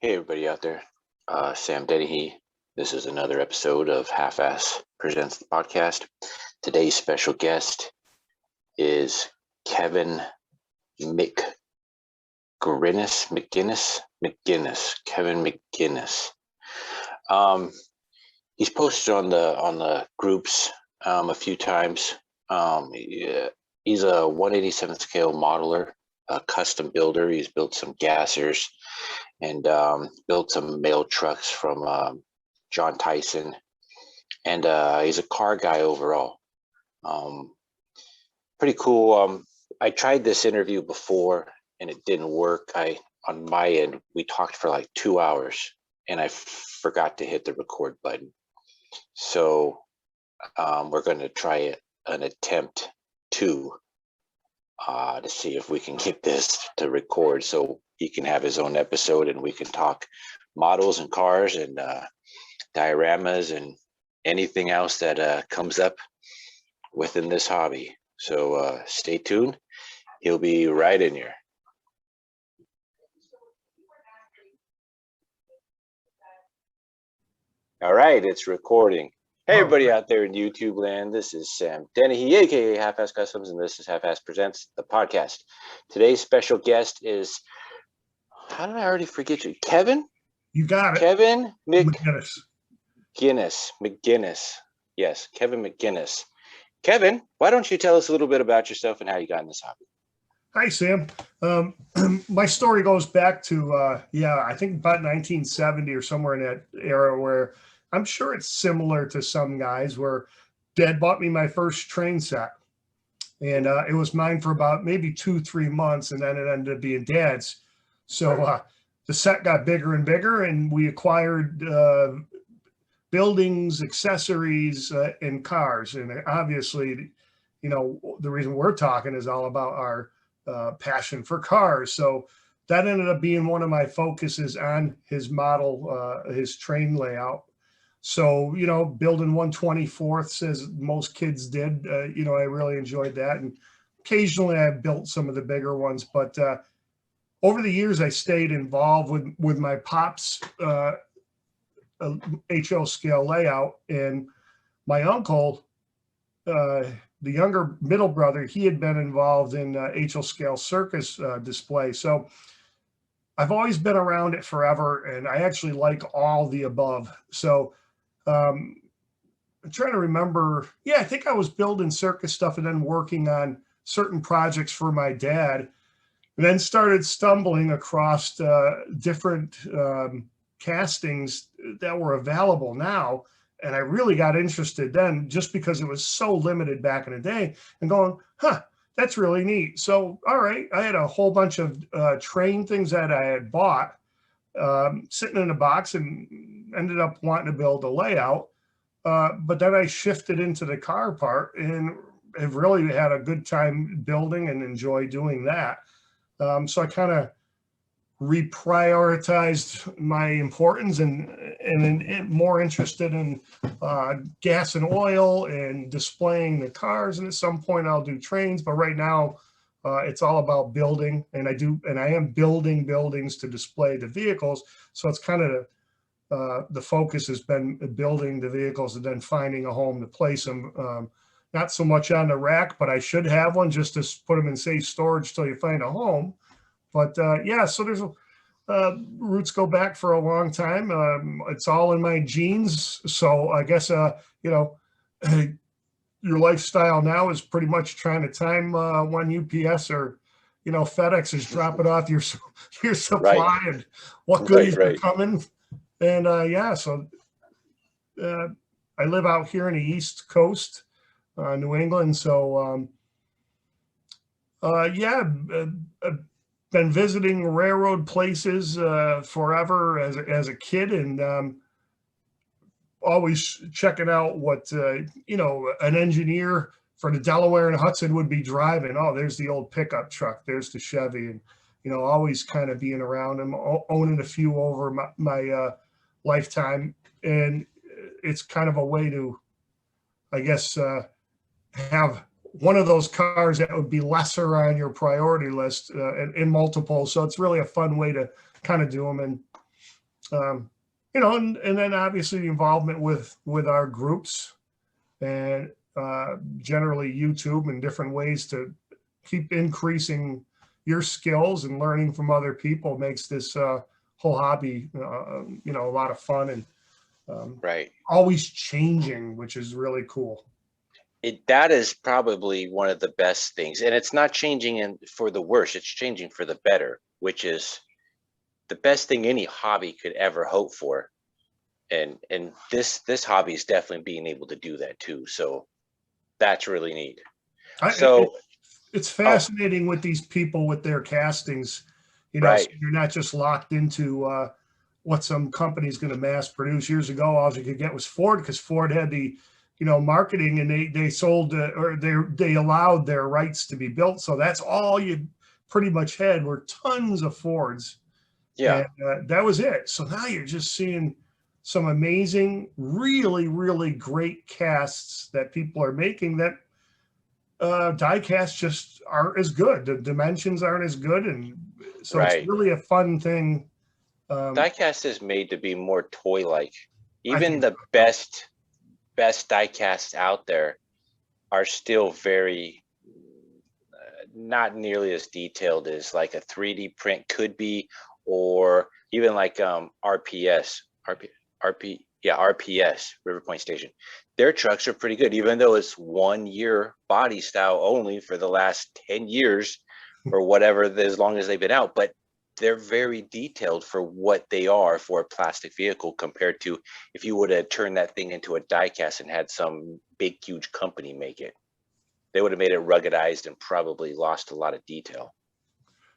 Hey everybody out there, Sam Dennehy. This is another episode of Halfass Presents the Podcast. Today's special guest is Kevin McGinnis. Kevin McGinnis. He's posted on the groups a few times. He's a 187 scale modeler, a custom builder. He's built some gassers and built some mail trucks from John Tyson, and he's a car guy overall. Pretty cool. I tried this interview before and it didn't work. On my end, we talked for like 2 hours and I forgot to hit the record button. So we're going to try an attempt to see if we can get this to record so he can have his own episode and we can talk models and cars and dioramas and anything else that comes up within this hobby. So stay tuned. He'll be right in here. All right, it's recording. Hey, everybody out there in YouTube land, this is Sam Dennehy, aka Halfass Customs, and this is Halfass Presents the Podcast. Today's special guest is, how did I already forget you? Kevin? You got it. Kevin McGinnis. McGinnis. Yes, Kevin McGinnis. Kevin, why don't you tell us a little bit about yourself and how you got in this hobby? Hi, Sam. My story goes back to, I think about 1970 or somewhere in that era, where I'm sure it's similar to some guys, where Dad bought me my first train set. And it was mine for about maybe 2-3 months, and then it ended up being Dad's. So the set got bigger and bigger, and we acquired buildings, accessories, and cars. And obviously, you know, the reason we're talking is all about our passion for cars. So that ended up being one of my focuses on his model, his train layout. So, you know, building 1/24 as most kids did, you know, I really enjoyed that. And occasionally I built some of the bigger ones, but over the years I stayed involved with my pop's HO scale layout. And my uncle, the younger middle brother, he had been involved in HO scale circus display. So I've always been around it forever, and I actually like all the above. So I'm trying to remember. Yeah, I think I was building circus stuff and then working on certain projects for my dad, and then started stumbling across different castings that were available now. And I really got interested then, just because it was so limited back in the day, and going, that's really neat. So, all right, I had a whole bunch of train things that I had bought sitting in a box, and ended up wanting to build a layout. But then I shifted into the car part and have really had a good time building and enjoy doing that. So I kind of reprioritized my importance and more interested in gas and oil and displaying the cars. And at some point I'll do trains, but right now it's all about building. And I am building buildings to display the vehicles. So it's kind of the focus has been building the vehicles and then finding a home to place them. Not so much on the rack, but I should have one just to put them in safe storage till you find a home. But so there's roots go back for a long time. It's all in my genes. So I guess, you know, your lifestyle now is pretty much trying to time when UPS or, you know, FedEx is dropping off your supply, right, and what goodies are coming. And so I live out here in the East Coast, New England. So been visiting railroad places forever as a kid, and always checking out what you know, an engineer for the Delaware and Hudson would be driving. Oh, there's the old pickup truck, there's the Chevy, and you know, always kind of being around them, owning a few over my lifetime. And it's kind of a way to, I guess, have one of those cars that would be lesser on your priority list in multiple. So it's really a fun way to kind of do them. And You know, and then obviously the involvement with our groups and generally YouTube and different ways to keep increasing your skills and learning from other people makes this whole hobby, you know, a lot of fun and Right. always changing, which is really cool. That is probably one of the best things, and it's not changing for the worse, it's changing for the better, which is the best thing any hobby could ever hope for. And this hobby is definitely being able to do that too, so that's really neat. So It's oh, fascinating with these people with their castings, you know, so right, you're not just locked into what some company's going to mass produce. Years ago, all you could get was Ford because Ford had the, you know, marketing, and they sold or they allowed their rights to be built. So that's all you pretty much had were tons of Fords, yeah, and that was it. So now you're just seeing some amazing, really, really great casts that people are making that die casts just aren't as good. The dimensions aren't as good, and so it's right. really a fun thing. Diecast is made to be more toy-like. I Even think the so too. best diecasts out there are still very not nearly as detailed as like a 3D print could be, or even like RPS, yeah, RPS, River Point Station. Their trucks are pretty good, even though it's 1 year body style only for the last 10 years or whatever, as long as they've been out. But they're very detailed for what they are for a plastic vehicle compared to if you would have turned that thing into a diecast and had some big, huge company make it. They would have made it ruggedized and probably lost a lot of detail.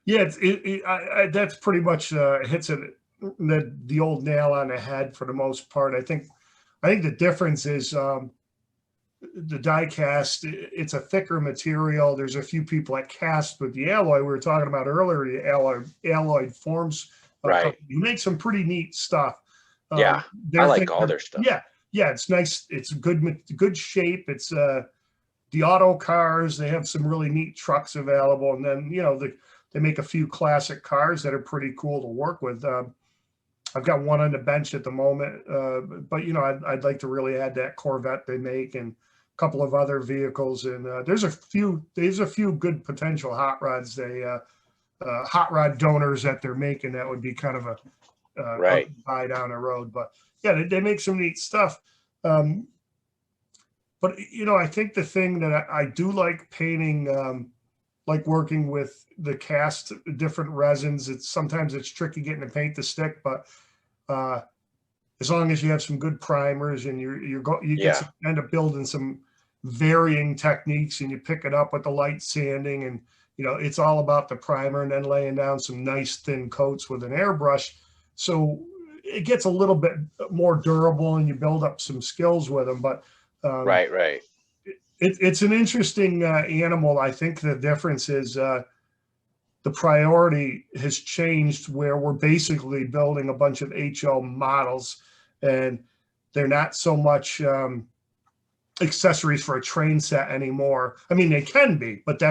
Yeah, that's pretty much hits it the old nail on the head for the most part. I think the difference is the die cast. It's a thicker material. There's a few people that cast with the alloy we were talking about earlier. The alloyed forms Right. company who makes some pretty neat stuff. Yeah. I Their like things all are, their stuff. yeah, yeah. It's nice. It's good shape. It's the auto cars. They have some really neat trucks available, and then you know they make a few classic cars that are pretty cool to work with. I've got one on the bench at the moment, but you know I'd like to really add that Corvette they make and a couple of other vehicles. And there's a few good potential hot rods. Hot rod donors that they're making that would be kind of a Right. buy down the road. But yeah, they make some neat stuff. Um, but you know, I think the thing that I do like painting, like working with the cast different resins. Sometimes it's tricky getting the paint to stick, but uh, as long as you have some good primers and Yeah. end up building some varying techniques, and you pick it up with the light sanding, and you know it's all about the primer and then laying down some nice thin coats with an airbrush, so it gets a little bit more durable and you build up some skills with them. But um, Right. Right. it's an interesting animal. I think the difference is the priority has changed where we're basically building a bunch of HL models, and they're not so much accessories for a train set anymore. I mean, they can be, but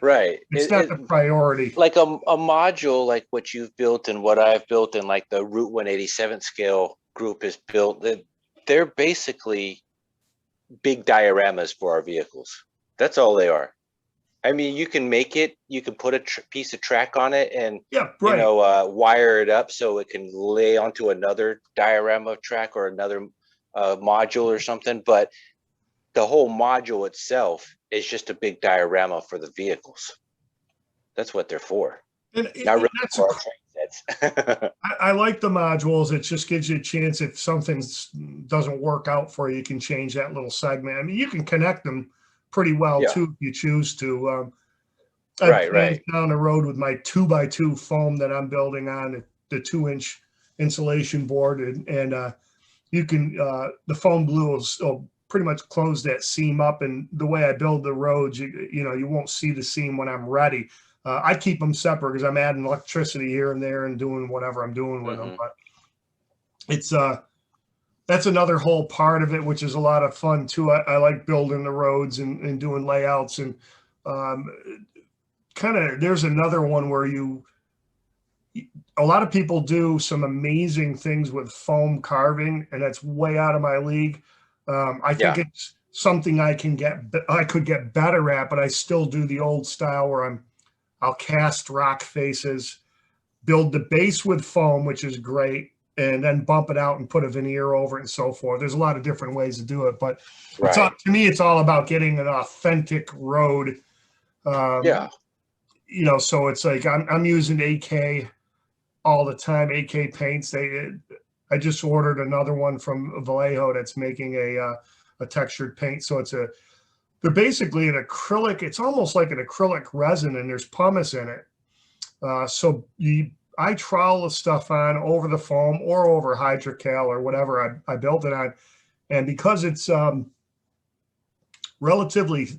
Right. it's not the priority. Like a module like what you've built and what I've built and like the Route 187 scale group is built, they're basically big dioramas for our vehicles. That's all they are. I mean, you can make it, you can put a piece of track on it and, Yeah, right. wire it up so it can lay onto another diorama of track or another module or something. But the whole module itself is just a big diorama for the vehicles. That's what they're for. And Not really that's for our train sets. I like the modules. It just gives you a chance if something doesn't work out for you, you can change that little segment. I mean, you can connect them pretty well Yeah. too if you choose to. I have Right. plans Right. down the road with my 2x2 foam that I'm building on the 2-inch insulation board, and you can the foam glue will pretty much close that seam up. And the way I build the roads, you know, you won't see the seam when I'm ready. I keep them separate because I'm adding electricity here and there and doing whatever I'm doing with them. Mm-hmm. But it's that's another whole part of it, which is a lot of fun too. I like building the roads and doing layouts and um, kind of. There's another one where a lot of people do some amazing things with foam carving, and that's way out of my league. I think Yeah. it's something I could get better at, but I still do the old style where I'll cast rock faces, build the base with foam, which is great, and then bump it out and put a veneer over it and so forth. There's a lot of different ways to do it, but Right. to me, it's all about getting an authentic road. Yeah. So it's like I'm using AK all the time. AK paints. I just ordered another one from Vallejo that's making a textured paint. So they're basically an acrylic. It's almost like an acrylic resin, and there's pumice in it. I trowel the stuff on over the foam or over hydrocal or whatever I built it on. And because it's relatively,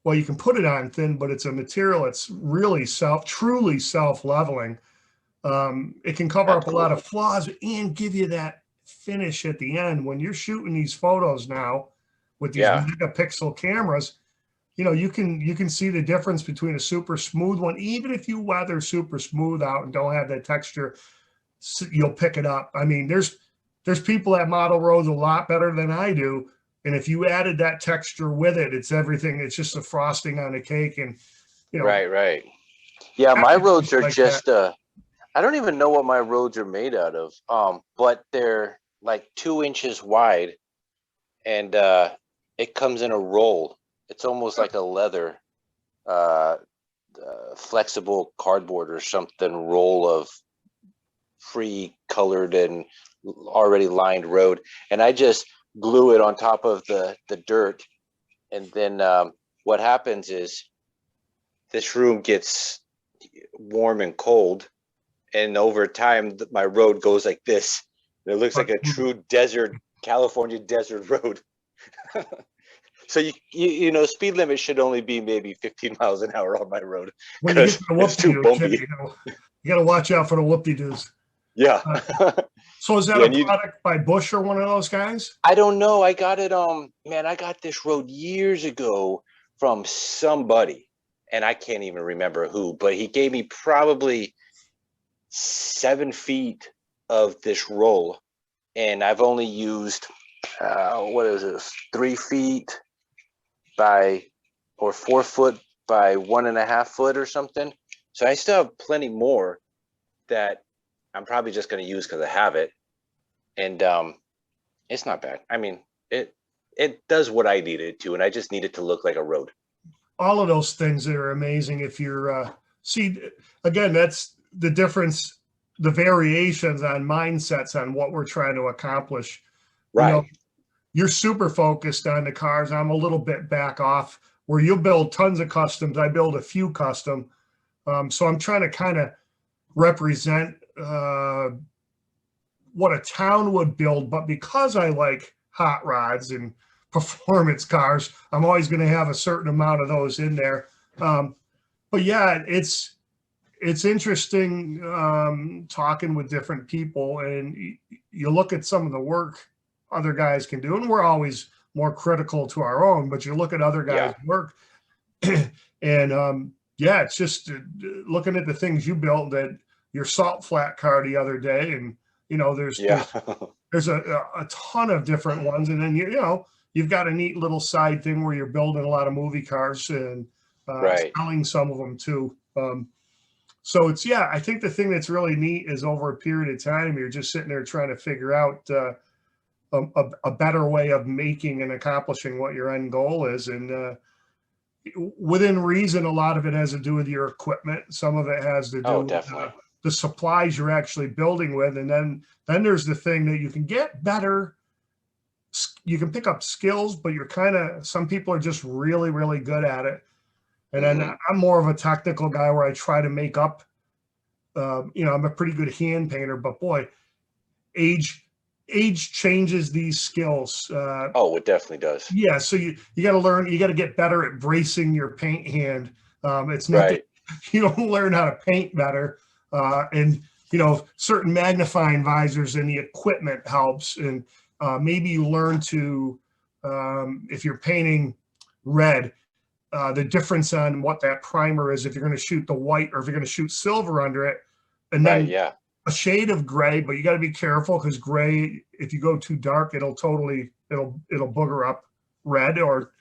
well, you can put it on thin, but it's a material that's really truly self-leveling. It can cover That's up a lot cool. of flaws and give you that finish at the end. When you're shooting these photos now with these Yeah. megapixel cameras, you can see the difference between a super smooth one. Even if you weather super smooth out and don't have that texture, you'll pick it up. I mean, there's people that model roads a lot better than I do. And if you added that texture with it, it's everything. It's just a frosting on a cake. And, Right. Right. Yeah. My roads are like that. just, I don't even know what my roads are made out of. But they're like 2 inches wide, and it comes in a roll. It's almost like a leather, uh, flexible cardboard or something roll of pre-colored and already lined road, and I just glue it on top of the dirt, and then what happens is this room gets warm and cold, and over time my road goes like this. It looks like a true desert, California desert road. So speed limit should only be maybe 15 miles an hour on my road When you get because to the it's too whoop-de-doo, bumpy. you got to watch out for the whoop-de-doos. Yeah. So is that Yeah, a product by Bush or one of those guys? I don't know. I got it. Man, I got this road years ago from somebody, and I can't even remember who, but he gave me probably 7 feet of this roll, and I've only used what is this, 3 feet by, or 4 foot by 1.5 foot or something. So I still have plenty more that I'm probably just going to use because I have it, and it's not bad. I mean, it does what I need it to, and I just need it to look like a road. All of those things that are amazing. If you're see, again, that's the difference, the variations on mindsets on what we're trying to accomplish. Right. You're super focused on the cars. I'm a little bit back off, where you build tons of customs. I build a few custom. So I'm trying to kind of represent what a town would build, but because I like hot rods and performance cars, I'm always going to have a certain amount of those in there. But yeah, it's interesting talking with different people, and you look at some of the work other guys can do, and we're always more critical to our own, but you look at other guys' work, and yeah, it's just looking at the things you built, that your salt flat car the other day, and there's a ton of different ones, and then you've got a neat little side thing where you're building a lot of movie cars and selling some of them too. So I think the thing that's really neat is over a period of time, you're just sitting there trying to figure out a better way of making and accomplishing what your end goal is. And within reason, a lot of it has to do with your equipment. Some of it has to do with the supplies you're actually building with. And then there's the thing that you can get better. You can pick up skills, but some people are just really, really good at it. And then I'm more of a technical guy where I try to make up, I'm a pretty good hand painter, but boy, age changes these skills. It definitely does. Yeah. So you got to learn, you got to get better at bracing your paint hand. It's not that you don't learn how to paint better. And certain magnifying visors and the equipment helps. And maybe you learn to, if you're painting red, the difference on what that primer is, if you're going to shoot the white or if you're going to shoot silver under it, and Right. then Yeah. a shade of gray, but you got to be careful because gray, if you go too dark, it'll booger up red, or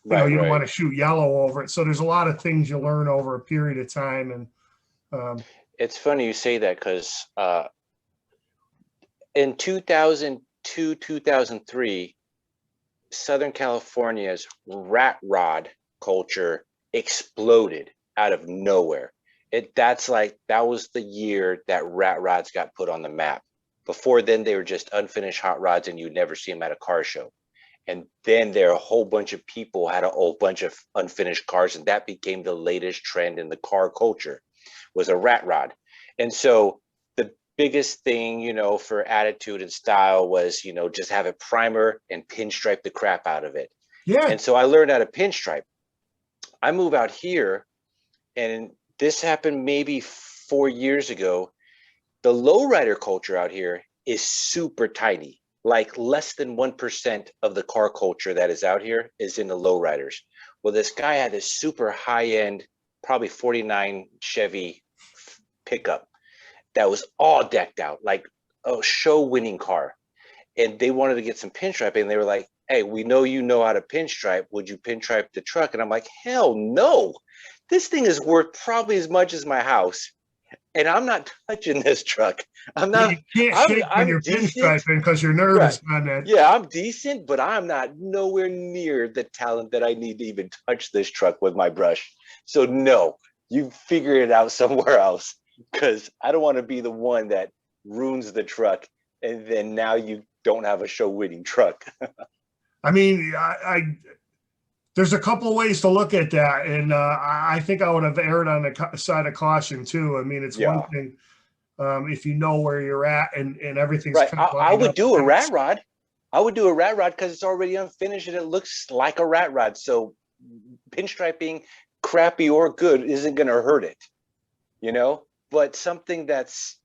Right. you don't Right. want to shoot yellow over it. So there's a lot of things you learn over a period of time. And It's funny you say that because in 2002, 2003, Southern California's rat rod culture exploded out of nowhere. That was the year that rat rods got put on the map. Before then, they were just unfinished hot rods, and you'd never see them at a car show. And then there are a whole bunch of people had a whole bunch of unfinished cars, and that became the latest trend in the car culture, was a rat rod. And so the biggest thing, for attitude and style was, just have a primer and pinstripe the crap out of it. yeah, And so I learned how to pinstripe. I move out here, and this happened maybe 4 years ago. The lowrider culture out here is super tiny. Like less than 1% of the car culture that is out here is in the lowriders. Well, this guy had this super high end, probably 49 Chevy pickup that was all decked out, like a show winning car. And they wanted to get some pinstriping. And they were like, hey, we know you know how to pinstripe. Would you pinstripe the truck? And I'm like, hell no. This thing is worth probably as much as my house. And I'm not touching this truck. I'm not. you can't shake when I'm you're decent. pinstriping because you're Right. nervous on that. Yeah, I'm decent, but I'm not nowhere near the talent that I need to even touch this truck with my brush. So no, you figure it out somewhere else, because I don't want to be the one that ruins the truck and then now you don't have a show winning truck. I mean, there's a couple of ways to look at that, and I think I would have erred on the side of caution too. I mean, it's one Yeah. thing if you know where you're at and everything's Right. kind of I lined would up. do a rat rod. I would do a rat rod because it's already unfinished and it looks like a rat rod. So pinstriping, crappy or good, isn't going to hurt it, But something that's,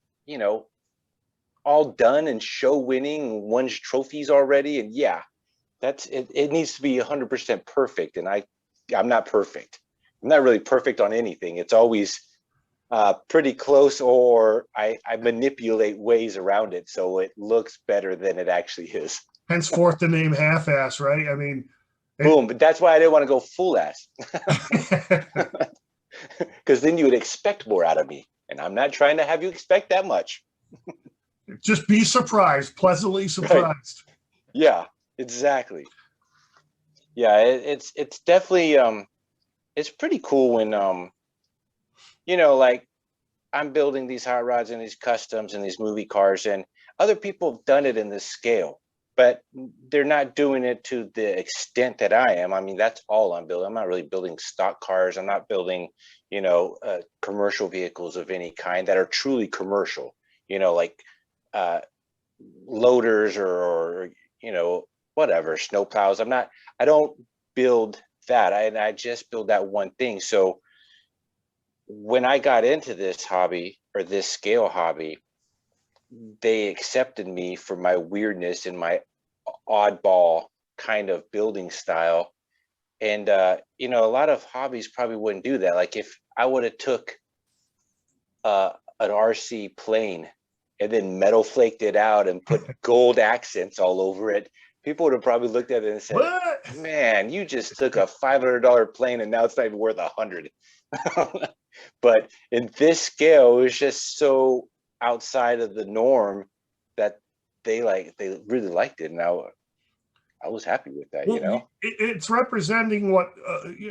all done and show winning, won trophies already, and yeah, that's it. It needs to be 100% perfect, and I'm not perfect. I'm not really perfect on anything. It's always pretty close, or I manipulate ways around it so it looks better than it actually is. Henceforth, the name Halfass, right? I mean, Boom. But that's why I didn't want to go full ass, because then you would expect more out of me, and I'm not trying to have you expect that much. just be surprised, pleasantly surprised. Right. Yeah, exactly. Yeah, it's definitely it's pretty cool when like I'm building these hot rods and these customs and these movie cars, and other people have done it in this scale, but they're not doing it to the extent that I am. I mean, that's all I'm building. I'm not really building stock cars. I'm not building, commercial vehicles of any kind that are truly commercial, like loaders or whatever, snow plows. I don't build that. I just build that one thing. So when I got into this hobby, or this scale hobby, they accepted me for my weirdness and my oddball kind of building style. And a lot of hobbies probably wouldn't do that. Like if I would have took an RC plane and then metal flaked it out and put gold accents all over it, people would have probably looked at it and said, What? man, you just took a $500 plane and now it's not even worth $100. But in this scale, it was just so outside of the norm that they really liked it. And I was happy with that, Well, it's representing what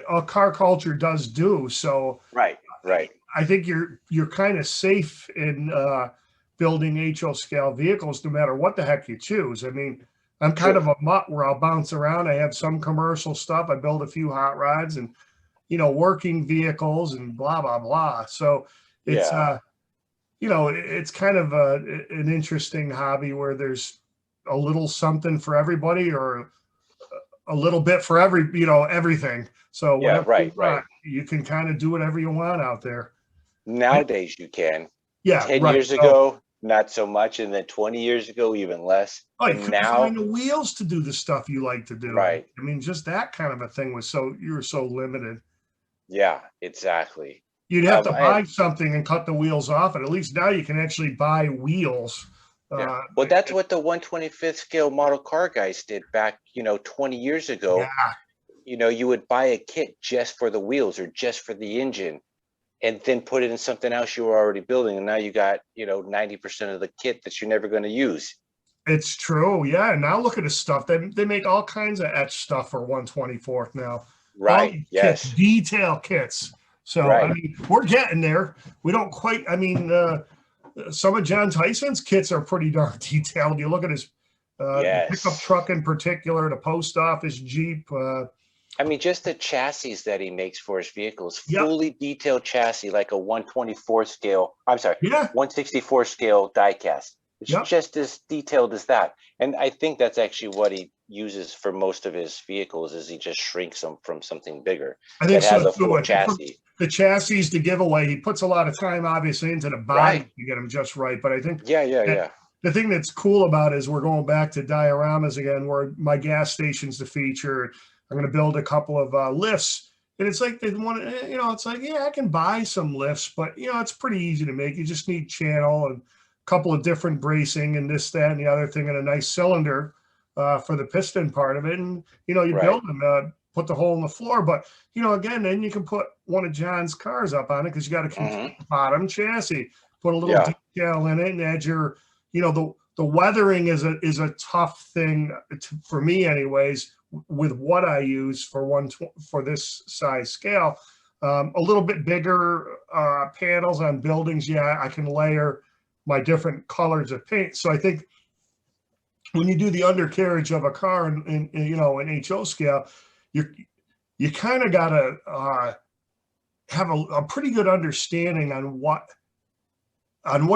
a car culture does do. So Right. I think you're kind of safe in building HO scale vehicles, no matter what the heck you choose. I mean, I'm kind Sure. of a mutt where I'll bounce around. I have some commercial stuff. I build a few hot rods and, working vehicles and blah, blah, blah. So it's, Yeah. it's kind of an interesting hobby where there's a little something for everybody, or a little bit for everything. So Yeah. whatever you Right. want, you can kind of do whatever you want out there. Nowadays you can. Yeah, 10 right. years ago, not so much. And then 20 years ago, even less. Oh, you And couldn't now, find the wheels to do the stuff you like to do. right. I mean, just that kind of a thing was you were so limited. Yeah, exactly. You'd have to buy And something and cut the wheels off, and at least now you can actually buy wheels. yeah, Uh, well, that's what the 125th scale model car guys did back, 20 years ago. yeah, You would buy a kit just for the wheels or just for the engine, and then put it in something else you were already building, and now you got 90% of the kit that you're never going to use. it's true. Yeah, now look at this stuff. They make all kinds of etch stuff for 124th now. All Right. these kits, Yes. detail kits. So I Right. mean, we're getting there. We don't quite. I mean, some of John Tyson's kits are pretty darn detailed. You look at his the pickup Yes. truck in particular, the post office Jeep. I mean, just the chassis that he makes for his vehicles, Yep. fully detailed chassis, like a 124 scale, I'm sorry, Yeah. 164 scale diecast. It's Yep. just as detailed as that. And I think that's actually what he uses for most of his vehicles, is he just shrinks them from something bigger I think that so has a too. full I think for chassis. the chassis, the giveaway, he puts a lot of time obviously into the body Right. to get them just right. But I think Yeah, yeah, that yeah. the thing that's cool about it is we're going back to dioramas again, where my gas station's the feature. I'm going to build a couple of lifts. And it's like they want to, it's like, yeah, I can buy some lifts, but it's pretty easy to make. You just need channel and a couple of different bracing and this, that, and the other thing, and a nice cylinder for the piston part of it. And, you Right. build them, put the hole in the floor. But, again, then you can put one of John's cars up on it because you got a Hmm. complete bottom chassis, put a little Yeah. detail in it and add your, the weathering is a tough thing for me anyways, with what I use for this size scale. A little bit bigger panels on buildings. Yeah, I can layer my different colors of paint. So I think when you do the undercarriage of a car in an HO scale, you kind of got to have a pretty good understanding on what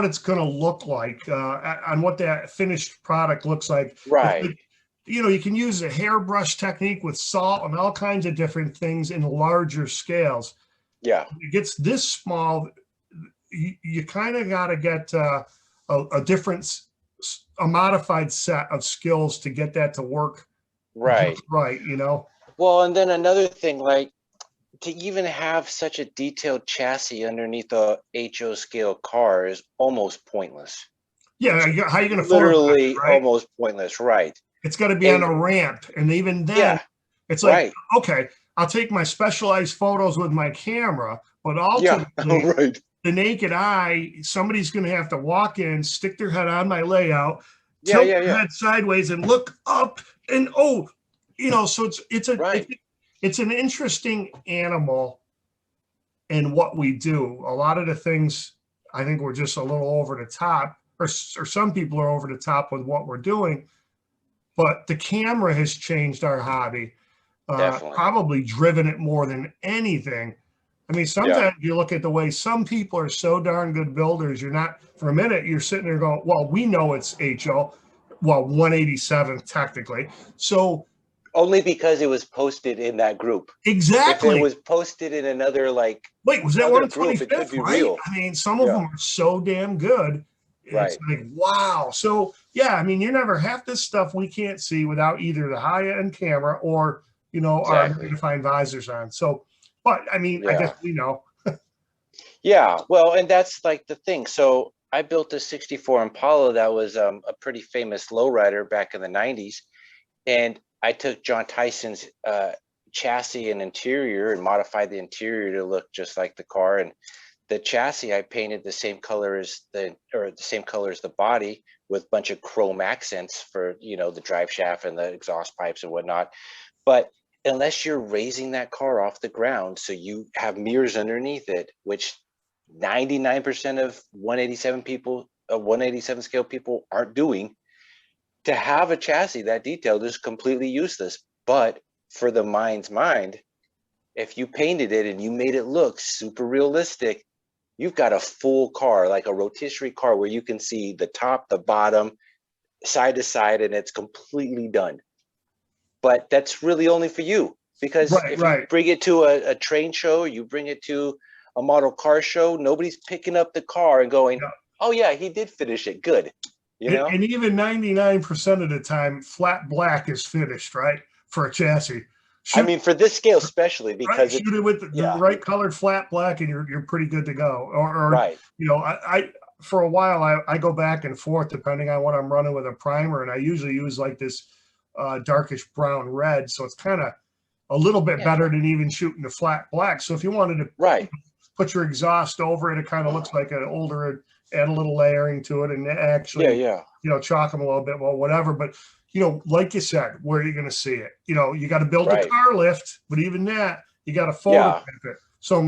it's going to look like, on what that finished product looks like. It's Right. like, you can use a hairbrush technique with salt and all kinds of different things in larger scales. Yeah. When it gets this small, you kind of got to get a different, a modified set of skills to get that to work Right. just right, Well, and then another thing, like, to even have such a detailed chassis underneath a HO scale car is almost pointless. Yeah, how are you going to photograph it, Literally right? almost pointless, right? It's got to be on And a ramp. And even then, yeah, it's like, right. okay, I'll take my specialized photos with my camera, but Yeah, ultimately, right. the naked eye, somebody's going to have to walk in, stick their head on my layout, Yeah, tilt yeah, their yeah. head sideways, and look up, and so Right. it's an interesting animal in what we do. A lot of the things I think we're just a little over the top, or some people are over the top with what we're doing. But the camera has changed our hobby, Definitely. probably driven it more than anything. I mean, Yeah. sometimes you look at the way some people are so darn good builders, you're not, for a minute, you're sitting there going, well, we know it's HO, well, 187 technically. So Only because it was posted in that group. If it exactly. was posted in another like Wait, was that other group, it could 125th, be right? real. I mean, some of them Yeah. are so damn good. It's Right. like, wow. So, yeah, I mean, you never half this stuff we can't see without either the high end camera or, our Exactly. magnifying visors on. So, but I mean, I guess Yeah. we know. Yeah. Well, and that's like the thing. So I built a 64 Impala that was a pretty famous lowrider back in the 90s. And I took John Tyson's chassis and interior and modified the interior to look just like the car. And the chassis I painted the same color as the same color as the body, with a bunch of chrome accents for the drive shaft and the exhaust pipes and whatnot. But unless you're raising that car off the ground, so you have mirrors underneath it, which 99% of 187 scale people aren't doing, to have a chassis that detailed is completely useless. But for the mind's mind, if you painted it and you made it look super realistic, you've got a full car, like a rotisserie car, where you can see the top, the bottom, side to side, and it's completely done. But that's really only for you, because Right, if you right. bring it to a train show, you bring it to a model car show, nobody's picking up the car and going, Yeah. oh yeah, he did finish it good. And even 99% of the time, flat black is finished, right? For a chassis. I Shoot, mean, for this scale, especially right, because shoot it's, it with the yeah, right colored flat black, and you're pretty good to go. Or right, you know, I for a while I go back and forth depending on what I'm running with a primer, and I usually use like this darkish brown red, so it's kind of a little bit yeah, better than even shooting the flat black. So if you wanted to right, put your exhaust over it, it kind of looks like an older, add a little layering to it, and yeah, actually, yeah, chalk them a little bit, well, whatever. But like you said, where are you going to see it? You got to build the right, car lift, but even that, you got to photograph yeah, it. So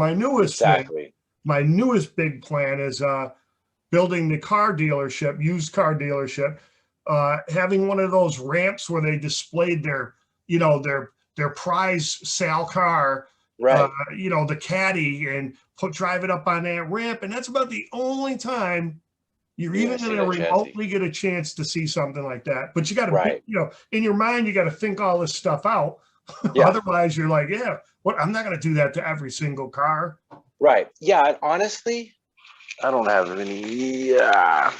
exactly, my newest big plan is building the car dealership, used car dealership, having one of those ramps where they displayed their prize sale car, right. the caddy, and drive it up on that ramp. And that's about the only time you're You're gonna even see going to that chassis, remotely get a chance to see something like that. But you got to, right? in your mind, you got to think all this stuff out. Yeah, Otherwise, you're like, yeah, what? I'm not going to do that to every single car. right. Yeah, and honestly, I don't have any. Yeah,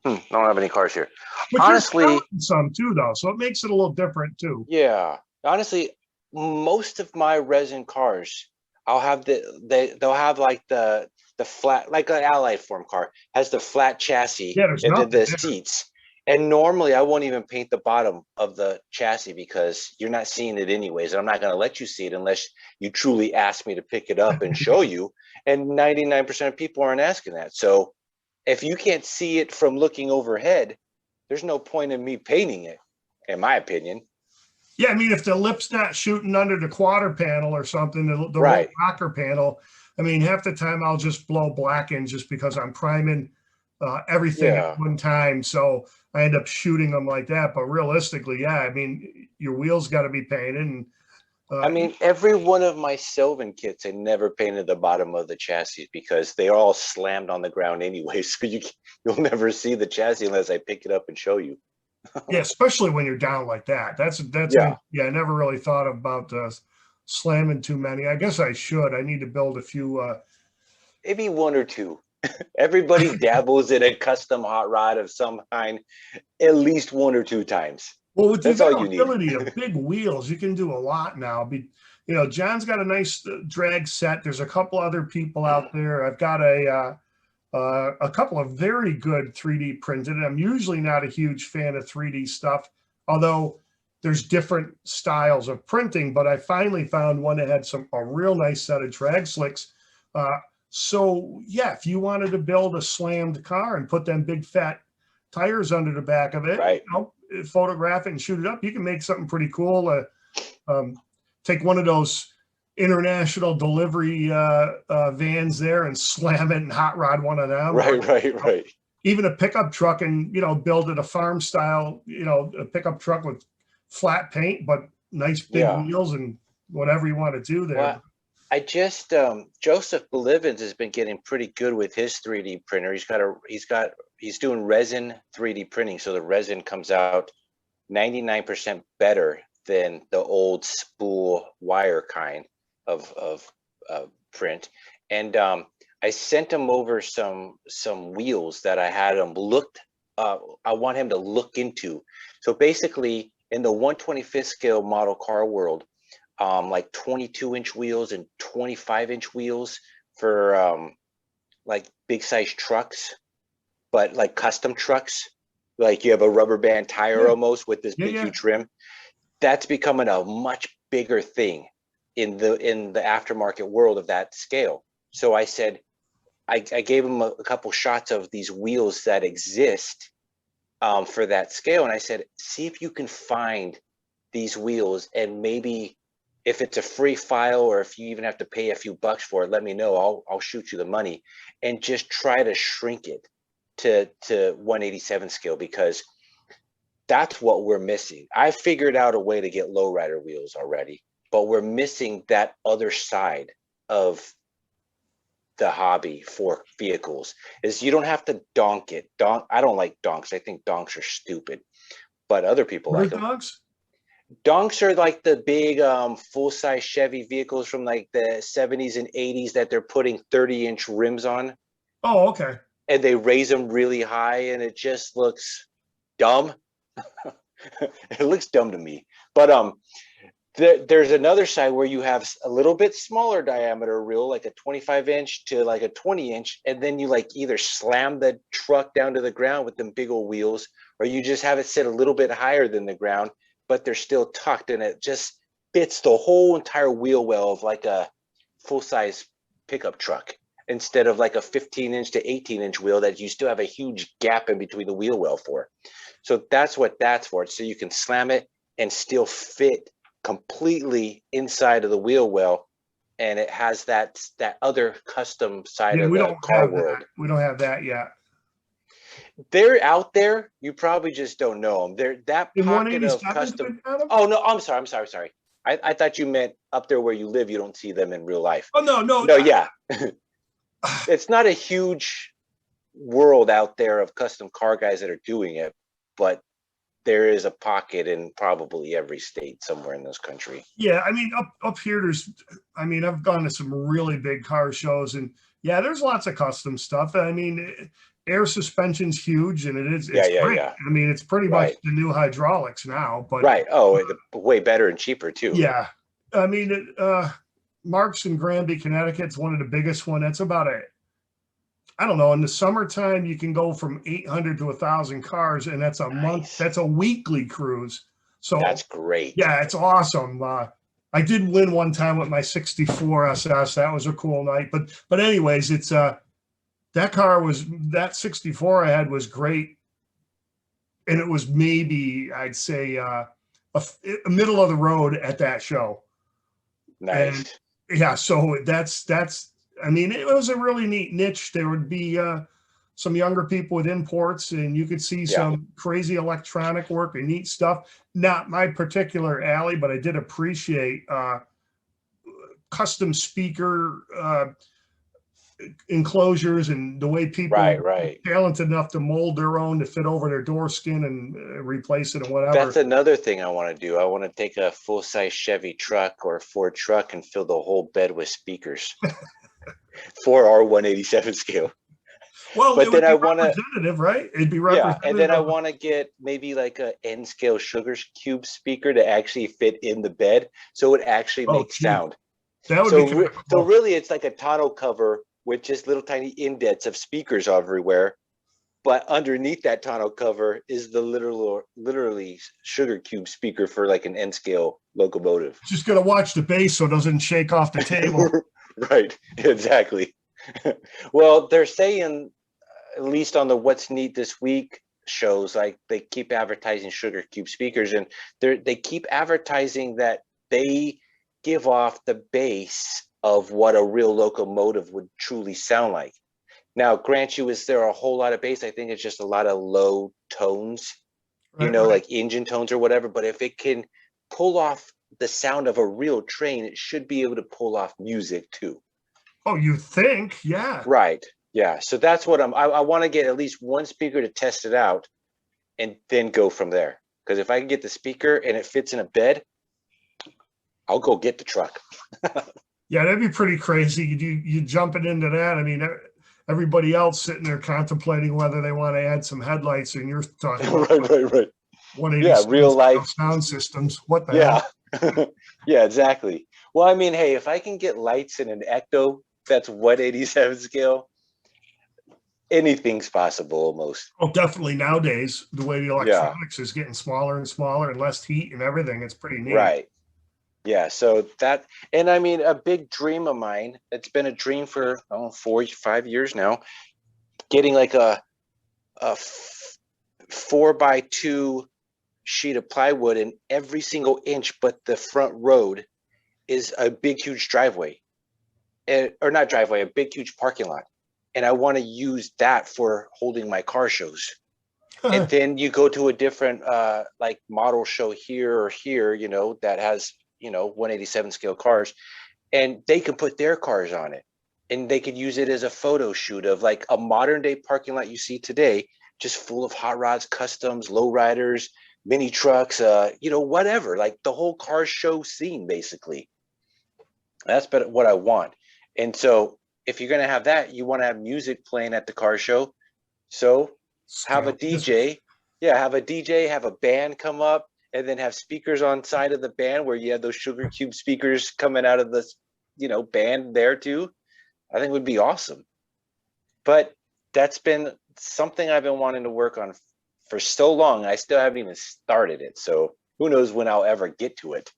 I don't have any cars here. But you're Honestly, selling some too, though, so it makes it a little different too. yeah. Honestly, most of my resin cars, I'll have they'll have like the flat, like an Allied Form car has the flat chassis Yeah, there's and then nothing the there. seats. And normally I won't even paint the bottom of the chassis because you're not seeing it anyways. I'm not going to let you see it unless you truly ask me to pick it up and show you. And 99% of people aren't asking that. So if you can't see it from looking overhead, there's no point in me painting it, in my opinion. Yeah, I mean, if the lip's not shooting under the quarter panel or something, the roll Right. rocker panel, I mean, half the time I'll just blow black in just because I'm priming everything at Yeah. one time. So I end up shooting them like that. But realistically, yeah, I mean, your wheels got to be painted. And I uh, mean, every one of my Sylvan kits, I never painted the bottom of the chassis because they are all slammed on the ground anyway. So you'll never see the chassis unless I pick it up and show you. yeah, especially when you're down like that. Yeah, Yeah, I never really thought about slamming too many. I guess I should. I need to build a few. maybe one or two. Everybody dabbles in a custom hot rod of some kind at least one or two times. Well, with the That's all you need. availability of big wheels, you can do a lot now. John's got a nice drag set. There's a couple other people out there. I've got a couple of very good 3D printed. I'm usually not a huge fan of 3D stuff, although there's different styles of printing. But I finally found one that had a real nice set of drag slicks. Uh, so yeah, if you wanted to build a slammed car and put them big fat tires under the back of it, Right. photograph it and shoot it up, you can make something pretty cool. Take one of those international delivery vans there and slam it and hot rod one of them. Or Right. even a pickup truck and build it a farm style, a pickup truck with flat paint but nice big Yeah. wheels and whatever you want to do there. Well, I just Joseph Belivens has been getting pretty good with his 3D printer. He's doing resin 3D printing, so the resin comes out 99% better than the old spool wire kind of print. And I sent him over some wheels that I had him I want him to look into. So basically, in the 1/25th scale model car world, like 22-inch wheels and 25-inch wheels for like big size trucks, but like custom trucks, like you have a rubber band tire almost with this big Yeah. huge rim. That's becoming a much bigger thing in the aftermarket world of that scale. So I said, I gave him a couple shots of these wheels that exist for that scale, and I said, see if you can find these wheels, and maybe if it's a free file or if you even have to pay a few bucks for it, let me know. I'll shoot you the money, and just try to shrink it to 187 scale, because that's what we're missing. I figured out a way to get lowrider wheels already, but we're missing that other side of the hobby for vehicles. Is you don't have to donk it. I don't like donks. I think donks are stupid, but other people What are like them. dogs? Donks are like the big full-size Chevy vehicles from like the 70s and 80s that they're putting 30-inch rims on, Oh, okay. and they raise them really high, and it just looks dumb. It looks dumb to me. But There's another side where you have a little bit smaller diameter reel, like a 25-inch to like a 20-inch, and then you like either slam the truck down to the ground with them big old wheels, or you just have it sit a little bit higher than the ground, but they're still tucked, and it just fits the whole entire wheel well of like a full-size pickup truck, instead of like a 15-inch to 18-inch wheel that you still have a huge gap in between the wheel well for. So that's what that's for. So you can slam it and still fit completely inside of the wheel well, and it has that other custom side Yeah, of we the don't car have world. that. We don't have that yet. They're out there. You probably just don't know them. They're that In pocket of 187, custom. Adam? Oh no, I'm sorry. I thought you meant up there where you live. You don't see them in real life. Oh no. No, yeah, it's not a huge world out there of custom car guys that are doing it, but there is a pocket in probably every state somewhere in this country. Yeah, I mean, up here, I've gone to some really big car shows, and yeah, there's lots of custom stuff. I mean, air suspension's huge, and it's great. Yeah. I mean, it's pretty much Right. the new hydraulics now, but Right. Oh, way better and cheaper too. yeah, I mean, Marks in Granby, Connecticut's one of the biggest one. That's about I don't know, in the summertime, you can go from 800 to 1,000 cars, and that's a month. Nice. That's a weekly cruise. So That's great. yeah, it's awesome. I did win one time with my 64 SS. That was a cool night. But anyways, it's that 64 I had was great, and it was maybe I'd say a middle of the road at that show. Nice. And yeah, so that's. I mean, it was a really neat niche. There would be some younger people with imports, and you could see some crazy electronic work and neat stuff. Not my particular alley, but I did appreciate custom speaker enclosures and the way people right. talented enough to mold their own to fit over their door skin and replace it and whatever. That's another thing I want to do. I want to take a full-size Chevy truck or Ford truck and fill the whole bed with speakers for our 187 scale. Well, but then I want to representative, right? It'd be representative. Yeah, and then I want to get maybe like a N scale sugar cube speaker to actually fit in the bed, so it actually makes sound. That would so, be cool. So really, it's like a tonneau cover with just little tiny indents of speakers everywhere. But underneath that tonneau cover is the literally sugar cube speaker for like an N scale locomotive. Just gotta watch the bass so it doesn't shake off the table. Right, exactly. Well, they're saying, at least on the What's Neat This Week shows, like they keep advertising sugar cube speakers, and they keep advertising that they give off the bass of what a real locomotive would truly sound like. Now, grant you, is there a whole lot of bass? I think it's just a lot of low tones, like engine tones or whatever. But if it can pull off the sound of a real train, it should be able to pull off music too. Oh, you think? Yeah. Right. Yeah. So that's what I want to get at least one speaker to test it out and then go from there. Because if I can get the speaker and it fits in a bed, I'll go get the truck. Yeah, that'd be pretty crazy. You jumping into that. I mean, everybody else sitting there contemplating whether they want to add some headlights, and you're talking about right. 180 real life sound systems. What the hell? Yeah, exactly. Well, I mean, hey, if I can get lights in an Ecto that's 187 scale, anything's possible almost. Oh, definitely nowadays, the way the electronics is getting smaller and smaller and less heat and everything, it's pretty neat. Right. Yeah, so that, and I mean, a big dream of mine, it's been a dream for 4-5 years now, getting like a 4x2 sheet of plywood, and every single inch but the front road is a big huge driveway, or not driveway, a big huge parking lot, and I want to use that for holding my car shows. And then you go to a different like model show here or here, that has 187 scale cars, and they can put their cars on it, and they could use it as a photo shoot of like a modern day parking lot you see today, just full of hot rods, customs, lowriders, mini trucks, whatever, like the whole car show scene, basically. That's what I want. And so if you're going to have that, you want to have music playing at the car show. So have a DJ, have a band come up and then have speakers on side of the band where you have those sugar cube speakers coming out of the, band there too. I think would be awesome. But that's been something I've been wanting to work on for so long. I still haven't even started it. So who knows when I'll ever get to it.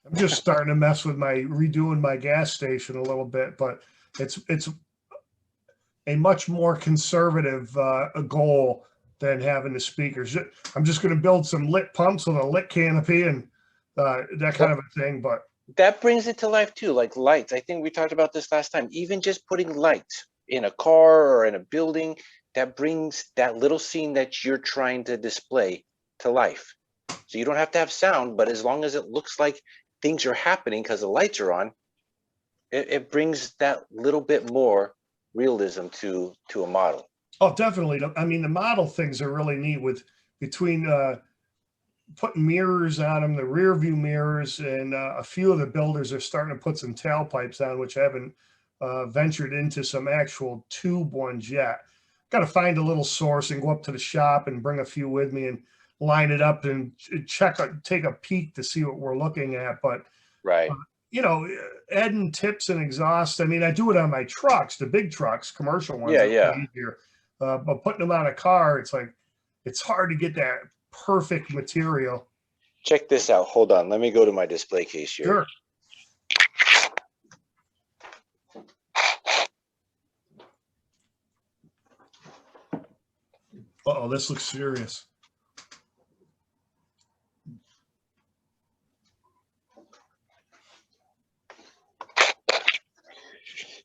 I'm just starting to mess with redoing my gas station a little bit, but it's a much more conservative goal than having the speakers. I'm just going to build some lit pumps with a lit canopy and that kind of a thing. But that brings it to life too, like lights. I think we talked about this last time. Even just putting lights in a car or in a building, that brings that little scene that you're trying to display to life. So you don't have to have sound, but as long as it looks like things are happening because the lights are on, it brings that little bit more realism to a model. Oh, definitely. I mean, the model things are really neat between putting mirrors on them, the rear view mirrors, and a few of the builders are starting to put some tailpipes on, which I haven't ventured into some actual tube ones yet. Got to find a little source and go up to the shop and bring a few with me and line it up and take a peek to see what we're looking at. But right. Adding tips and exhaust. I mean, I do it on my trucks, the big trucks, commercial ones. Yeah. Easier. But putting them on a car, it's hard to get that perfect material. Check this out. Hold on. Let me go to my display case here. Sure. Uh-oh, this looks serious.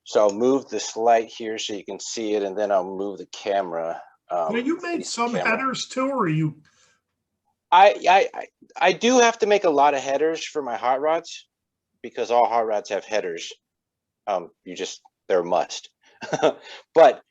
So I'll move this light here so you can see it, and then I'll move the camera. Now, you made some headers too, or you? I do have to make a lot of headers for my hot rods because all hot rods have headers. They're a must. But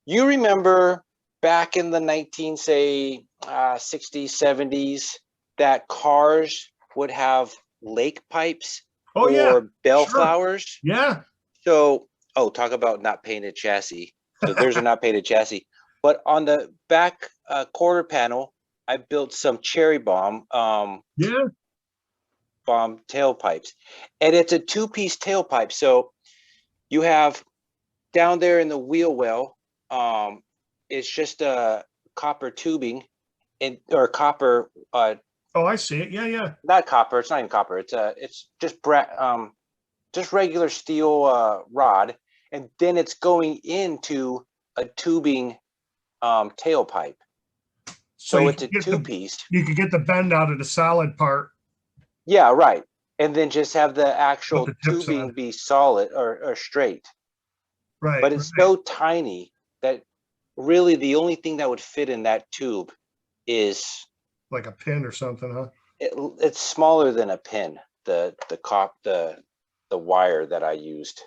you remember back in the 60s, 70s, that cars would have lake pipes or bellflowers. Sure. Yeah. So, talk about not painted chassis. So there's a not painted chassis. But on the back quarter panel, I built some cherry bomb bomb tailpipes. And it's a two-piece tailpipe. So you have down there in the wheel well, it's just a copper tubing or copper. Oh, I see it. Yeah. Not copper. It's not even copper. It's just regular steel rod, and then it's going into a tubing tailpipe. So it's a two-piece. You could get the bend out of the solid part. Yeah, right. And then just have the actual tubing be solid or straight. Right. But it's so tiny that really the only thing that would fit in that tube is like a pin or something, huh? It's smaller than a pin, the wire that I used.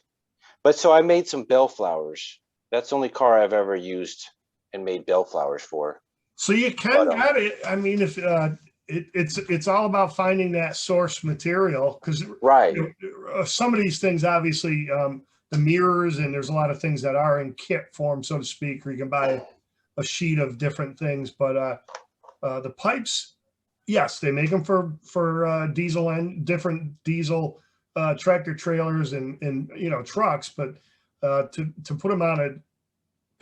But so I made some bellflowers. That's the only car I've ever used and made bellflowers for. So you can get it. I mean, if it's all about finding that source material, because right, some of these things, obviously, the mirrors, and there's a lot of things that are in kit form, so to speak, where you can buy a sheet of different things. But the pipes, yes, they make them for diesel and different diesel tractor trailers and trucks, but to put them on a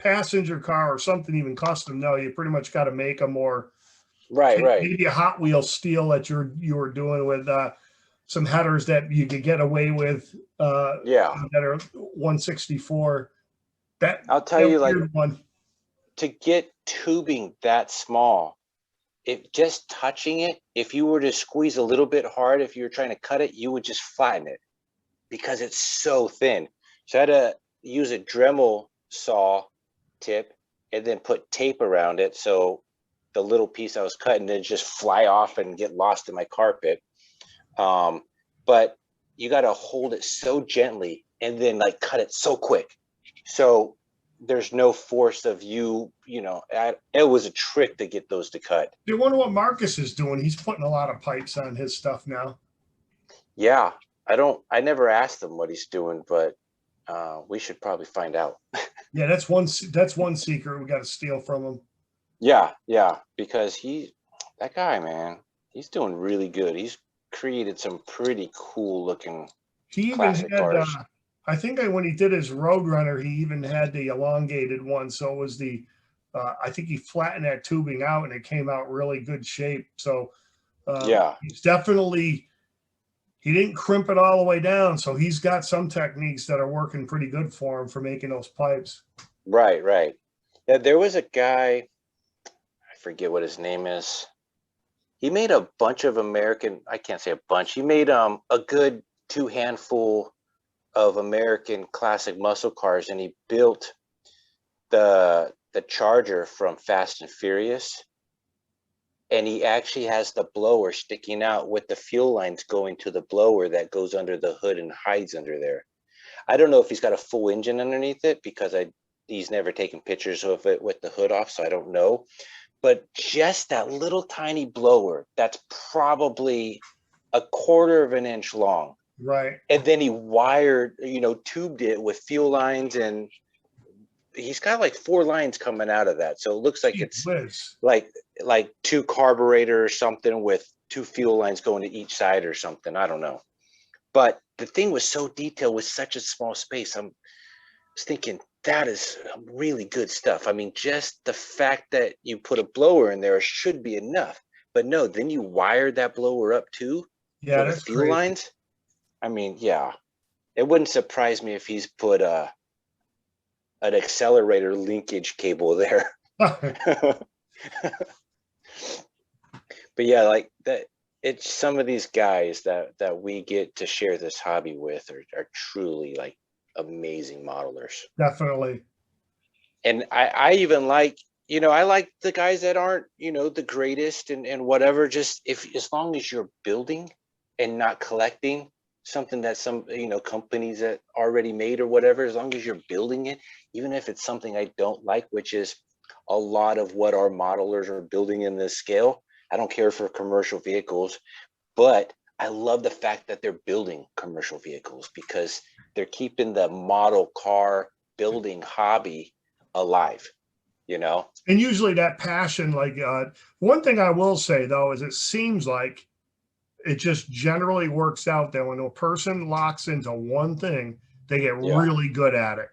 passenger car or something even custom, no, you pretty much got to make them, or right. Maybe a Hot Wheels steel that you were doing with some headers that you could get away with. That are 164. That I'll tell you, like one. To get tubing that small, just touching it, if you were to squeeze a little bit hard, if you were trying to cut it, you would just flatten it because it's so thin. So I had to use a Dremel saw tip and then put tape around it so the little piece I was cutting didn't just fly off and get lost in my carpet. But you got to hold it so gently and then like cut it so quick. So there's no force of it was a trick to get those to cut. I wonder what Marcus is doing. He's putting a lot of pipes on his stuff now. Yeah, I never asked him what he's doing, but we should probably find out. Yeah, that's one secret we got to steal from him. Yeah, because that guy, man, He's doing really good. He's created some pretty cool looking He even classic had, cars. I think when he did his Roadrunner, he even had the elongated one. So it was I think he flattened that tubing out and it came out really good shape. So Yeah, he's definitely, he didn't crimp it all the way down. So he's got some techniques that are working pretty good for him for making those pipes. right, right. Yeah, there was a guy, I forget what his name is. He made a bunch of American, I can't say a bunch. He made a good two handful of American classic muscle cars, and he built the Charger from Fast and Furious, and he actually has the blower sticking out with the fuel lines going to the blower that goes under the hood and hides under there. I don't know if he's got a full engine underneath it because he's never taken pictures of it with the hood off, so I don't know. But just that little tiny blower that's probably a quarter of an inch long. Right. And then he wired, tubed it with fuel lines, and he's got like 4 lines coming out of that. So it looks like it's like 2 carburetor or something with 2 fuel lines going to each side or something. I don't know. But the thing was so detailed with such a small space. I was thinking that is really good stuff. I mean, just the fact that you put a blower in there should be enough. But no, then you wired that blower up too Yeah, for the that's fuel crazy. lines. I mean, yeah, it wouldn't surprise me if he's put an accelerator linkage cable there. But yeah, like that, it's some of these guys that we get to share this hobby with are truly like amazing modelers. Definitely. And I even like, I like the guys that aren't, the greatest and whatever, just as long as you're building and not collecting something that some, companies that already made or whatever, as long as you're building it, even if it's something I don't like, which is a lot of what our modelers are building in this scale. I don't care for commercial vehicles, but I love the fact that they're building commercial vehicles because they're keeping the model car building hobby alive, And usually that passion, like one thing I will say though, is it seems like it just generally works out that when a person locks into one thing, they get Yeah. really good at it.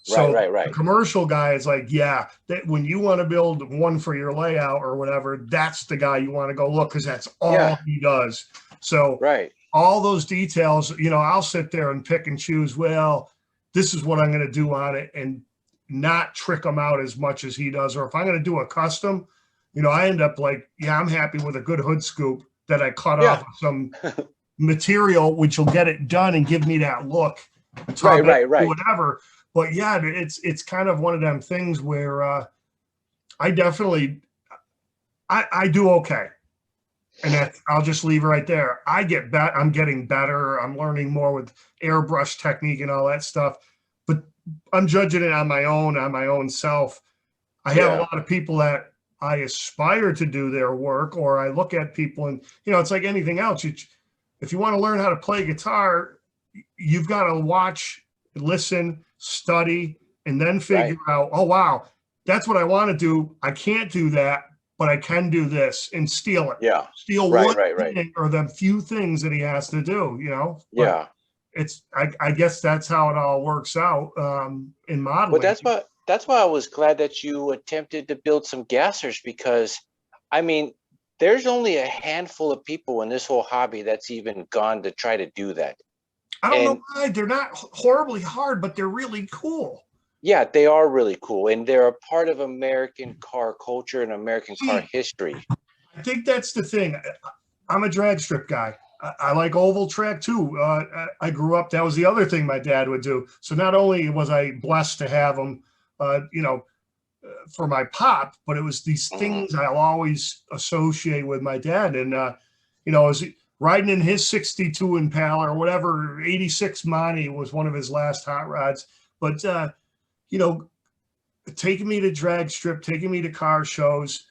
Right, So right. the commercial guy is like, yeah, that when you want to build one for your layout or whatever, that's the guy you want to go look because that's all he does. So Right. all those details, I'll sit there and pick and choose, well, this is what I'm going to do on it and not trick him out as much as he does. Or if I'm going to do a custom, I end up like, yeah, I'm happy with a good hood scoop that I cut off of some material, which will get it done and give me that look. Right. Whatever. But yeah, it's kind of one of them things where I definitely I do okay. And I'll just leave it right there. I'm getting better. I'm learning more with airbrush technique and all that stuff. But I'm judging it on my own self. I have a lot of people that I aspire to do their work, or I look at people and, it's like anything else. If you want to learn how to play guitar, you've got to watch, listen, study, and then figure out, oh, wow, that's what I want to do. I can't do that, but I can do this and steal it. Yeah. Steal one thing or the few things that he has to do, But I guess that's how it all works out in modeling. But that's why I was glad that you attempted to build some gassers because, I mean, there's only a handful of people in this whole hobby that's even gone to try to do that. I don't know why. They're not horribly hard, but they're really cool. Yeah, they are really cool. And they're a part of American car culture and American car history. I think that's the thing. I'm a drag strip guy. I like oval track too. I grew up, that was the other thing my dad would do. So not only was I blessed to have him, for my pop, but it was these things I'll always associate with my dad. And, as riding in his 62 Impala or whatever, 86 Monty was one of his last hot rods. But, taking me to drag strip, taking me to car shows,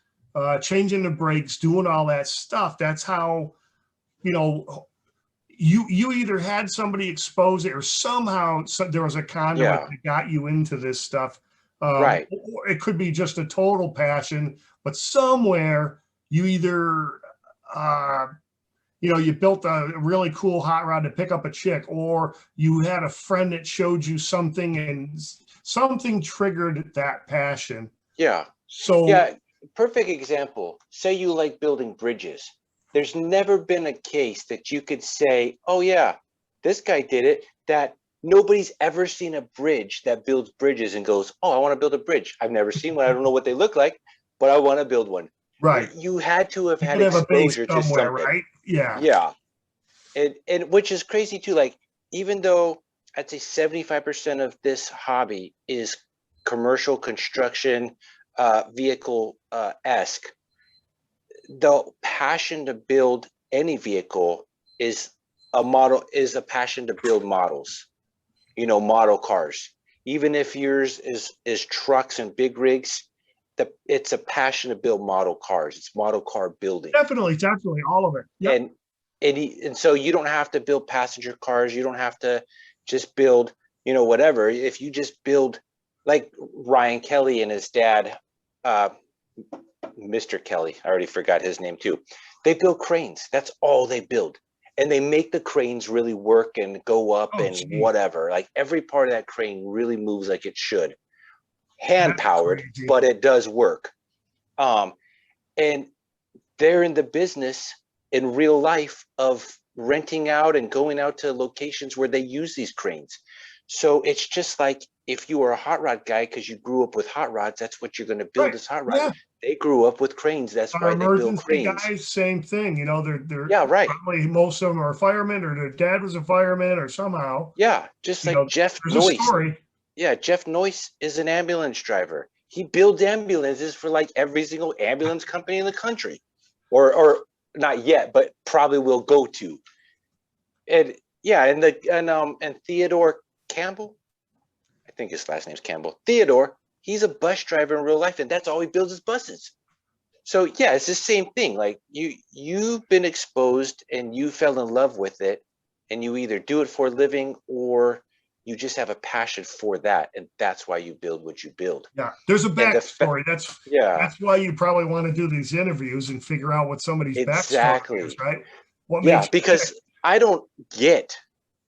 changing the brakes, doing all that stuff. That's how, you either had somebody expose it or somehow there was a conduit that got you into this stuff. Or it could be just a total passion, but somewhere you either you built a really cool hot rod to pick up a chick, or you had a friend that showed you something and something triggered that passion. Yeah. So Yeah. Perfect example. Say you like building bridges. There's never been a case that you could say, oh yeah, this guy did it, that nobody's ever seen a bridge that builds bridges and goes, oh, I want to build a bridge. I've never seen one. I don't know what they look like, but I want to build one. right, You had to have you had could have a base exposure to somewhere, something. right? Yeah. Yeah. And which is crazy too. Like, even though I'd say 75% of this hobby is commercial construction, vehicle esque, the passion to build any vehicle is a passion to build models, model cars. Even if yours is trucks and big rigs, it's a passion to build model cars. It's model car building. Definitely, all of it. Yep. And so you don't have to build passenger cars. You don't have to just build, whatever. If you just build, like Ryan Kelly and his dad, Mr. Kelly, I already forgot his name too. They build cranes. That's all they build. And they make the cranes really work and go up and whatever. Like, every part of that crane really moves like it should. Hand powered, but it does work. And they're in the business in real life of renting out and going out to locations where they use these cranes. So it's just like, if you were a hot rod guy because you grew up with hot rods, that's what you're going to build, this hot rod. Yeah. They grew up with cranes. That's why they build cranes. Guys, same thing. They're yeah, right. Probably most of them are firemen, or their dad was a fireman, or somehow. Yeah, just like Jeff Noyce. Yeah, Jeff Noyce is an ambulance driver. He builds ambulances for like every single ambulance company in the country, or not yet, but probably will go to. And yeah, and Theodore Campbell, I think his last name's Campbell. Theodore, he's a bus driver in real life, and that's all he builds is buses. So yeah, it's the same thing. Like, you've been exposed and you fell in love with it, and you either do it for a living or you just have a passion for that, and that's why you build what you build. Yeah, there's a backstory. That's why you probably want to do these interviews and figure out what somebody's backstory is, right? Because I don't get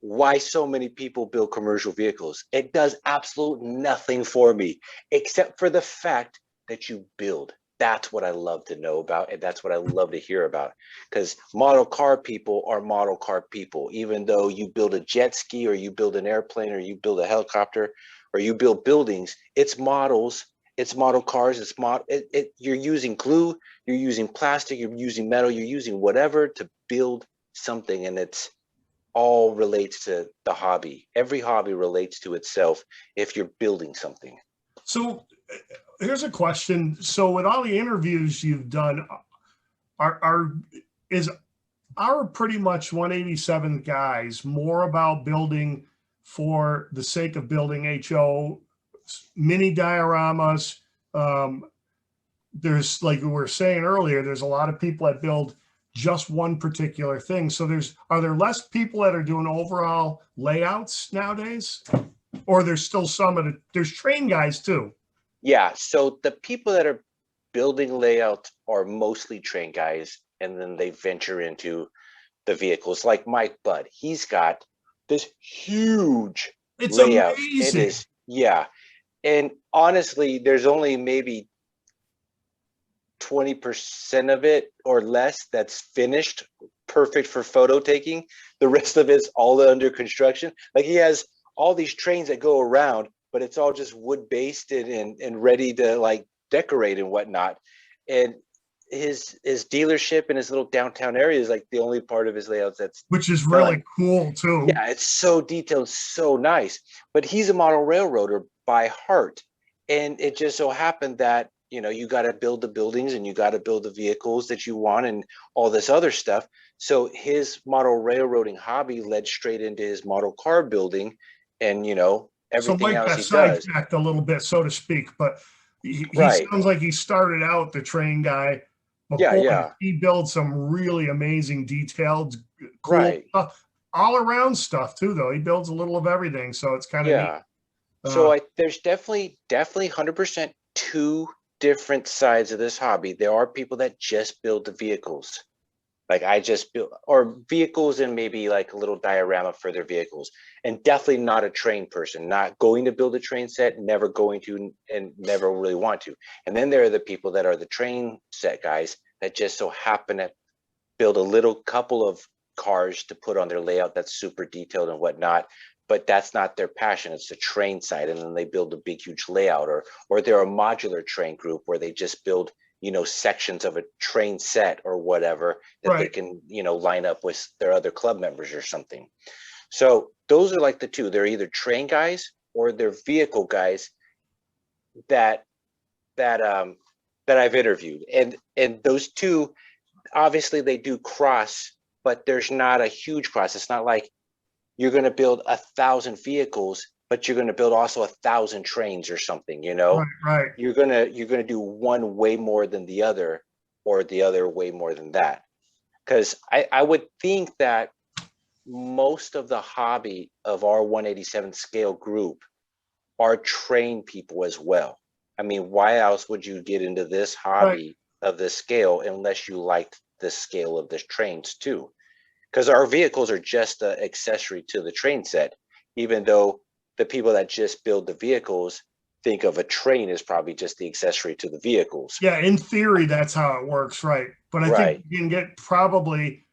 why so many people build commercial vehicles. It does absolutely nothing for me, except for the fact that you build. That's what I love to know about, and that's what I love to hear about. Because model car people are model car people. Even though you build a jet ski, or you build an airplane, or you build a helicopter, or you build buildings, it's models, it's model cars, you're using glue, you're using plastic, you're using metal, you're using whatever to build something, and it's all relates to the hobby. Every hobby relates to itself if you're building something. So here's a question. So with all the interviews you've done, is our pretty much 187 guys more about building for the sake of building HO, mini dioramas? There's, like we were saying earlier, there's a lot of people that build just one particular thing. So are there less people that are doing overall layouts nowadays? Or there's still there's train guys too? Yeah, so the people that are building layouts are mostly train guys, and then they venture into the vehicles. Like Mike Budd, he's got this huge layout. Amazing. It is, yeah. And honestly, there's only maybe 20% of it or less that's finished, perfect for photo taking. The rest of it's all under construction. Like, he has all these trains that go around, but it's all just wood based and ready to like decorate and whatnot. And his dealership in his little downtown area is like the only part of his layouts that's, which is really cool too. Yeah, it's so detailed, so nice. But he's a model railroader by heart, and it just so happened that, you got to build the buildings and you got to build the vehicles that you want and all this other stuff. So his model railroading hobby led straight into his model car building, and everything else he does. Sidetracked a little bit, so to speak, but he sounds like he started out the train guy. Yeah. He builds some really amazing, detailed, cool stuff, all around stuff too. Though he builds a little of everything, so it's kind of neat. So there's definitely 100% two different sides of this hobby. There are people that just build the vehicles, Like I just built, or vehicles and maybe like a little diorama for their vehicles, and definitely not a train person, not going to build a train set, never going to, and never really want to. And then there are the people that are the train set guys that just so happen to build a little couple of cars to put on their layout that's super detailed and whatnot, but that's not their passion. It's the train side, and then they build a big huge layout, or they're a modular train group where they just build, you know, sections of a train set or whatever that they Right. can, you know, line up with their other club members or something. So those are like the two. They're either train guys or they're vehicle guys that that I've interviewed, and those two obviously they do cross, but there's not a huge cross. It's not like you're going to build 1,000 vehicles, but you're going to build also 1,000 trains or something, you know. Right. Right. You're gonna do one way more than the other, or the other way more than that. Because I would think that most of the hobby of our 187 scale group are trained people as well. I mean, why else would you get into this Right. hobby of this scale unless you liked the scale of the trains too? Because our vehicles are just an accessory to the train set, even though the people that just build the vehicles think of a train as probably just the accessory to the vehicles. Yeah, in theory, that's how it works, right? But I think Right. you can get probably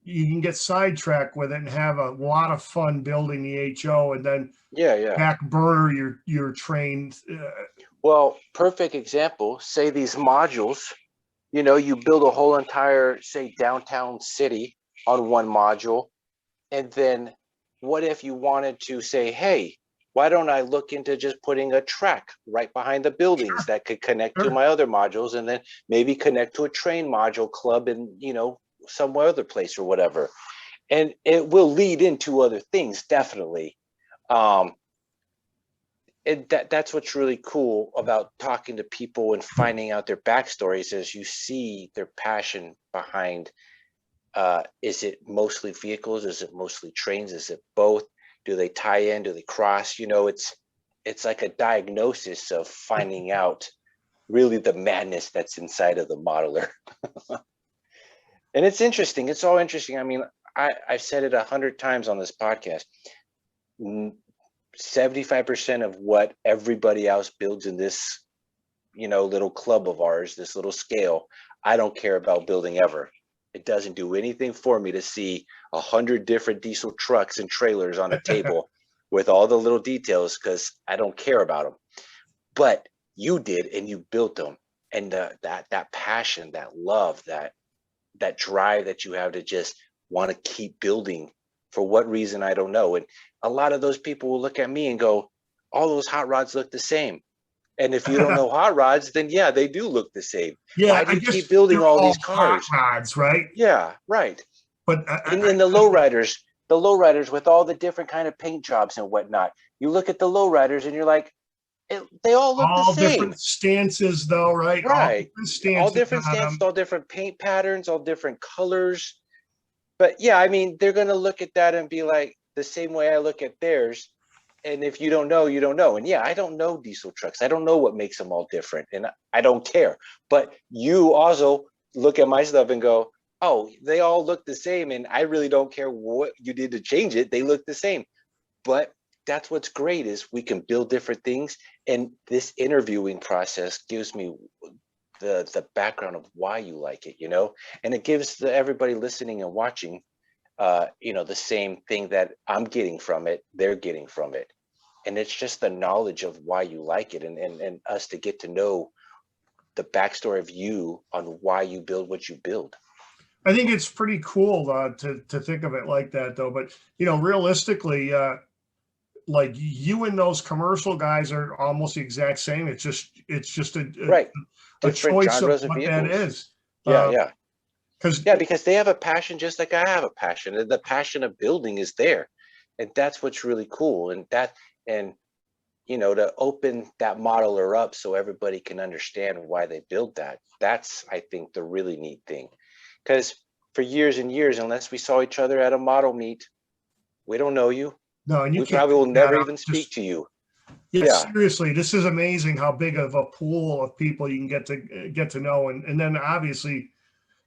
you can get sidetracked with it and have a lot of fun building the HO, and then Yeah, yeah. back burner your train. Well, perfect example, say these modules, you know, you build a whole entire, say, downtown city on one module. And then what if you wanted to say, hey, why don't I look into just putting a track right behind the buildings that could connect to Sure. my other modules, and then maybe connect to a train module club in, you know, some other place or whatever. And it will lead into other things, definitely. Um, and that's what's really cool about talking to people and finding out their backstories, is you see their passion behind. Is it mostly vehicles? Is it mostly trains? Is it both? Do they tie in? Do they cross? You know, it's like a diagnosis of finding out really the madness that's inside of the modeler. And it's interesting. It's all interesting. I mean, I've said it 100 times on this podcast. 75% of what everybody else builds in this, you know, little club of ours, this little scale, I don't care about building ever. It doesn't do anything for me to see 100 different diesel trucks and trailers on a table with all the little details, because I don't care about them. But you did, and you built them, and that passion, that love, that drive that you have to just want to keep building. For what reason, I don't know. And a lot of those people will look at me and go, all those hot rods look the same. And if you don't know hot rods, then yeah, they do look the same. Yeah, Why do I you guess keep building they're all all these hot cars? rods, right? Yeah, right. But And then the lowriders with all the different kind of paint jobs and whatnot. You look at the lowriders and you're like, they all look the all same. different stances, though, right? All Right. different All stances different on stances, them. all different paint patterns, all different colors. But yeah, I mean, they're going to look at that and be like, the same way I look at theirs. And if you don't know, you don't know. And yeah, I don't know diesel trucks. I don't know what makes them all different. And I don't care. But you also look at my stuff and go, oh, they all look the same. And I really don't care what you did to change it. They look the same. But that's what's great, is we can build different things. And this interviewing process gives me the background of why you like it, you know, and it gives everybody listening and watching, you know, the same thing that I'm getting from it, they're getting from it. And it's just the knowledge of why you like it, and us to get to know the backstory of you on why you build what you build. I think it's pretty cool to think of it like that, though. But realistically, like you and those commercial guys are almost the exact same. It's just Right. a Different choice of genres of what that vehicles. is. Yeah, yeah. Because Yeah, because they have a passion just like I have a passion. And the passion of building is there. And that's what's really cool. And you know, to open that modeler up so everybody can understand why they build that. That's, I think, the really neat thing. Because for years and years, unless we saw each other at a model meet, we don't know you. no, and you We can't probably will pick that never up. even speak Just to you. yeah, Yeah. seriously, this is amazing how big of a pool of people you can get to know, and then obviously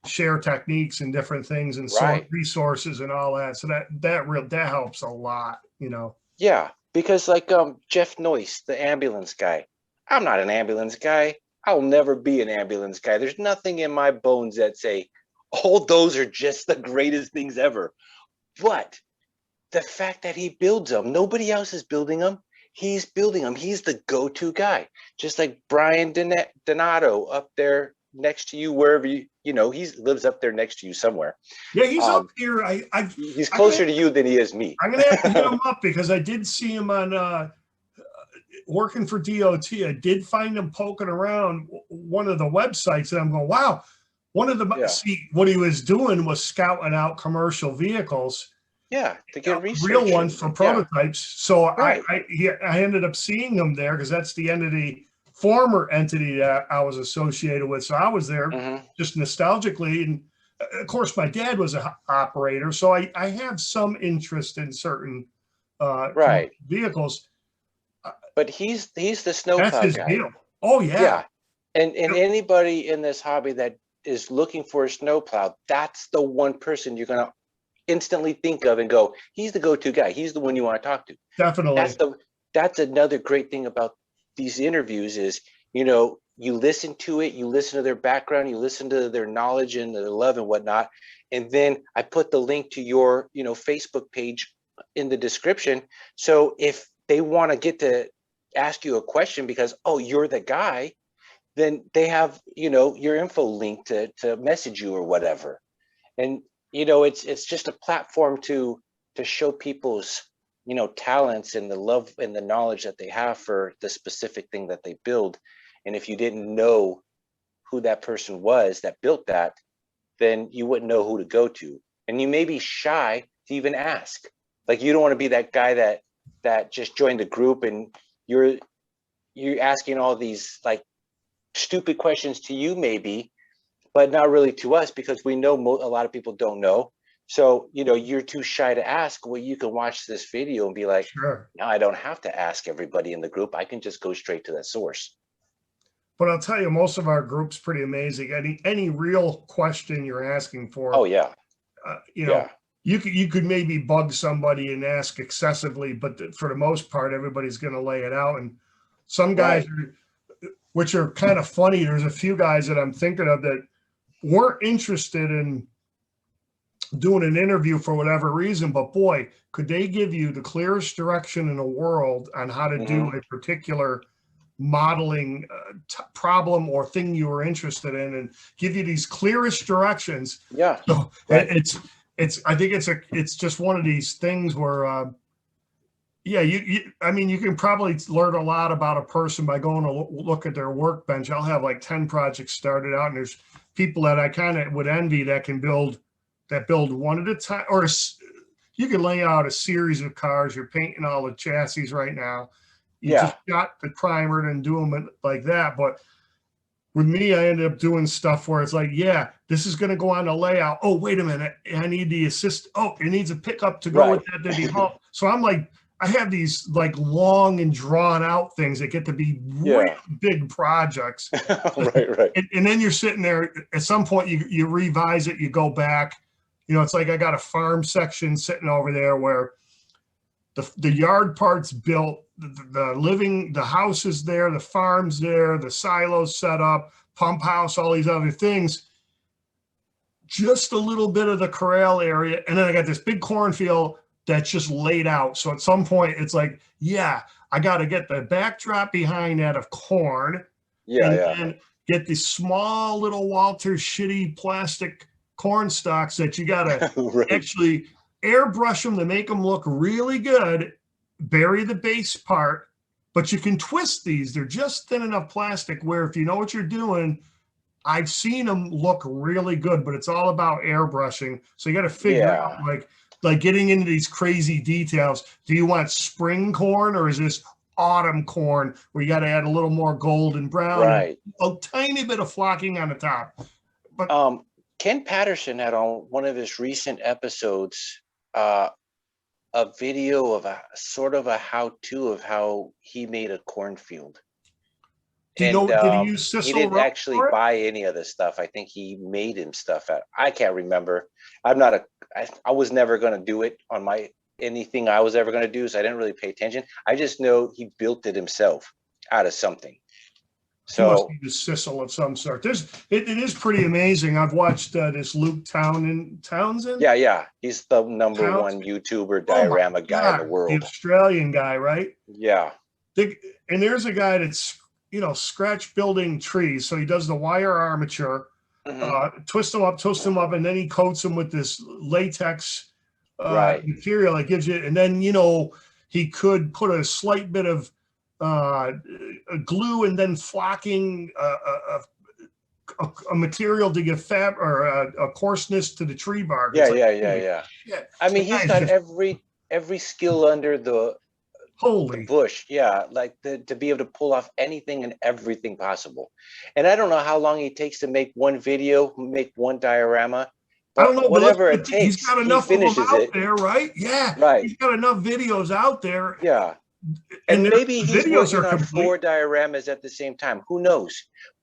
share techniques and different things and source Right. resources and all that. So that helps a lot, you know. Yeah, because like Jeff Noyce, the ambulance guy, I'm not an ambulance guy. I'll never be an ambulance guy. There's nothing in my bones that say all those are just the greatest things ever. But the fact that he builds them, nobody else is building them. He's building them. He's the go-to guy. Just like Brian Donato up there next to you, wherever you know, he lives up there next to you somewhere. Yeah, he's up here. He's closer to you than he is me. I'm gonna have to hit him up because I did see him on working for DOT. I did find him poking around one of the websites, and I'm going, wow. One of the see what he was doing was scouting out commercial vehicles. Yeah, to get real ones for prototypes. So right. I ended up seeing them there because that's the entity, former entity that I was associated with. So I was there just nostalgically, and of course my dad was an operator, so I have some interest in certain vehicles. But he's the snowplow guy. Deal. Oh yeah. Yeah, and anybody in this hobby that is looking for a snowplow, that's the one person you're gonna instantly think of and go, he's the go-to guy. He's the one you want to talk to. Definitely. That's another great thing about these interviews is, you know, you listen to it, you listen to their background, you listen to their knowledge and their love and whatnot. And then I put the link to your, you know, Facebook page in the description. So if they want to get to ask you a question because, oh, you're the guy, then they have, you know, your info link to message you or whatever. And, you know, it's just a platform to show people's, you know, talents and the love and the knowledge that they have for the specific thing that they build. And if you didn't know who that person was that built that, then you wouldn't know who to go to. And you may be shy to even ask. Like, you don't want to be that guy that just joined the group and you're asking all these like stupid questions to you maybe, but not really to us because we know a lot of people don't know. So, you know, you're too shy to ask. Well, you can watch this video and be like, sure. No, I don't have to ask everybody in the group. I can just go straight to that source. But I'll tell you, most of our group's pretty amazing. Any real question you're asking for. Oh yeah. You know, you could maybe bug somebody and ask excessively, but for the most part, everybody's going to lay it out. And some guys, which are kind of funny. There's a few guys that I'm thinking of that weren't interested in doing an interview for whatever reason, but boy, could they give you the clearest direction in the world on how to do a particular modeling problem or thing you were interested in, and give you these clearest directions. Yeah. So I think it's just one of these things where I mean, you can probably learn a lot about a person by going to look at their workbench. I'll have like 10 projects started out, and there's people that I kind of would envy that can build one at a time, or you can lay out a series of cars. You're painting all the chassis right now. You just got the primer and do them like that. But with me, I ended up doing stuff where it's like, yeah, this is going to go on the layout. Oh, wait a minute. I need the assist. Oh, it needs a pickup to go with that. So I'm like, I have these like long and drawn out things that get to be really big projects. Right. And then you're sitting there at some point, you revise it, you go back. You know, it's like I got a farm section sitting over there where the yard part's built, the house is there, the farm's there, the silos set up, pump house, all these other things. Just a little bit of the corral area. And then I got this big cornfield that's just laid out. So at some point it's like, yeah, I got to get the backdrop behind that of corn. And get the small little Walter shitty plastic corn stalks that you got to actually airbrush them to make them look really good, bury the base part, but you can twist these. They're just thin enough plastic where if you know what you're doing, I've seen them look really good, but it's all about airbrushing. So you got to figure out like getting into these crazy details. Do you want spring corn or is this autumn corn where you got to add a little more gold and brown, and a tiny bit of flocking on the top? But Ken Patterson had on one of his recent episodes a video of a sort of a how-to of how he made a cornfield. Do you And know, did he use he sisal didn't rope actually for it? buy any of the stuff. I think he made him stuff out. I can't remember. I'm not a. I was never going to do it on my anything I was ever going to do, so I didn't really pay attention. I just know he built it himself out of something. He must So be the sisal of some sort. It is pretty amazing. I've watched this Luke Townsend. yeah, he's the number one Townsend. YouTuber Oh my diorama guy in the God, the world. Australian guy, right? Yeah, And there's a guy that's, scratch building trees. So he does the wire armature, hmm twist them up, and then he coats them with this latex right. material that gives you, and then, he could put a slight bit of uh, glue and then flocking a material to give fab or a coarseness to the tree bark. Yeah, It's like, yeah, yeah, holy yeah. shit. I mean, The he's guy's got just, every skill under the holy. bush. Yeah, like to be able to pull off anything and everything possible. And I don't know how long he takes to make one video, make one diorama, I don't but know, but whatever it he's takes, got he enough of them finishes out it. there, right? Yeah, Right. he's got enough videos out there, Yeah. and And maybe the he's videos working are on complete. 4 dioramas at the same time. Who knows?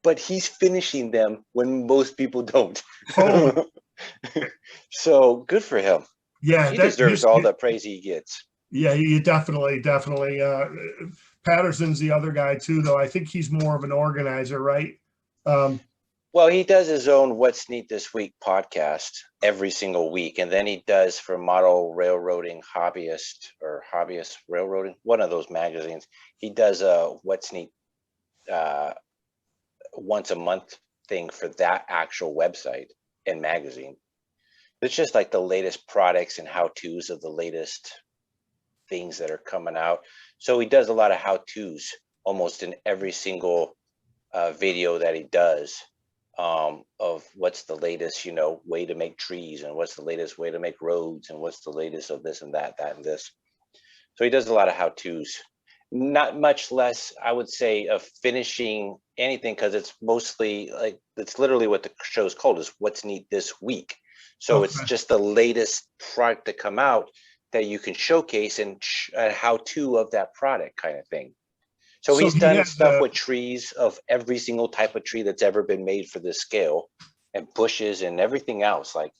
But he's finishing them when most people don't. Holy, So good for him. yeah, He deserves all the praise he gets. yeah, he definitely. Patterson's the other guy too, though. I think he's more of an organizer, right? Um, Well, he does his own What's Neat This Week podcast every single week. And then he does for Model Railroading Hobbyist Railroading, one of those magazines. He does a What's Neat uh, once a month thing for that actual website and magazine. It's just like the latest products and how-tos of the latest things that are coming out. So he does a lot of how-tos almost in every single video that he does. Of what's the latest, way to make trees, and what's the latest way to make roads, and what's the latest of this and that and this. So he does a lot of how-tos, not much less, I would say, of finishing anything, because it's mostly like, it's literally what the show's called, is What's Neat This Week. So it's okay. just the latest product to come out that you can showcase and a how-to of that product kind of thing. So So he's he done has stuff with trees of every single type of tree that's ever been made for this scale, and bushes and everything else. Like,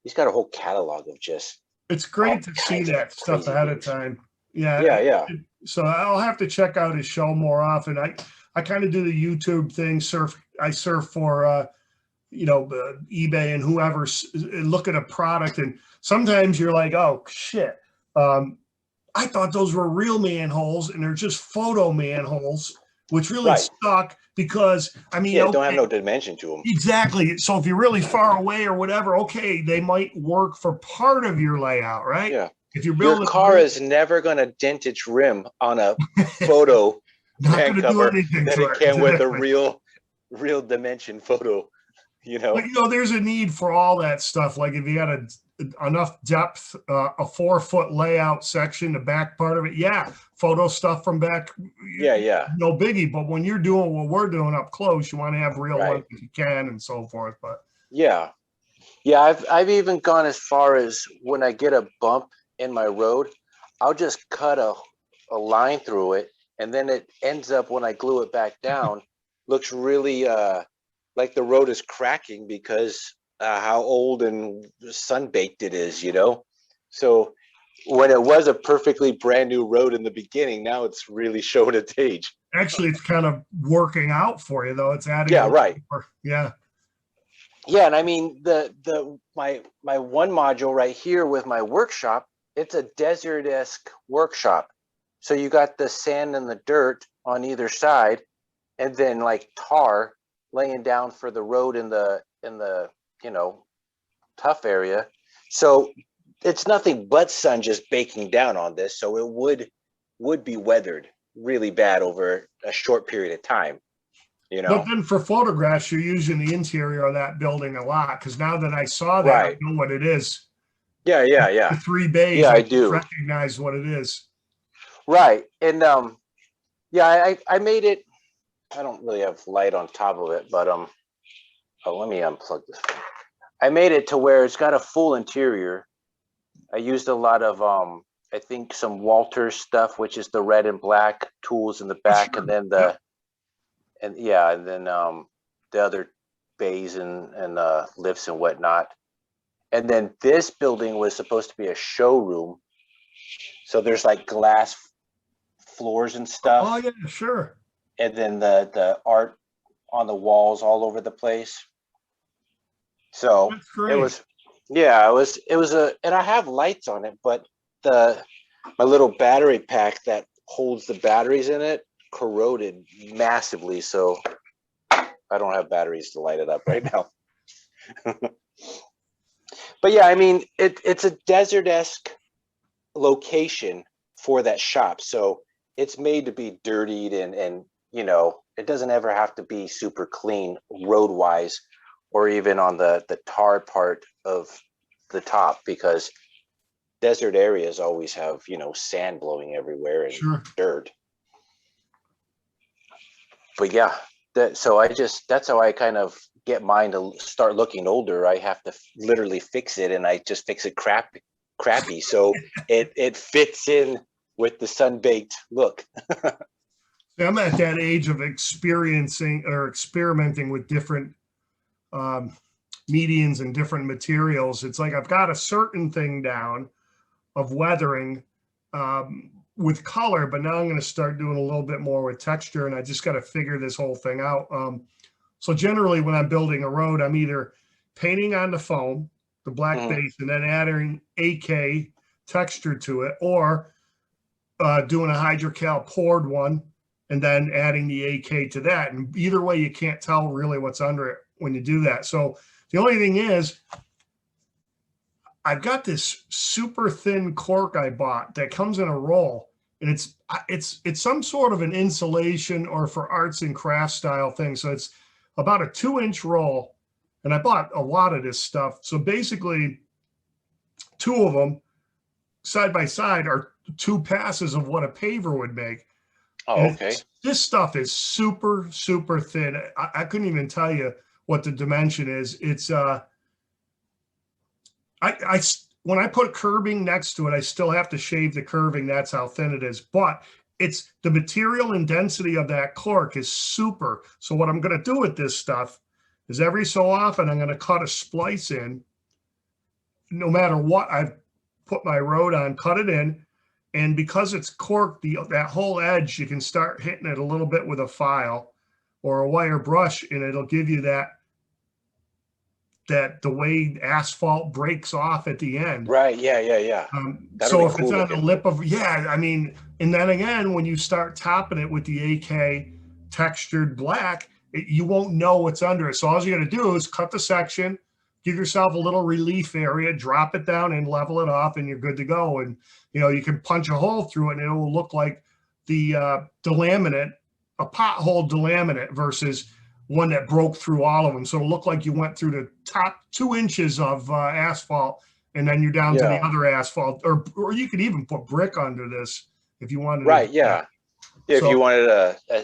he's got a whole catalog of just it's all great to see kinds of that stuff crazy ahead of things. time. Yeah. Yeah. So I'll have to check out his show more often. I kind of do the YouTube thing. I surf for eBay and whoever, and look at a product, and sometimes you're like, oh shit, I thought those were real manholes, and they're just photo manholes, which really Right. suck because, I mean, Yeah, don't okay, have no dimension to them. exactly. So if you're really far away or whatever, okay, they might work for part of your layout, right? Yeah. If you're Your building car is never going to dent its rim on a photo not man going to do cover anything that to it it. can with a Exactly. real dimension photo, But there's a need for all that stuff. Like if you got enough depth, a 4-foot layout section, the back part of it, yeah, photo stuff from back, Yeah. no biggie. But when you're doing what we're doing up close, you want to have real Right. ones if you can, and so forth. But Yeah. I've even gone as far as, when I get a bump in my road, I'll just cut a line through it, and then it ends up, when I glue it back down, looks really like the road is cracking because how old and sun-baked it is, So when it was a perfectly brand new road in the beginning, now it's really showing its age. actually, it's kind of working out for you, though. It's adding a Yeah, little right. more. Yeah. Yeah, and I mean, my one module right here with my workshop, it's a desert-esque workshop. So you got the sand and the dirt on either side, and then like tar laying down for the road in the tough area. So it's nothing but sun just baking down on this. So it would be weathered really bad over a short period of time. But then for photographs, you're using the interior of that building a lot, because now that I saw that, Right. I know what it is. Yeah. The 3 bays, Yeah, I I do. recognize what it is. Right. And I made it. I don't really have light on top of it, but let me unplug this one. I made it to where it's got a full interior. I used a lot of I think some Walters stuff, which is the red and black tools in the back, Sure. and then and yeah, and then the other bays and lifts and whatnot. And then this building was supposed to be a showroom, so there's like glass floors and stuff, Oh yeah, sure. and then the art on the walls all over the place. So That's it great. was, yeah, it was a, and I have lights on it, but the my little battery pack that holds the batteries in it corroded massively, so I don't have batteries to light it up right now. But yeah, I mean, it's a desert-esque location for that shop, so it's made to be dirtied, and you know, it doesn't ever have to be super clean road wise, or even on the tar part of the top, because desert areas always have, you know, sand blowing everywhere and Sure. dirt. But yeah, that, so I just, that's how I kind of get mine to start looking older. I have to literally fix it, and I just fix it crappy, so it fits in with the sun-baked look. I'm at that age of experiencing or experimenting with different um, medians and different materials. It's like I've got a certain thing down of weathering with color, but now I'm going to start doing a little bit more with texture, and I just got to figure this whole thing out. So generally, when I'm building a road, I'm either painting on the foam, the black base, and then adding AK texture to it, or doing a hydrocal poured one and then adding the AK to that. And either way, you can't tell really what's under it when you do that. So the only thing is, I've got this super thin cork I bought that comes in a roll, and it's some sort of an insulation or for arts and crafts style thing. So it's about a 2-inch roll, and I bought a lot of this stuff. So basically, 2 of them side by side are 2 passes of what a paver would make. Oh, And okay. this stuff is super, super thin. I couldn't even tell you what the dimension is. It's I when I put curbing next to it, I still have to shave the curving. That's how thin it is. But it's the material and density of that cork is super. So what I'm going to do with this stuff is every so often I'm going to cut a splice in. No matter what I've put my road on, cut it in. And because it's cork, that whole edge, you can start hitting it a little bit with a file or a wire brush, and it'll give you that the way asphalt breaks off at the end. Right. Yeah. Yeah. Yeah. That'll So be if it's cool on the looking. lip of, yeah, I mean, and then again, when you start topping it with the AK textured black, you won't know what's under it. So all you got to do is cut the section, give yourself a little relief area, drop it down and level it off, and you're good to go. And, you know, you can punch a hole through it and it will look like the delaminate, a pothole delaminate versus one that broke through all of them. So it'll look like you went through the top 2 inches of asphalt, and then you're down to the Yeah. other asphalt, or you could even put brick under this if you wanted to Right. do that. Yeah. Yeah. If you So, wanted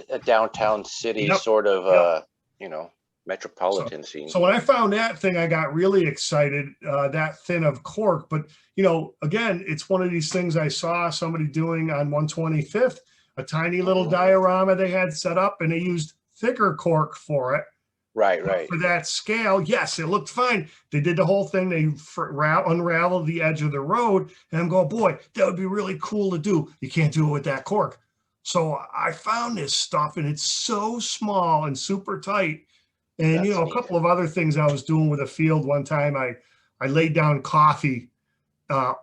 a downtown city yep, sort of, yep. you know, So, metropolitan scene. so when I found that thing, I got really excited, that thin of cork. But, you know, again, it's one of these things I saw somebody doing on 125th, a tiny little diorama they had set up, and they used thicker cork for it. Right. Right. For that scale, yes, it looked fine. They did the whole thing. They unraveled the edge of the road, and I'm going, boy, that would be really cool to do. You can't do it with that cork. So I found this stuff, and it's so small and super tight. And, you That's know, a neat. couple of other things I was doing with a field one time, I laid down coffee. It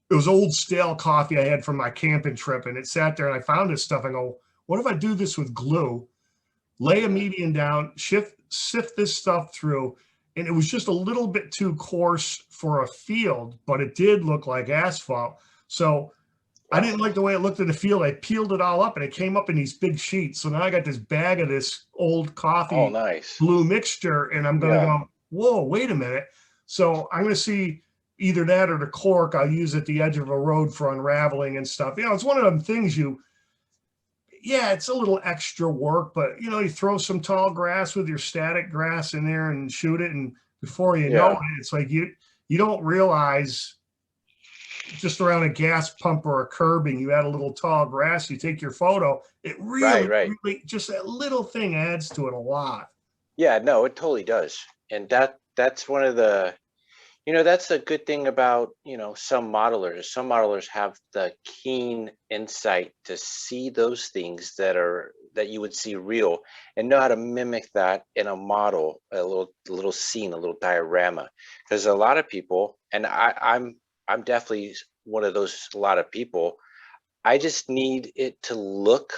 was old stale coffee I had from my camping trip, and it sat there, and I found this stuff. I go, what if I do this with glue? Lay a median down, sift this stuff through, and it was just a little bit too coarse for a field, but it did look like asphalt. So I Wow. didn't like the way it looked in the field. I peeled it all up, and it came up in these big sheets. So now I got this bag of this old Oh, coffee nice. glue mixture, and I'm going to Yeah. go, whoa, wait a minute. So I'm going to see either that or the cork I'll use at the edge of a road for unraveling and stuff. You know, it's one of them things yeah, it's a little extra work, but you know, you throw some tall grass with your static grass in there and shoot it, and before you know it, Yeah. it's like you don't realize just around a gas pump or a curbing, you add a little tall grass, you take your photo, it really, Right. really, just that little thing adds to it a lot. Yeah, no, it totally does. And that's one of the, that's the good thing about, some modelers. Some modelers have the keen insight to see those things that you would see real and know how to mimic that in a model, a little scene, a little diorama. Because a lot of people, and I'm definitely one of those, a lot of people, I just need it to look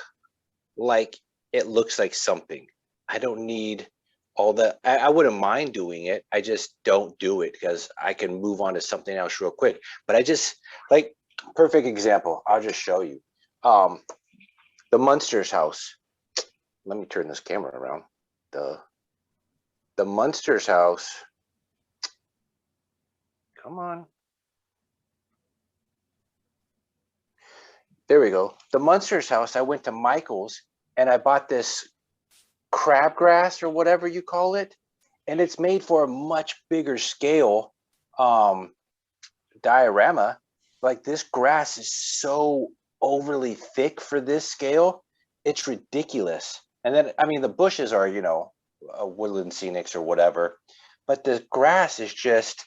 like it looks like something. I don't need all the, I wouldn't mind doing it. I just don't do it because I can move on to something else real quick. But I just like, perfect example. I'll just show you. The Munsters house. Let me turn this camera around. The Munsters house. Come on. There we go. The Munsters house. I went to Michael's and I bought this crabgrass or whatever you call it, and it's made for a much bigger scale diorama. Like, this grass is so overly thick for this scale, it's ridiculous. And then, I mean, the bushes are, woodland scenics or whatever, but the grass is just,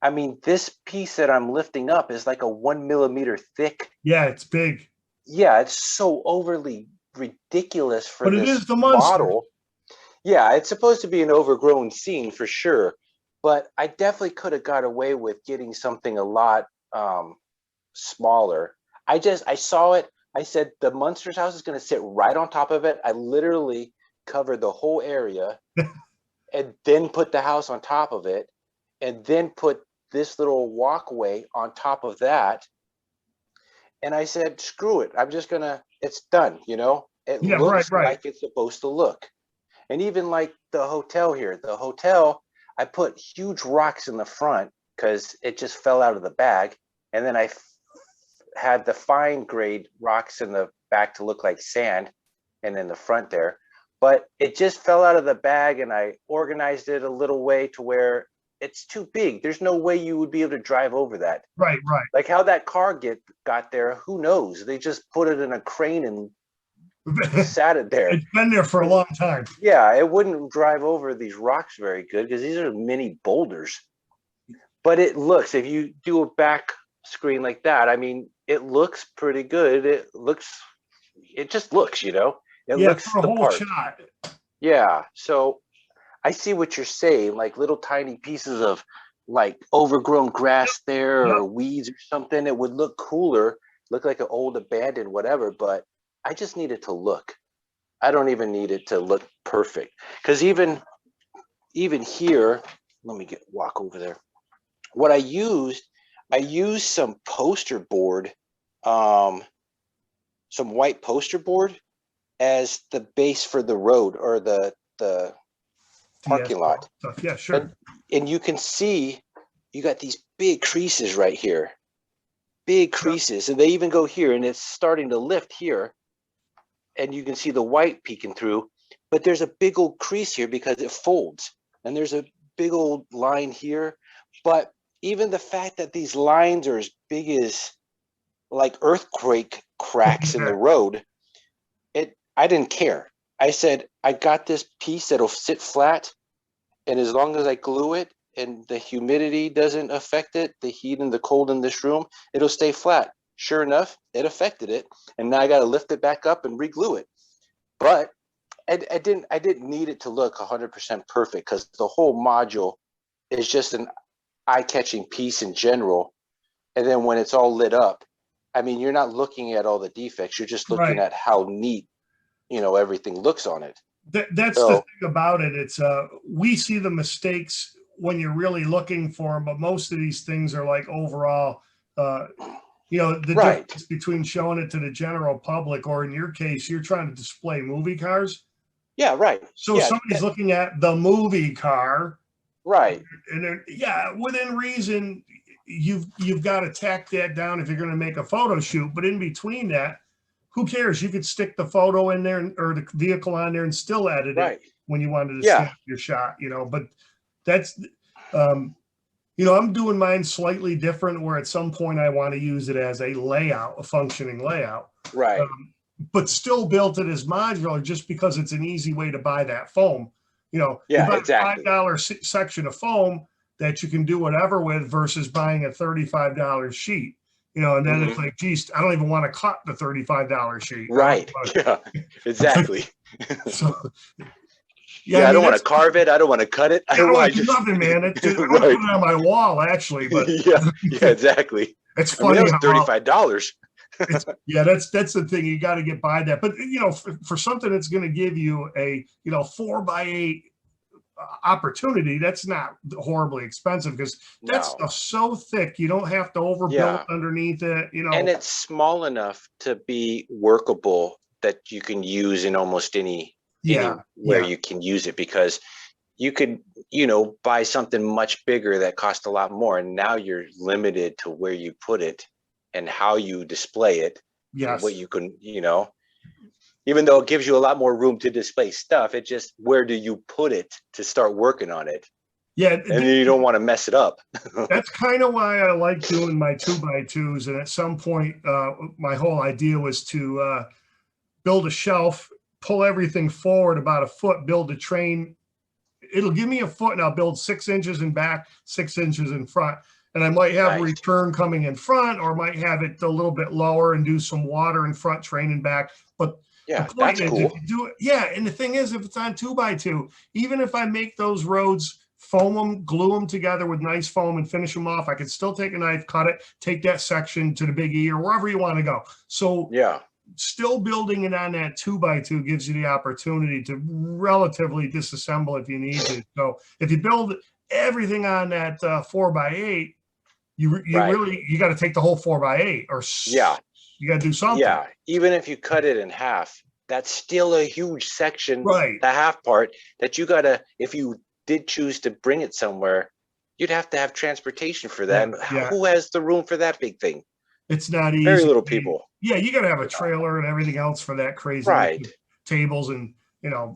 I mean, this piece that I'm lifting up is like a 1 millimeter thick. Yeah, it's big. Yeah, it's so overly ridiculous for But it is this the Munster. model. Yeah, it's supposed to be an overgrown scene for sure, but I definitely could have got away with getting something a lot smaller. I saw it. I said the Munsters house is going to sit right on top of it. I literally covered the whole area and then put the house on top of it and then put this little walkway on top of that. And I said, screw it. I'm just gonna, it's done, It Yeah, looks right. like it's supposed to look. And even like the hotel here, I put huge rocks in the front because it just fell out of the bag. And then I had the fine grade rocks in the back to look like sand and in the front there. But it just fell out of the bag and I organized it a little way to where it's too big. There's no way you would be able to drive over that. Right. Like how that car got there, who knows? They just put it in a crane and sat it there. It's been there for a long time. Yeah, it wouldn't drive over these rocks very good because these are mini boulders. But it looks, if you do a back screen like that, I mean, it looks pretty good. It just looks, it looks for a the whole part. shot. Yeah, so I see what you're saying, like little tiny pieces of like overgrown grass there or weeds or something. It would look cooler, look like an old abandoned whatever, but I just need it to look. I don't even need it to look perfect. Because even here, let me walk over there. What I used some poster board, some white poster board as the base for the road or the parking lot. Stuff. Yeah, sure. And you can see you got these big creases right here. Big creases. And they even go here and it's starting to lift here. And you can see the white peeking through, but there's a big old crease here because it folds. And there's a big old line here. But even the fact that these lines are as big as like earthquake cracks in the road, I didn't care. I said, I got this piece that'll sit flat. And as long as I glue it and the humidity doesn't affect it, the heat and the cold in this room, it'll stay flat. Sure enough, it affected it. And now I got to lift it back up and re-glue it. But I didn't need it to look 100% perfect because the whole module is just an eye-catching piece in general. And then when it's all lit up, I mean, you're not looking at all the defects. You're just looking at how neat, everything looks on it. That's the thing about it. It's we see the mistakes when you're really looking for them, but most of these things are like overall, the difference between showing it to the general public, or in your case, you're trying to display movie cars. Yeah, right. So somebody's looking at the movie car. Right. And then, within reason, you've got to tack that down if you're going to make a photo shoot. But in between that, who cares? You could stick the photo in there or the vehicle on there and still edit it when you wanted to snap your shot, But that's, I'm doing mine slightly different where at some point I want to use it as a layout, a functioning layout, Right. but still built it as modular just because it's an easy way to buy that foam. You Yeah, buy a exactly. $5 section of foam that you can do whatever with versus buying a $35 sheet. And then it's like, geez, I don't even want to cut the $35 sheet. Right. Yeah, exactly. So, Yeah, I I mean, don't want to carve it. I don't want to cut it. I don't want to do just nothing, man. I want to put right. it on my wall, actually, but Yeah, exactly. it's I mean, that funny was how $35. that's the thing. You got to get by that. But for something that's going to give you a 4x8 opportunity, that's not horribly expensive because that No. stuff's so thick. You don't have to overbuild underneath it. And it's small enough to be workable that you can use in almost anywhere you can use it, because you could, buy something much bigger that cost a lot more. And now you're limited to where you put it and how you display it. Yes. And what you can, even though it gives you a lot more room to display stuff, it just, where do you put it to start working on it? Yeah. And you don't want to mess it up. That's kind of why I like doing my 2x2s. And at some point, my whole idea was to build a shelf, pull everything forward about a foot, build a train. It'll give me a foot and I'll build 6 inches in back, 6 inches in front. And I might have a return coming in front, or might have it a little bit lower and do some water in front, train in back. But yeah, the point is, cool. if you do it, and the thing is, if it's on 2x2, even if I make those roads, foam them, glue them together with nice foam and finish them off, I can still take a knife, cut it, take that section to the Big E or wherever you want to go. So still building it on that 2x2 gives you the opportunity to relatively disassemble if you need to. So if you build everything on that 4x8, you really got to take the whole 4x8, or you got to do something. Yeah, even if you cut it in half, that's still a huge section, right? The half part that you gotta, if you did choose to bring it somewhere, you'd have to have transportation for that. Yeah. Who has the room for that big thing? It's not easy. Very little people. Yeah, you got to have a trailer and everything else for that crazy tables and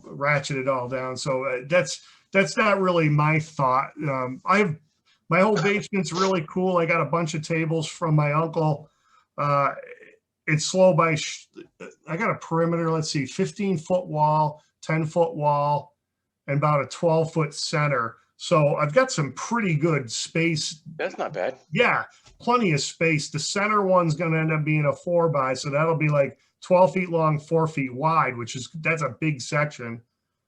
ratchet it all down. So that's not really my thought. I have my whole basement's really cool. I got a bunch of tables from my uncle. It's slow by. I got a perimeter. Let's see, 15-foot wall, 10-foot wall, and about a 12-foot center. So I've got some pretty good space. That's not bad. Yeah, plenty of space. The center one's going to end up being a 4x, so that'll be like 12 feet long, 4 feet wide, that's a big section.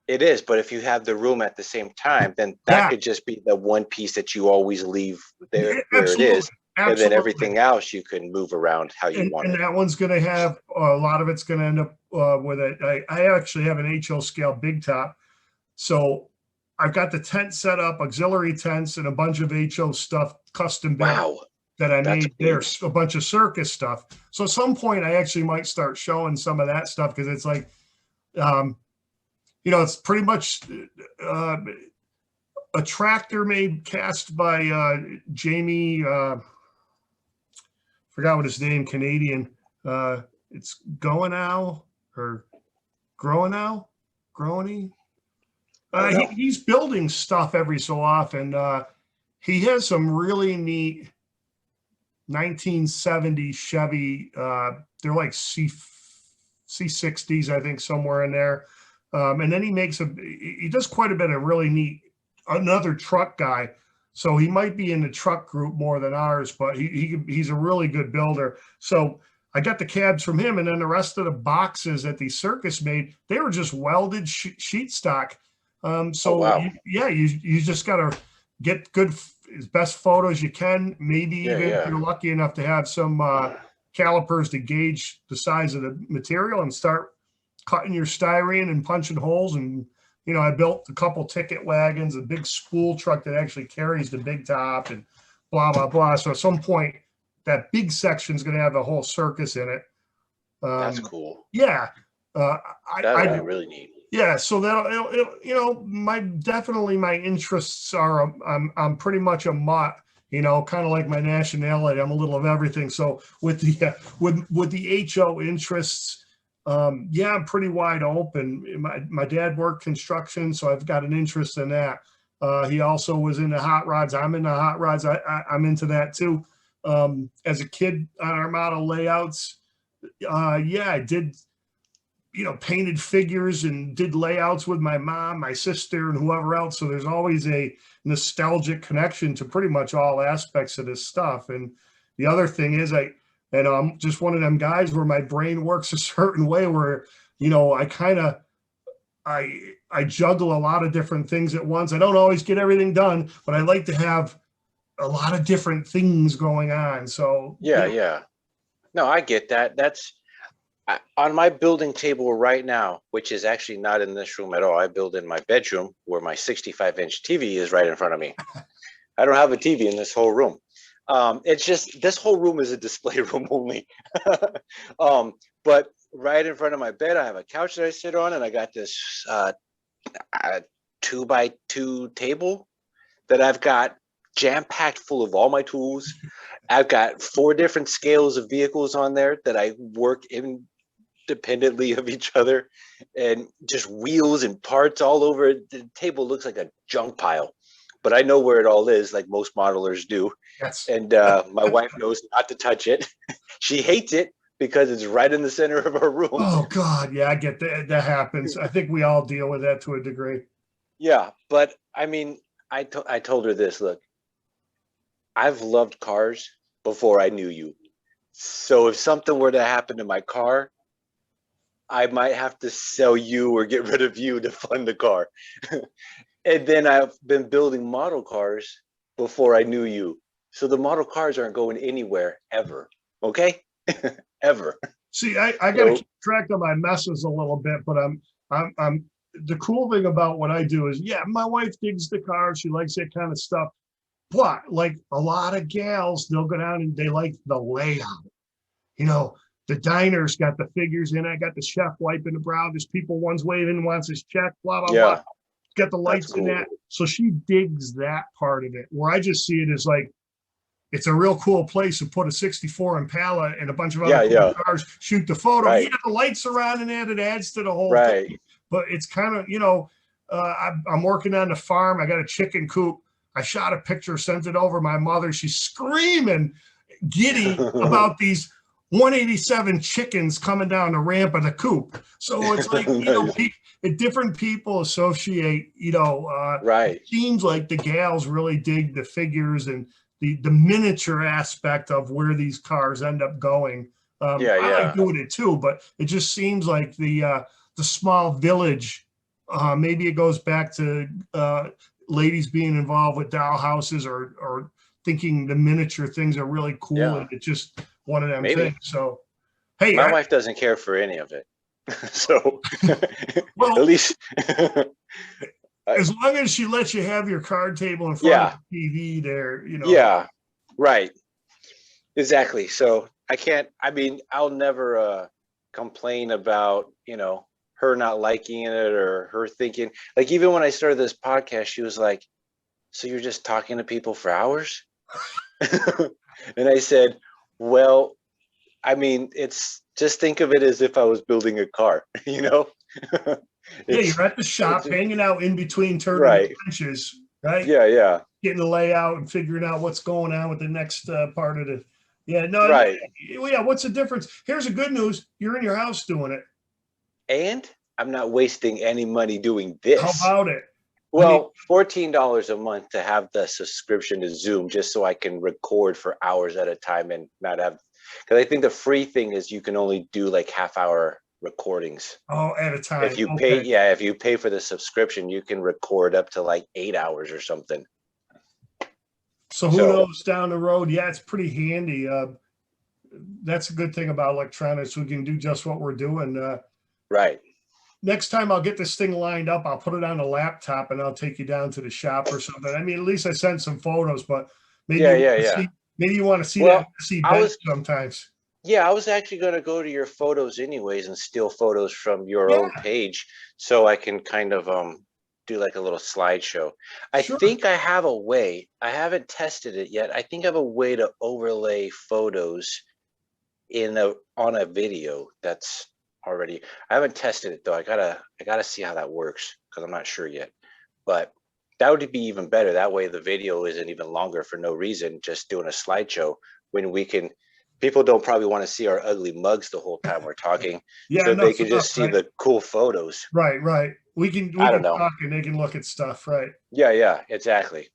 It is, but if you have the room at the same time, then that could just be the one piece that you always leave there where it is. And then everything else you can move around how you want it. And that one's going to have, a lot of it's going to end up with it. I actually have an HO scale big top. So I've got the tent set up, auxiliary tents, and a bunch of HO stuff custom built that I made. There's a bunch of circus stuff. So at some point I actually might start showing some of that stuff, because it's like, it's pretty much a tractor made cast by Jamie, forgot what his name, Canadian. It's Goenow or Groenow, Groeny. He's building stuff every so often. He has some really neat 1970 Chevy. They're like C60s, I think, somewhere in there. And then he does quite a bit of really neat, another truck guy. So he might be in the truck group more than ours, but he's a really good builder. So I got the cabs from him, and then the rest of the boxes that the circus made, they were just welded sheet stock. You just got to get as best photos you can. Maybe even if you're lucky enough to have some calipers to gauge the size of the material, and start cutting your styrene and punching holes. And I built a couple ticket wagons, a big spool truck that actually carries the big top, and blah blah blah. So at some point, that big section is going to have a whole circus in it. That's cool. Yeah, that'd be really neat. Yeah, so that'll, my interests are, I'm pretty much a mutt, kind of like my nationality. I'm a little of everything. So with the HO interests, I'm pretty wide open. My dad worked construction, so I've got an interest in that. He also was into hot rods. I'm into hot rods. I'm into that too. As a kid on our model layouts, yeah, I did, painted figures and did layouts with my mom, my sister, and whoever else. So there's always a nostalgic connection to pretty much all aspects of this stuff. And the other thing is I'm just one of them guys where my brain works a certain way where, I kind of, I juggle a lot of different things at once. I don't always get everything done, but I like to have a lot of different things going on. So Yeah. No, I get that. On my building table right now, which is actually not in this room at all. I build in my bedroom where my 65-inch TV is right in front of me. I don't have a TV in this whole room. It's just, this whole room is a display room only. But right in front of my bed, I have a couch that I sit on, and I got this 2x2 table that I've got jam-packed full of all my tools. I've got 4 different scales of vehicles on there that I work independently of each other, and just wheels and parts all over. The table looks like a junk pile, but I know where it all is, like most modelers do. yes. And my wife knows not to touch it. She hates it because it's right in the center of her room. Oh God, yeah, I get that. That happens. I think we all deal with that to a degree. Yeah, but I mean, I told her this, look, I've loved cars before I knew you. So if something were to happen to my car, I might have to sell you or get rid of you to fund the car. And then I've been building model cars before I knew you. So the model cars aren't going anywhere ever. Okay? Ever. See, I got to keep track of my messes a little bit, but I'm the cool thing about what I do is, yeah, my wife digs the car. She likes that kind of stuff. But like a lot of gals, they'll go down and they like the layout. The diner's got the figures in it. I got the chef wiping the brow. There's people, one's waving, wants his check, blah, blah, blah. Got the lights in that. So she digs that part of it, where I just see it as like, it's a real cool place to put a 64 Impala and a bunch of other cool cars, shoot the photo. Right. Yeah, the lights around and that, it adds to the whole thing. But it's kind of, I'm working on the farm. I got a chicken coop. I shot a picture, sent it over my mother. She's screaming giddy about these 187 chickens coming down the ramp of the coop. So it's like, different people associate, right. It seems like the gals really dig the figures and the miniature aspect of where these cars end up going. I like doing it too, but it just seems like the small village, maybe it goes back to ladies being involved with doll houses or thinking the miniature things are really cool, and it's just one of them things. So, hey, my wife doesn't care for any of it. So, well, at least as long as she lets you have your card table in front of the TV there, Yeah, right. Exactly. So I'll never complain about, her not liking it or her thinking, like, even when I started this podcast, she was like, so you're just talking to people for hours? And I said, well, it's just, think of it as if I was building a car, Yeah, you're at the shop hanging out in between turning punches, right? Yeah. Getting the layout and figuring out what's going on with the next part of it. Yeah, no, yeah, what's the difference? Here's the good news. You're in your house doing it. And I'm not wasting any money doing this. How about it? Well, $14 a month to have the subscription to Zoom, just so I can record for hours at a time and not have, because I think the free thing is you can only do like half-hour recordings. Oh, at a time. If you pay, if you pay for the subscription, you can record up to like 8 hours or something. So who knows down the road? Yeah, it's pretty handy. That's a good thing about electronics. We can do just what we're doing. Right. Next time I'll get this thing lined up, I'll put it on a laptop and I'll take you down to the shop or something. I mean, at least I sent some photos, but maybe maybe you want to see that sometimes. Yeah, I was actually going to go to your photos anyways and steal photos from your own page, so I can kind of do like a little slideshow. I think I have a way. I haven't tested it yet. I think I have a way to overlay photos on a video that's already. I haven't tested it though. I gotta see how that works, because I'm not sure yet. But That would be even better. That way the video isn't even longer for no reason, just doing a slideshow when we can, people don't probably want to see our ugly mugs the whole time we're talking. Yeah, So no, they it's could enough, just see right? the cool photos. Right, right. We I don't can know. talk and they can look at stuff, right? Yeah, yeah, exactly.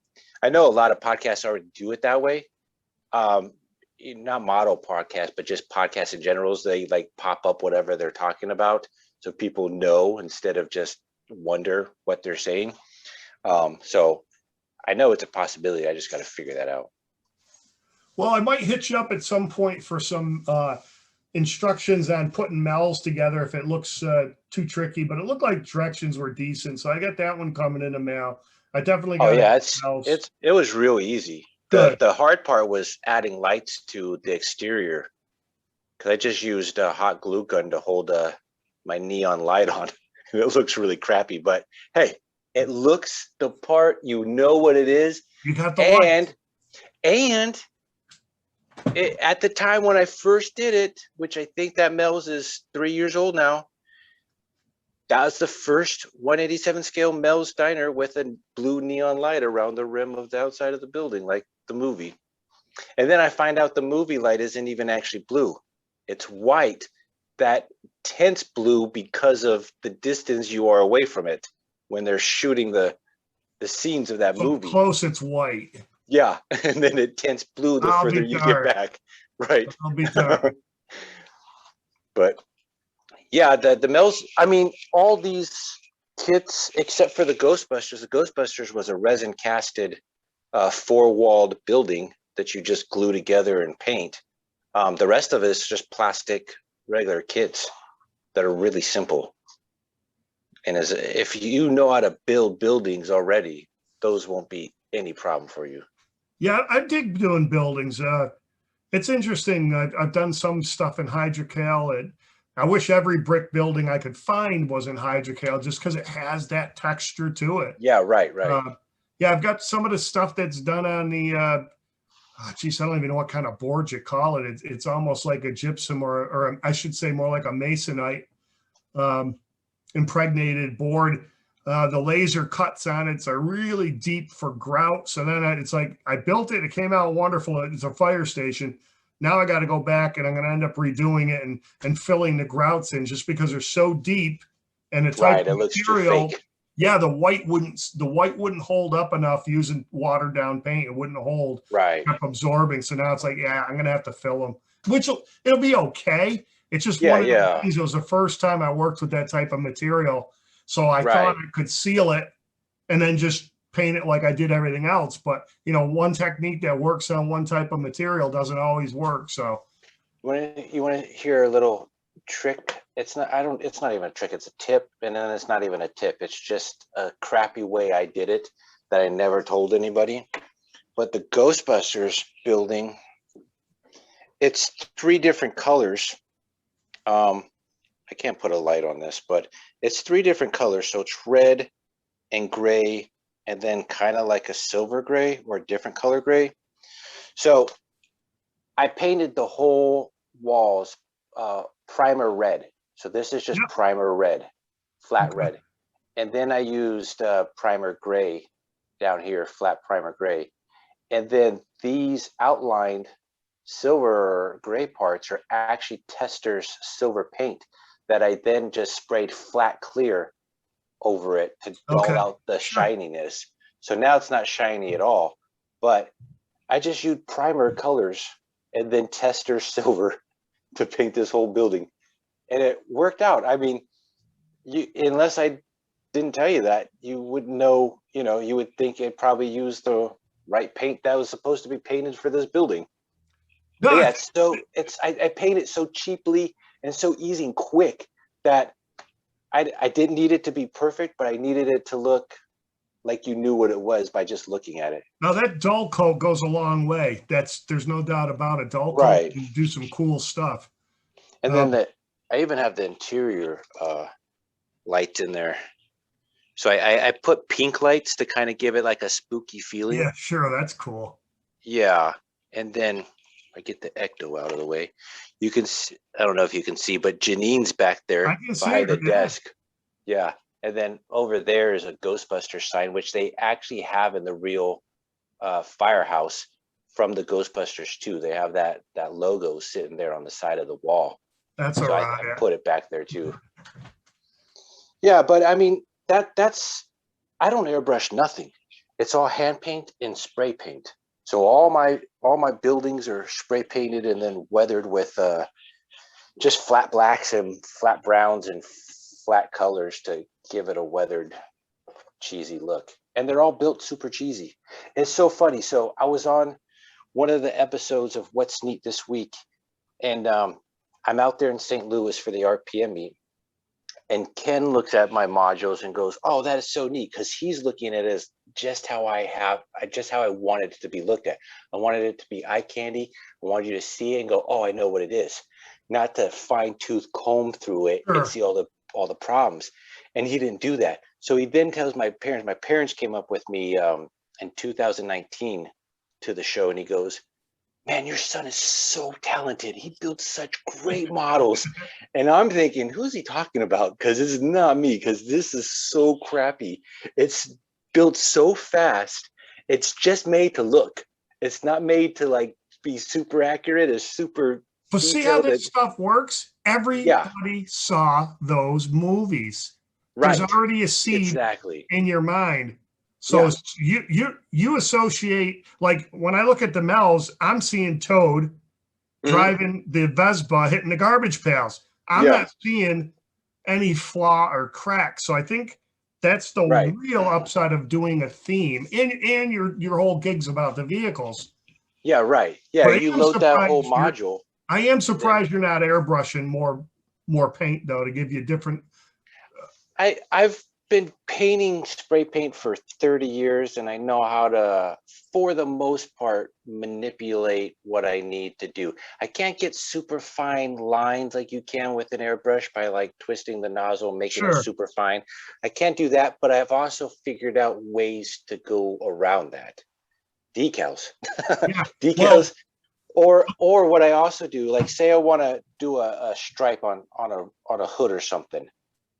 I know a lot of podcasts already do it that way. Um, Not model podcasts, but just podcasts in general. They like pop up whatever they're talking about, so people know instead of just wonder what they're saying. So I know it's a possibility. I just got to figure that out. Well, I might hit you up at some point for some instructions on putting mells together if it looks too tricky, but it looked like directions were decent. So I got that one coming in the mail. I definitely Oh got yeah, mells. it was real easy. Good. The hard part was adding lights to the exterior because I just used a hot glue gun to hold my neon light on. It looks really crappy, but hey, it looks the part. You know what it is, You got the lights. and at the time when I first did it, which I think that Mel's is 3 years old now, that was the first 187 scale Mel's Diner with a blue neon light around the rim of the outside of the building, like the movie. And then I find out the movie light isn't even actually blue. It's white, that tense blue because of the distance you are away from it when they're shooting the scenes of that So movie. close, it's white. Yeah, and then it tense blue the I'll further be you get darned. back. Right. I'll be darned. But yeah, the Mel's, I mean, all these kits except for the Ghostbusters was a resin casted four-walled building that you just glue together and paint. The rest of it is just plastic regular kits that are really simple. And as if you know how to build buildings already, those won't be any problem for you. Yeah, I dig doing buildings. It's interesting. I've done some stuff in hydrocal, and I wish every brick building I could find was in hydrocal just because it has that texture to it. Yeah, right, right. Yeah, I've got some of the stuff that's done on the geez, I don't even know what kind of board you call it. It's almost like a gypsum or I should say more like a masonite um, impregnated board. The laser cuts on it's are really deep for grout. So then it's like I built it. It came out wonderful. It's a fire station. Now I got to go back and I'm going to end up redoing it and filling the grouts in just because they're so deep and the type Right, of it looks too material. fake. Yeah, the white wouldn't hold up enough using watered down paint. It wouldn't hold, Right. kept absorbing. So now it's like, yeah, I'm gonna have to fill them, which it'll be okay. It's just Yeah, one of those yeah, things. It was the first time I worked with that type of material, so I thought right. I could seal it and then just paint it like I did everything else. But one technique that works on one type of material doesn't always work. So You want to hear a little trick? It's not, I don't, it's not even a trick. It's a tip. And then it's not even a tip. It's just a crappy way I did it that I never told anybody. But the Ghostbusters building, it's 3 different colors. I can't put a light on this, but it's 3 different colors. So it's red and gray, and then kind of like a silver gray or a different color gray. So I painted the whole walls primer red. So this is just yeah, primer red, flat okay, red. And then I used primer gray down here, flat primer gray. And then these outlined silver gray parts are actually Tester's silver paint that I then just sprayed flat clear over it to dull okay, out the sure. shininess. So now it's not shiny at all, but I just used primer colors and then Tester silver to paint this whole building. And it worked out. I mean, unless I didn't tell you that, you wouldn't know, you would think it probably used the right paint that was supposed to be painted for this building. No, But yeah, I paint it so cheaply and so easy and quick that I didn't need it to be perfect, but I needed it to look like you knew what it was by just looking at it. now that dull coat goes a long way. There's no doubt about it. Dull coat Right. can do some cool stuff. And Um, then I even have the interior lights in there. So I put pink lights to kind of give it like a spooky feeling. yeah, sure, that's cool. Yeah. And then I get the ecto out of the way. You can see, I don't know if you can see, but Janine's back I there can see behind her. the Yeah, desk. Yeah. And then over there is a Ghostbusters sign, which they actually have in the real firehouse from the Ghostbusters too. They have that logo sitting there on the side of the wall. That's all So right. I put it back there too. Yeah, but I mean that's I don't airbrush nothing. It's all hand paint and spray paint. So all my buildings are spray painted and then weathered with just flat blacks and flat browns and flat colors to give it a weathered, cheesy look. And they're all built super cheesy. It's so funny. So I was on one of the episodes of What's Neat This Week, and I'm out there in St. Louis for the RPM meet. And Ken looks at my modules and goes, "Oh, that is so neat," because he's looking at it as just how I wanted it to be looked at. I wanted it to be eye candy. I wanted you to see it and go, "Oh, I know what it is," not to fine tooth comb through it and see all the problems. And he didn't do that. So he then tells my parents. My parents came up with me in 2019 to the show, and he goes, "Man, your son is so talented. He builds such great models." And I'm thinking, who's he talking about? Because it's not me, because this is so crappy. It's built so fast. It's just made to look. It's not made to like be super accurate. It's super But see how detailed. this stuff works? Everybody saw those movies. There's Right. already a seed Exactly. in your mind. So you associate, like when I look at the Mel's, I'm seeing Toad driving the Vespa hitting the garbage pails. I'm not seeing any flaw or crack. So I think that's the real upside of doing a theme, and your whole gig's about the vehicles. Yeah, right. Yeah, But you load that whole module. I am surprised you're not airbrushing more paint though, to give you different. I've been painting spray paint for 30 years, and I know how to, for the most part, manipulate what I need to do. I can't get super fine lines like you can with an airbrush by like twisting the nozzle, making it super fine. I can't do that, but I've also figured out ways to go around that. Decals. Decals. Or what I also do, like say I want to do a stripe on a hood or something,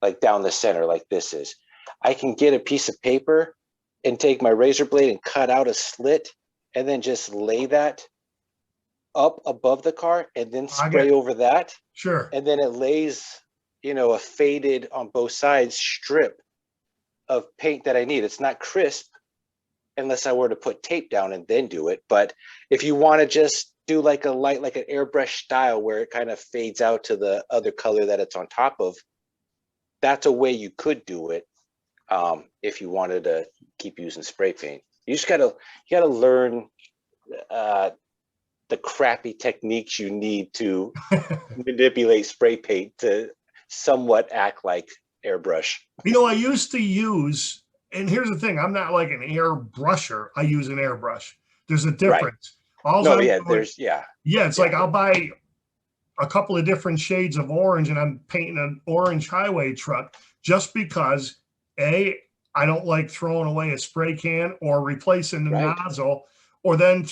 like down the center, like this is. I can get a piece of paper and take my razor blade and cut out a slit and then just lay that up above the car and then spray over that. Sure. And then it lays, a faded on both sides strip of paint that I need. It's not crisp unless I were to put tape down and then do it. But if you want to just do like a light, like an airbrush style where it kind of fades out to the other color that it's on top of, that's a way you could do it. If you wanted to keep using spray paint, you gotta learn the crappy techniques you need to manipulate spray paint to somewhat act like airbrush. I used to use, and here's the thing, I'm not like an airbrusher. I use an airbrush. There's a difference. It's like I'll buy a couple of different shades of orange and I'm painting an orange highway truck just because I don't like throwing away a spray can or replacing the nozzle, or then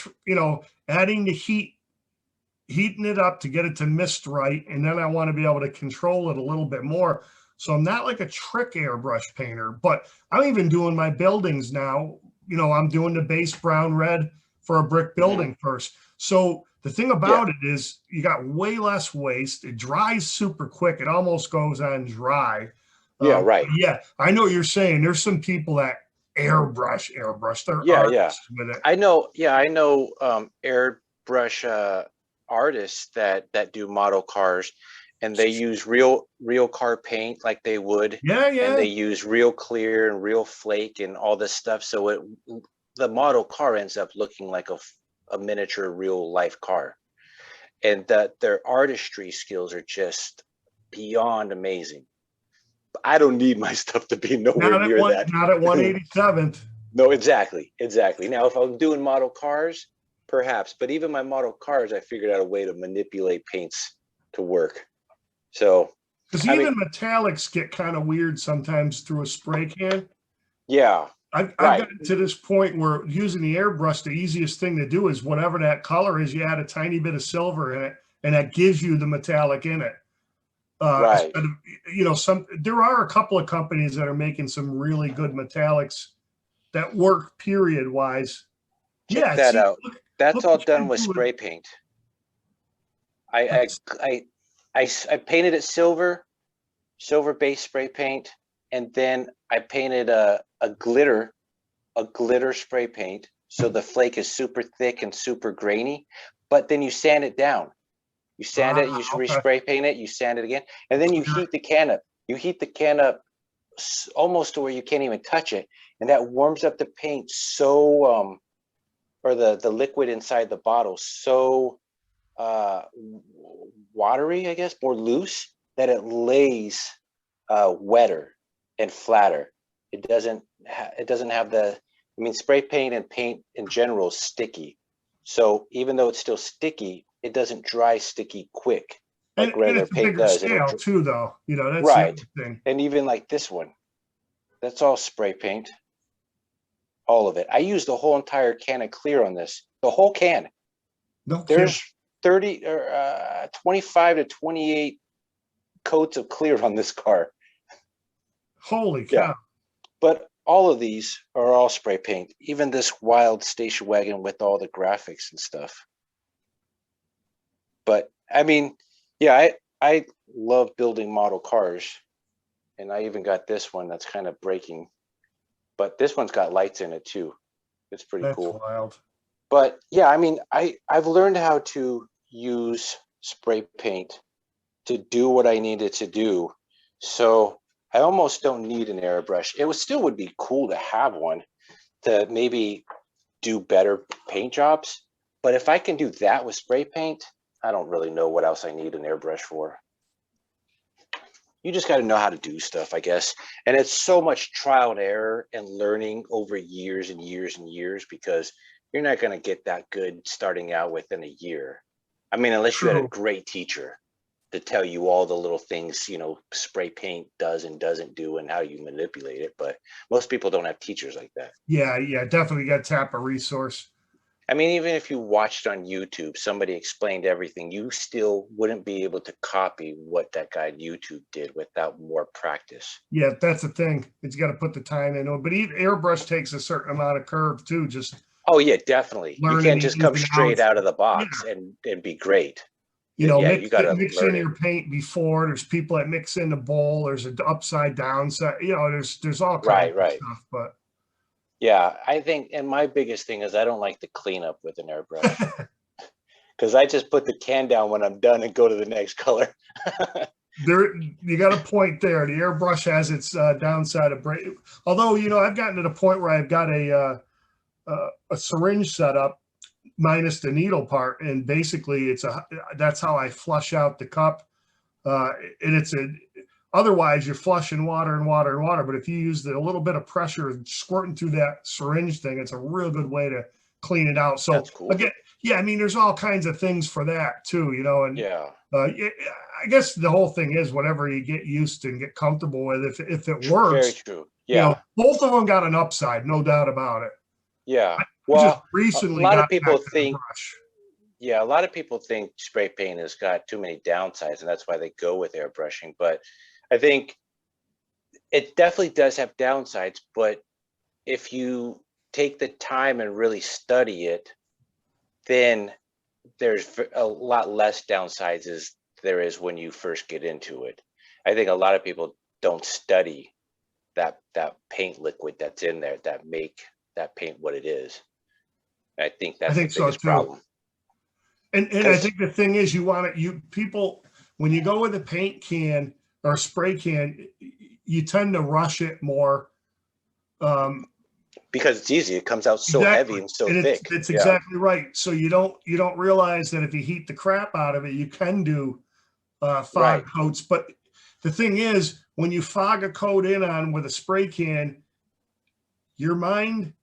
adding the heating it up to get it to mist right, and then I want to be able to control it a little bit more. So I'm not like a trick airbrush painter, but I'm even doing my buildings now. I'm doing the base brown red for a brick building first. So the thing about it is you got way less waste. It dries super quick. It almost goes on dry. Yeah, I know what you're saying. There's some people that airbrush. They're artists with it. I know airbrush artists that do model cars, and they use real car paint like they would. And they use real clear and real flake and all this stuff. So the model car ends up looking like a miniature real life car. And that their artistry skills are just beyond amazing. I don't need my stuff to be nowhere near that. Not at 187th. No, exactly. Now, if I'm doing model cars, perhaps. But even my model cars, I figured out a way to manipulate paints to work. So, because even metallics get kind of weird sometimes through a spray can. Yeah. I've gotten to this point where using the airbrush, the easiest thing to do is whatever that color is, you add a tiny bit of silver in it, and that gives you the metallic in it. Right. Instead of, there are a couple of companies that are making some really good metallics that work period wise. Check Yeah, that see, out. That's look all what you done can with do with spray paint. I painted it silver based spray paint, and then I painted a glitter spray paint, so the flake is super thick and super grainy. But then you sand it down. You sand it, you okay. respray paint it, you sand it again, and then you heat the can up. You heat the can up almost to where you can't even touch it, and that warms up the paint so or the liquid inside the bottle so watery, I guess, more loose, that it lays wetter and flatter. It doesn't have the, I mean, spray paint and paint in general is sticky. So even though it's still sticky, it doesn't dry sticky quick like And regular it's a paint bigger does. It'll scale too, though. That's the right. other thing. And even like this one, that's all spray paint. All of it. I used the whole entire can of clear on this. The whole can. No There's kidding. 30 or 25 to 28 coats of clear on this car. Holy Yeah. cow. But all of these are all spray paint. Even this wild station wagon with all the graphics and stuff. But I mean, yeah, I love building model cars. And I even got this one that's kind of breaking. But this one's got lights in it too. It's pretty That's cool. wild. But yeah, I mean, I've learned how to use spray paint to do what I needed to do. So I almost don't need an airbrush. It still would be cool to have one to maybe do better paint jobs. But if I can do that with spray paint, I don't really know what else I need an airbrush for. You just got to know how to do stuff, I guess. And it's so much trial and error and learning over years and years and years, because you're not going to get that good starting out within a year. I mean, unless you had a great teacher to tell you all the little things, spray paint does and doesn't do and how you manipulate it. But most people don't have teachers like that. Yeah, definitely got to tap a resource. I mean, even if you watched on YouTube, somebody explained everything, you still wouldn't be able to copy what that guy on YouTube did without more practice. Yeah, that's the thing. It's got to put the time in. But airbrush takes a certain amount of curve too. Just oh yeah, definitely. You can't just come and straight outs. out of the box and be great. Yeah, You got to mix learn in it. your paint before. There's people that mix in the bowl. There's an upside down side. There's all kinds of stuff. But yeah, I think, and my biggest thing is I don't like to clean up with an airbrush because I just put the can down when I'm done and go to the next color. You got a point there. The airbrush has its downside of break. Although I've gotten to the point where I've got a syringe set up minus the needle part, and basically that's how I flush out the cup. And otherwise you're flushing water and water and water. But if you use a little bit of pressure squirting through that syringe thing, it's a real good way to clean it out. So that's cool. Again, yeah, I mean, there's all kinds of things for that too, and yeah. I guess the whole thing is whatever you get used to and get comfortable with. If it works, very true. Yeah, both of them got an upside, no doubt about it. Yeah. Well, recently a lot of people think. Yeah, a lot of people think spray paint has got too many downsides, and that's why they go with airbrushing. But I think it definitely does have downsides. But if you take the time and really study it, then there's a lot less downsides as there is when you first get into it. I think a lot of people don't study that paint liquid that's in there that make that paint what it is. I think that's the biggest problem. And I think the thing is, people, when you go with a paint can or a spray can, you tend to rush it more. Because it's easy. It comes out so heavy and so thick. It's exactly right. So you don't realize that if you heat the crap out of it, you can do fog coats. But the thing is, when you fog a coat in on with a spray can, your mind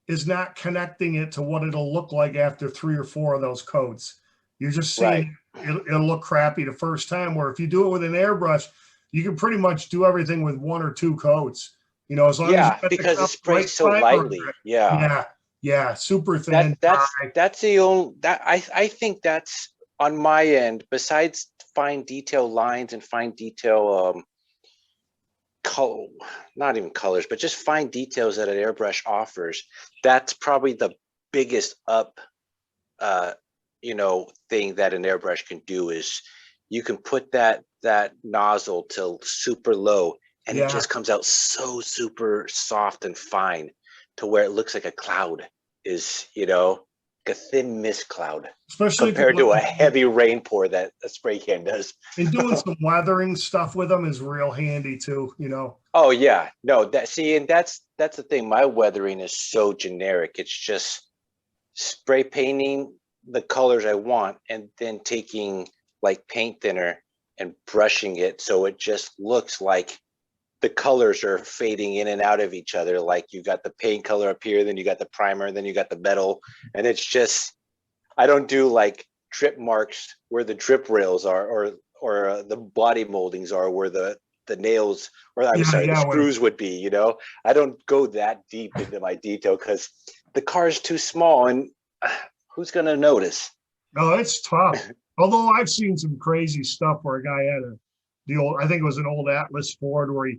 is not connecting it to what it'll look like after 3 or 4 of those coats. You're just seeing it'll look crappy the first time. Where if you do it with an airbrush, you can pretty much do everything with 1 or 2 coats. As long as because it sprays so lightly. Yeah, super thin. That's the only that I think that's on my end, besides fine detail lines and fine detail color, not even colors, but just fine details that an airbrush offers, that's probably the biggest up thing that an airbrush can do is you can put that nozzle to super low and it Yeah, just comes out so super soft and fine to where it looks like a cloud is, like a thin mist cloud especially if you compared to a want heavy rain pour that a spray can does. and doing some weathering stuff with them is real handy too, you know. Oh yeah, no, and that's the thing. My weathering is so generic. It's just spray painting the colors I want and then taking like paint thinner and brushing it so it just looks like the colors are fading in and out of each other. Like you got the paint color up here, then you got the primer, then you got the metal, and it's just I don't do like drip marks where the drip rails are or the body moldings are where the nails or I'm Yeah, sorry the yeah. screws would be. I don't go that deep into my detail because the car is too small and who's gonna notice? No, it's tough. Although I've seen some crazy stuff where a guy had I think it was an old Atlas Ford where he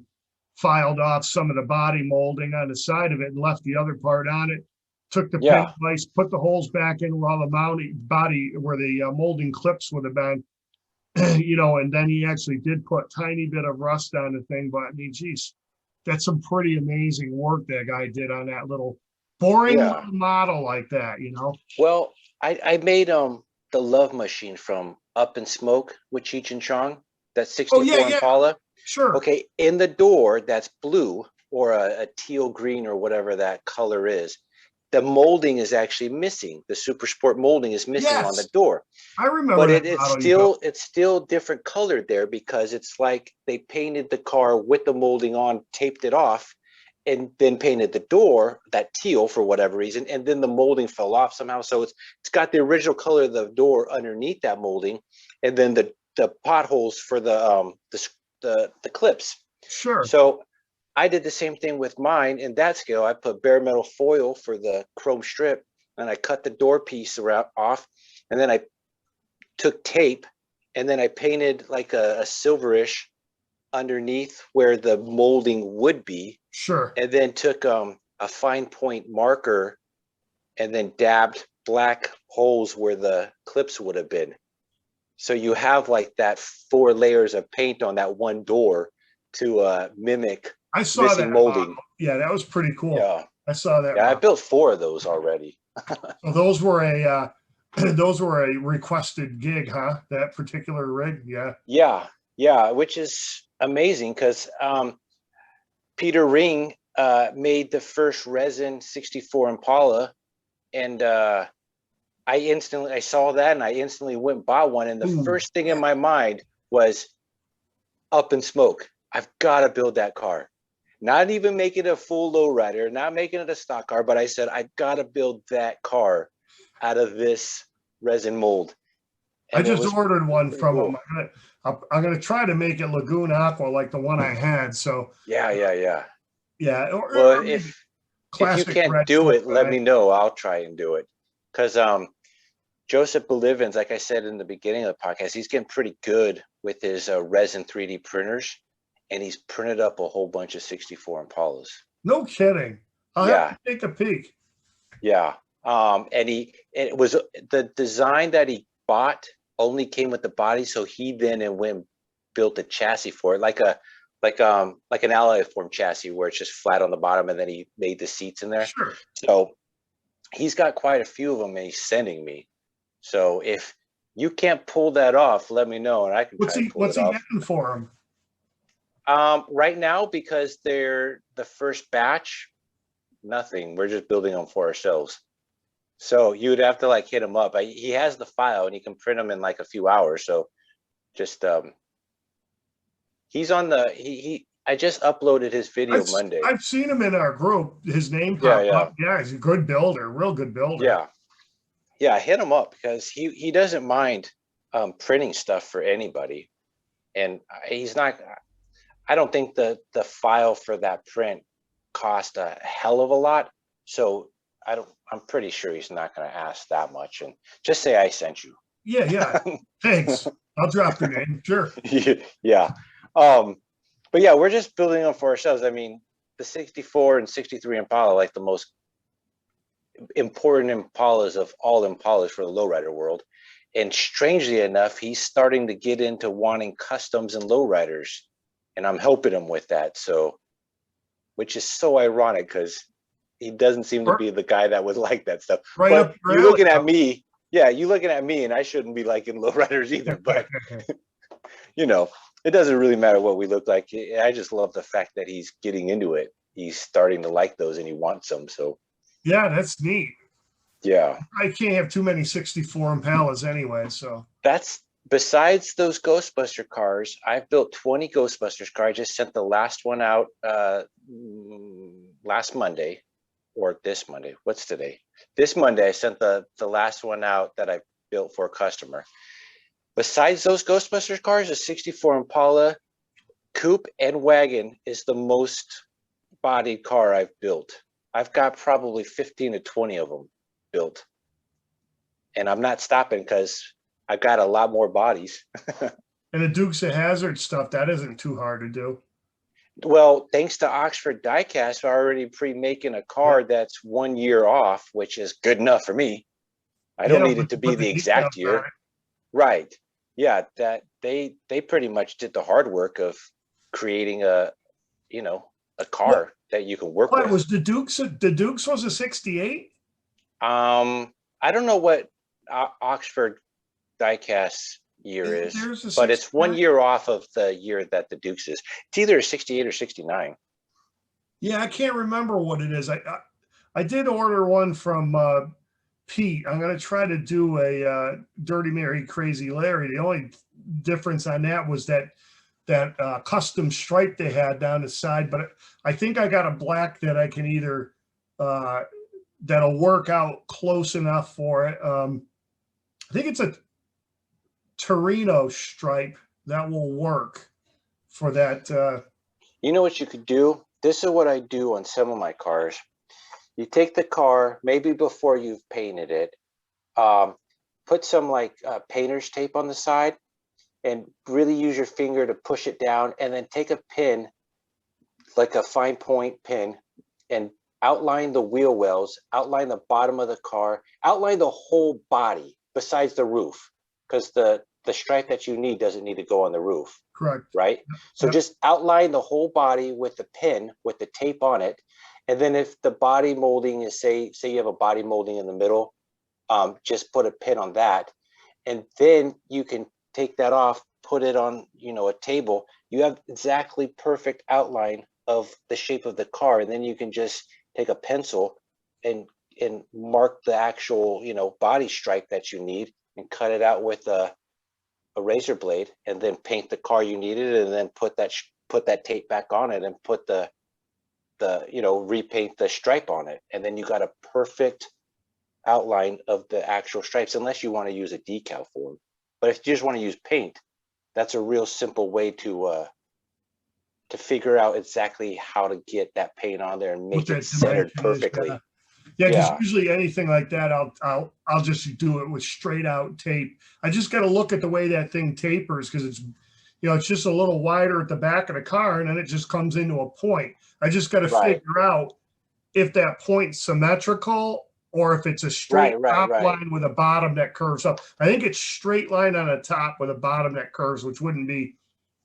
filed off some of the body molding on the side of it and left the other part on it. Took the paint Yeah, place, put the holes back in while the mounting body where the molding clips would have been, and then he actually did put tiny bit of rust on the thing. But I mean, geez, that's some pretty amazing work that guy did on that little boring yeah. little model like that. Well, I made the Love Machine from Up in Smoke with Cheech and Chong, that Oh yeah, 64 yeah, Impala. sure. Okay, in the door that's blue or a teal green or whatever that color is, the molding is actually missing. The Super Sport molding is missing on the Yes, door. I remember But that it's model you built. still different colored there because it's like they painted the car with the molding on, taped it off, and then painted the door that teal for whatever reason, and then the molding fell off somehow. So it's got the original color of the door underneath that molding, and then the potholes for the clips. Sure, So I did the same thing with mine in that scale. I put bare metal foil for the chrome strip, and I cut the door piece around off, and then I took tape, and then I painted like a silverish underneath where the molding would be, sure. and then took a fine point marker and then dabbed black holes where the clips would have been. So you have like that 4 layers of paint on that one door to mimic I saw missing that model. molding. Yeah, that was pretty cool. Yeah, I saw that yeah, I model. built 4 of those already. So those were a those were a requested gig, huh? That particular rig. Yeah. Yeah, yeah, which is amazing because Peter Ring made the first resin 64 Impala, and I saw that and I instantly went and bought one. And the Ooh, first thing in my mind was Up in Smoke. I've got to build that car. Not even make it a full lowrider, not making it a stock car, but I said I've got to build that car out of this resin mold, I and it just was ordered one pretty from them. cool. I'm gonna try to make it Lagoon Aqua like the one I had. So Yeah, yeah, yeah. yeah, Well, or maybe if you classic can't red do tone. it, let me know. I'll try and do it because Joseph Bolivins, like I said in the beginning of the podcast, he's getting pretty good with his resin 3D printers, and he's printed up a whole bunch of 64 Impalas. No kidding. I'll have Yeah, to take a peek. yeah. And it was the design that he bought only came with the body, so he then and went and built a chassis for it, like an alloy form chassis where it's just flat on the bottom, and then he made the seats in there. Sure. So he's got quite a few of them, and he's sending me. So if you can't pull that off, let me know, and I can What's try and he pull What's it he off. getting for him? Right now, because they're the first batch, nothing. We're just building them for ourselves. So you'd have to like hit him up. He has the file and he can print them in like a few hours. So just he's on the he. I just uploaded his video I've Monday. I've seen him in our group. His name Yeah, pop yeah, up. Yeah, he's a good builder, real good builder. yeah, yeah. Hit him up because he doesn't mind printing stuff for anybody, and he's not. I don't think the file for that print cost a hell of a lot. So I'm pretty sure he's not going to ask that much. And just say I sent you. Yeah. Thanks. I'll drop your name. Sure. Yeah. But yeah, we're just building them for ourselves. I mean, the 64 and 63 Impala, like the most important Impalas of all Impalas for the lowrider world. And strangely enough, he's starting to get into wanting customs and lowriders, and I'm helping him with that. So, which is so ironic because he doesn't seem to be the guy that would like that stuff. Right But up your you alley. looking at me, yeah, you looking at me, and I shouldn't be liking lowriders either. But you know, it doesn't really matter what we look like. I just love the fact that he's getting into it. He's starting to like those, and he wants them. So Yeah, that's neat. yeah, I can't have too many 64 Impalas anyway, so. that's besides those Ghostbuster cars. I've built 20 Ghostbusters cars. I just sent the last one out last Monday, or this Monday. What's today? This Monday, I sent the last one out that I built for a customer. Besides those Ghostbusters cars, the 64 Impala coupe and wagon is the most bodied car I've built. I've got probably 15 to 20 of them built. And I'm not stopping because I've got a lot more bodies. And the Dukes of Hazzard stuff, that isn't too hard to do. Well, thanks to Oxford Diecast, we're already pre-making a car that's 1 year off, which is good enough for me. I don't need it to be the exact year. Right. Yeah, that they pretty much did the hard work of creating a car that you can work What with. was the Dukes was a 68? I don't know what Oxford Diecast year is, but it's 1 year off of the year that the Dukes is. It's either a 68 or 69. Yeah, I can't remember what it is. I did order one from Pete. I'm going to try to do a Dirty Mary Crazy Larry. The only difference on that was that custom stripe they had down the side, but I think I got a black that I can either that'll work out close enough for it. I think it's a Torino stripe that will work for that. You know what you could do? This is what I do on some of my cars. You take the car, maybe before you've painted it, put some like painter's tape on the side and really use your finger to push it down, and then take a pin, like a fine point pin, and outline the wheel wells, outline the bottom of the car, outline the whole body besides the roof, because the stripe that you need doesn't need to go on the roof. Correct. Right? So just outline the whole body with the pin, with the tape on it. And then if the body molding is, say you have a body molding in the middle, just put a pin on that. And then you can take that off, put it on, a table. You have exactly perfect outline of the shape of the car. And then you can just take a pencil and mark the actual, body stripe that you need and cut it out with a razor blade, and then paint the car you needed, and then put that tape back on it and put the repaint the stripe on it. And then you got a perfect outline of the actual stripes, unless you want to use a decal for them. But if you just want to use paint, that's a real simple way to figure out exactly how to get that paint on there and make it centered perfectly. Yeah, because usually anything like that, I'll just do it with straight out tape. I just got to look at the way that thing tapers, because it's it's just a little wider at the back of the car, and then it just comes into a point. I just got to figure out if that point's symmetrical or if it's a straight top line with a bottom that curves up. I think it's straight line on the top with a bottom that curves, which wouldn't be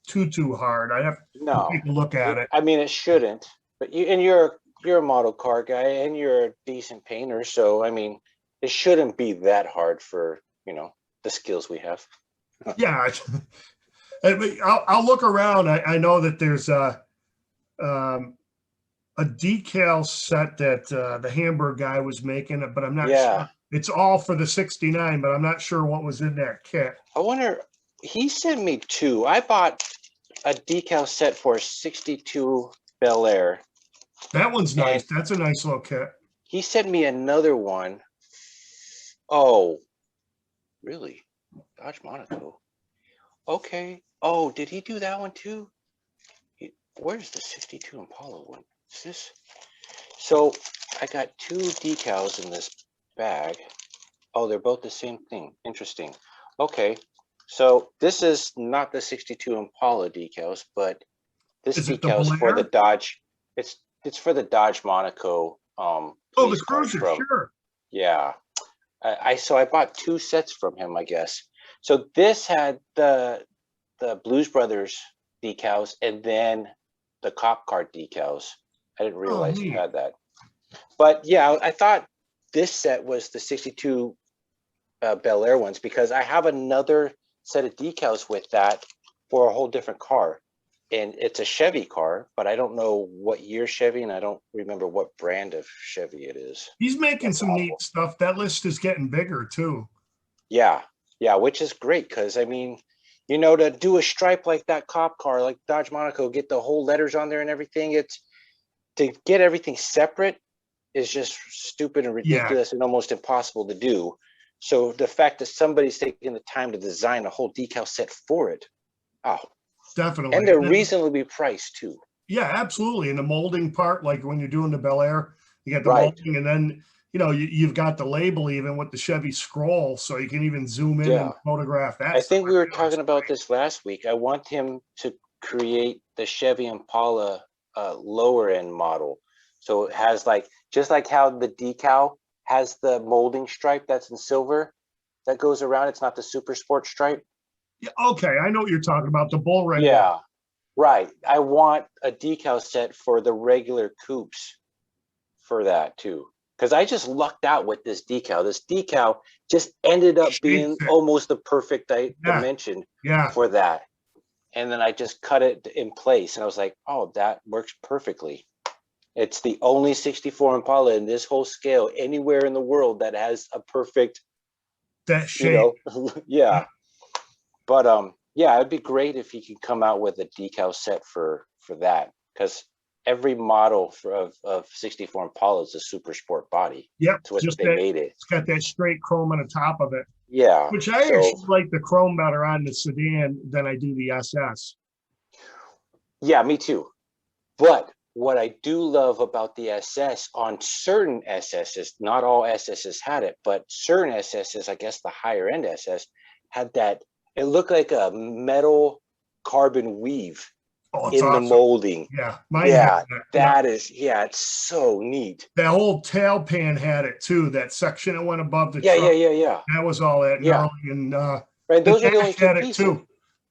too hard. I have to take a look at it. I mean, it shouldn't, but you're a model car guy and you're a decent painter, so I mean, it shouldn't be that hard for the skills we have. Yeah, I'll look around. I know that there's a decal set that the Hamburg guy was making, but I'm not sure. It's all for the 69, but I'm not sure what was in that kit. I wonder, he sent me two. I bought a decal set for 62 Bel Air. That one's nice. That's a nice little kit. He sent me another one. Oh, really? Dodge Monaco. Okay. Oh, did he do that one too? Where's the 62 Impala one? Is this? So I got two decals in this bag. Oh, they're both the same thing. Interesting. Okay. So this is not the 62 Impala decals, but this Is it the decal is for the Blair? Dodge. It's for the Dodge Monaco Oh, the police cars Cruiser, from, sure. yeah. So I bought 2 sets from him, I guess. So this had the Blues Brothers decals and then the cop car decals. I didn't Oh, realize he neat. had that. But yeah, I thought this set was the 62 Bel Air ones because I have another set of decals with that for a whole different car. And it's a Chevy car, but I don't know what year Chevy, and I don't remember what brand of Chevy it is. He's making What some model. neat stuff. That list is getting bigger too. Yeah, yeah, which is great because I mean, to do a stripe like that cop car, like Dodge Monaco, get the whole letters on there and everything. It's to get everything separate is just stupid and Yeah, ridiculous and almost impossible to do. So the fact that somebody's taking the time to design a whole decal set for it, oh, and definitely. they're reasonably priced too. Yeah, absolutely. And the molding part, like when you're doing the Bel Air, you got the Right. molding, and then you've got the label even with the Chevy scroll, so you can even zoom in and Yeah. photograph that I stuff. think we were talking about this last week. I want him to create the Chevy Impala lower end model. So it has just like how the decal has the molding stripe that's in silver that goes around. It's not the super sport stripe. Yeah, okay, I know what you're talking about, the bull ring one. Yeah, right. I want a decal set for the regular coupes for that too. Because I just lucked out with this decal. This decal just ended up Shapes being it. almost the perfect Yeah, dimension yeah. for that. And then I just cut it in place and I was like, oh, that works perfectly. It's the only 64 Impala in this whole scale anywhere in the world that has a perfect, That shape. yeah. But yeah, it'd be great if he could come out with a decal set for that, because every model of 64 Impala is a super sport body. Yep, That's what just they that made it. it's got that straight chrome on the top of it, Yeah. which I So actually like the chrome better on the sedan than I do the SS. yeah, me too. But what I do love about the SS on certain SSs, not all SSs had it, but certain SSs, I guess the higher end SS, had that. It looked like a metal carbon weave Oh, it's in the awesome. molding. Yeah, mine had Yeah, that. Yeah, that is, yeah, it's so neat. that whole tail pan had it too. That section that went above the Yeah, yeah, truck, yeah, yeah, that was all that yeah. gnarly. And Right, the those are the only dash two had it pieces. too.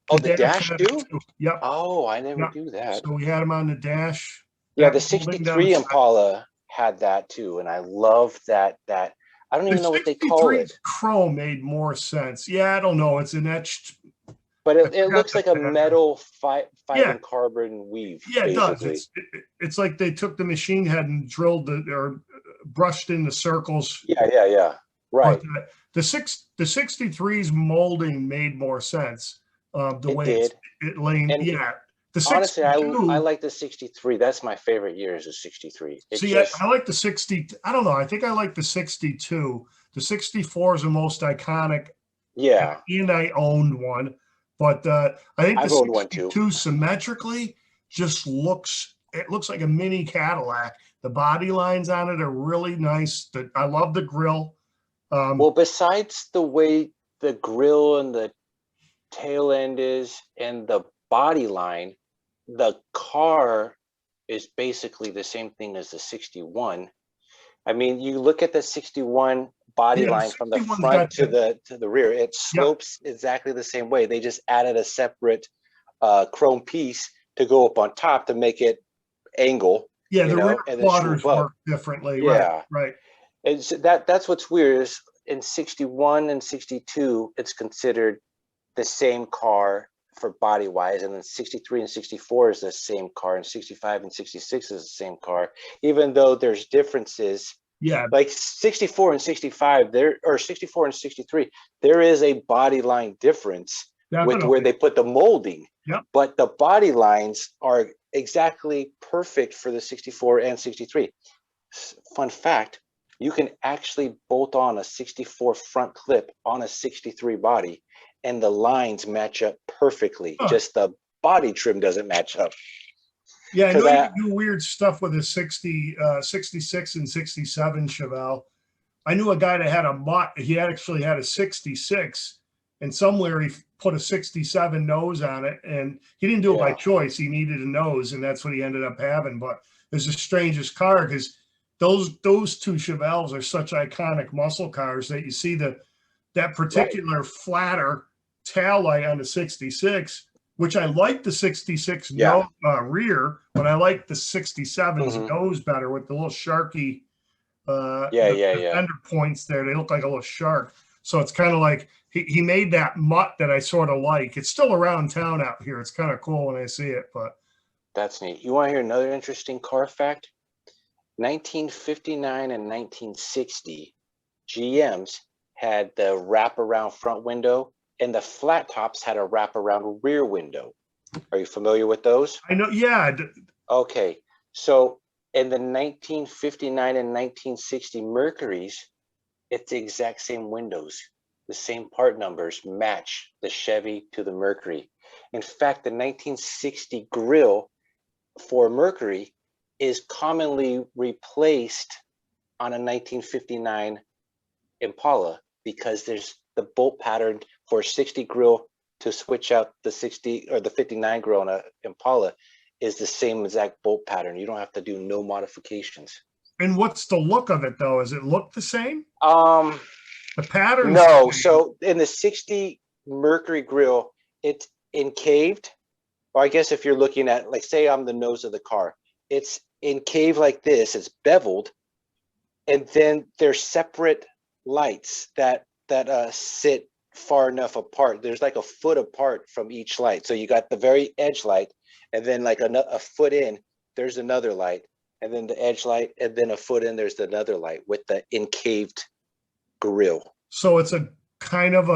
Oh, The the dash dash had it too? too. Yep, Oh, I never yep. do that. So we had them on the dash. Yeah, That the molding down 63 side. Impala had that too, and I love that. I don't The even know what they call 63's it, chrome made more sense. Yeah, I don't know. It's an etched. but I it forgot looks the like a pattern. metal Yeah, fiber carbon weave, yeah, it does. basically. It's like they took the machine head and drilled or brushed in the circles. Yeah, yeah, yeah. But Right. the 63's molding made more sense. The It way did. it leaned. And Yeah, the honestly, I 62. like the 63. That's my favorite year is the 63. It See, just, I like the 60. I don't know. I think I like the 62. The 64 is the most iconic, yeah, and I owned one. But I think the I've owned one too. 62 symmetrically just looks like a mini Cadillac. The body lines on it are really nice. I love the grill. Well, besides the way the grill and the tail end is and the body line, the car is basically the same thing as the 61. I mean, you look at the 61 body Yeah, the line from the 61's front got that. to the rear, it Yep. slopes exactly the same way. They just added a separate chrome piece to go up on top to make it angle, Yeah, the rear and then swoop quarters up. work differently. Right, Yeah. right. And so that's what's weird is in 61 and 62, it's considered the same car for body wise, and then 63 and 64 is the same car, and 65 and 66 is the same car, even though there's differences. Yeah, Like 64 and 65 there, or 64 and 63, there is a body line difference with where definitely. they put the molding, Yep. but the body lines are exactly perfect for the 64 and 63. Fun fact, you can actually bolt on a 64 front clip on a 63 body and the lines match up perfectly. Huh. Just the body trim doesn't match up. Yeah, I know Because you do weird stuff with a 66 and 67 Chevelle. I knew a guy that had a mutt. He actually had a 66, and somewhere he put a 67 nose on it, and he didn't do it by Yeah. choice. He needed a nose, and that's what he ended up having. But it's the strangest car because those two Chevelles are such iconic muscle cars that you see that particular flatter tail light on the 66, which I like the 66 Yeah. rear, but I like the 67's Mhm. nose better with the little sharky Yeah, the yeah, yeah. fender points there. They look like a little shark. So it's kind of like he made that mutt that I sort of like. It's still around town out here. It's kind of cool when I see it, but That's neat. You want to hear another interesting car fact? 1959 and 1960, GMs had the wraparound front window, and the flat tops had a wraparound rear window. Are you familiar with those? I know. Yeah, Okay, so in the 1959 and 1960 Mercuries, it's the exact same windows. The same part numbers match the Chevy to the Mercury. In fact, the 1960 grille for Mercury is commonly replaced on a 1959 Impala because there's the bolt pattern for 60 grille to switch out the 60 or the 59 grille on a Impala is the same exact bolt pattern. You don't have to do no modifications. and what's the look of it though? Does it look the same? Um, The pattern's the no. same. So in the 60 Mercury grille, it's encaved. Or I guess if you're looking at, like, say I'm the nose of the car, it's encaved like this, it's beveled, and then there's separate lights that sit far enough apart. There's like a foot apart from each light. So you got the very edge light, and then like a foot in, there's another light, and then the edge light, and then a foot in, there's another light with the encaved grille. So it's a kind of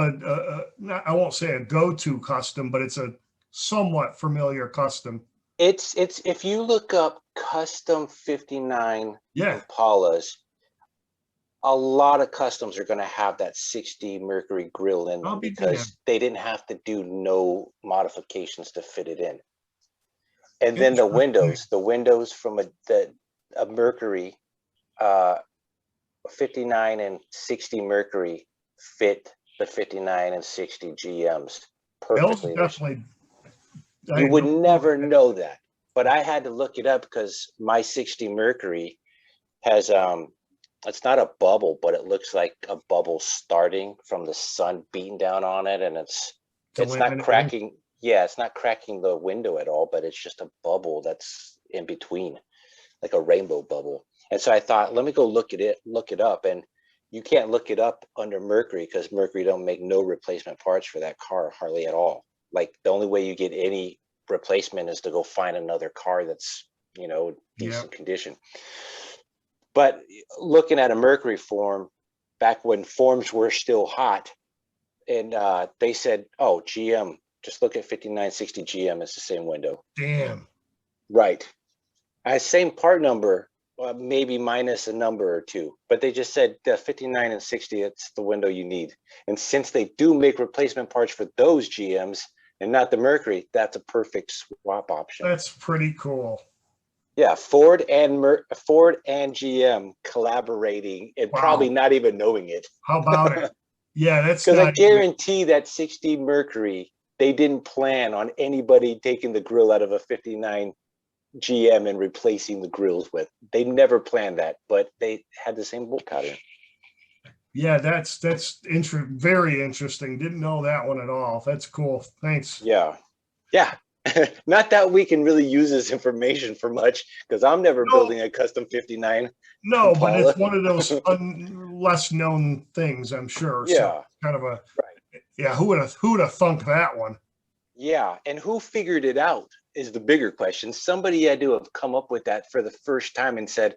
not, I won't say a go-to custom, but it's a somewhat familiar custom. It's if you look up custom 59 Yeah. Impalas, a lot of customs are going to have that 60 Mercury grille in I'll them be because damned. they didn't have to do no modifications to fit it in. And then Interesting. the windows from a Mercury, 59 and 60 Mercury fit the 59 and 60 GMs Those perfectly. definitely. I You had would no clue never that. know that, but I had to look it up because my 60 Mercury has it's not a bubble, but it looks like a bubble starting from the sun beating down on it, and it's not Delaminated. cracking. Yeah, it's not cracking the window at all, but it's just a bubble that's in between, like a rainbow bubble. And so I thought, let me go look it up, and you can't look it up under Mercury because Mercury don't make no replacement parts for that car hardly at all. Like the only way you get any replacement is to go find another car that's, decent condition. But looking at a Mercury form back when forms were still hot, and they said, oh, GM, just look at 5960 GM, it's the same window. Damn. Right. Same part number, maybe minus a number or two, but they just said the 59 and 60, it's the window you need. And since they do make replacement parts for those GMs and not the Mercury, that's a perfect swap option. That's pretty cool. Yeah, Ford and GM collaborating and probably not even knowing it. How about it? Yeah, that's Because I not even. guarantee that 60 Mercury, they didn't plan on anybody taking the grill out of a 59 GM and replacing the grills with. They never planned that, but they had the same bolt pattern. Yeah, that's very interesting. Didn't know that one at all. That's cool. Thanks. Yeah. Yeah. Not that we can really use this information for much because I'm never building a custom 59 No, but Impala. it's one of those less known things, I'm sure. Yeah. So kind of a yeah. Who would have thunk that one? Yeah, and who figured it out is the bigger question. Somebody had to have come up with that for the first time and said,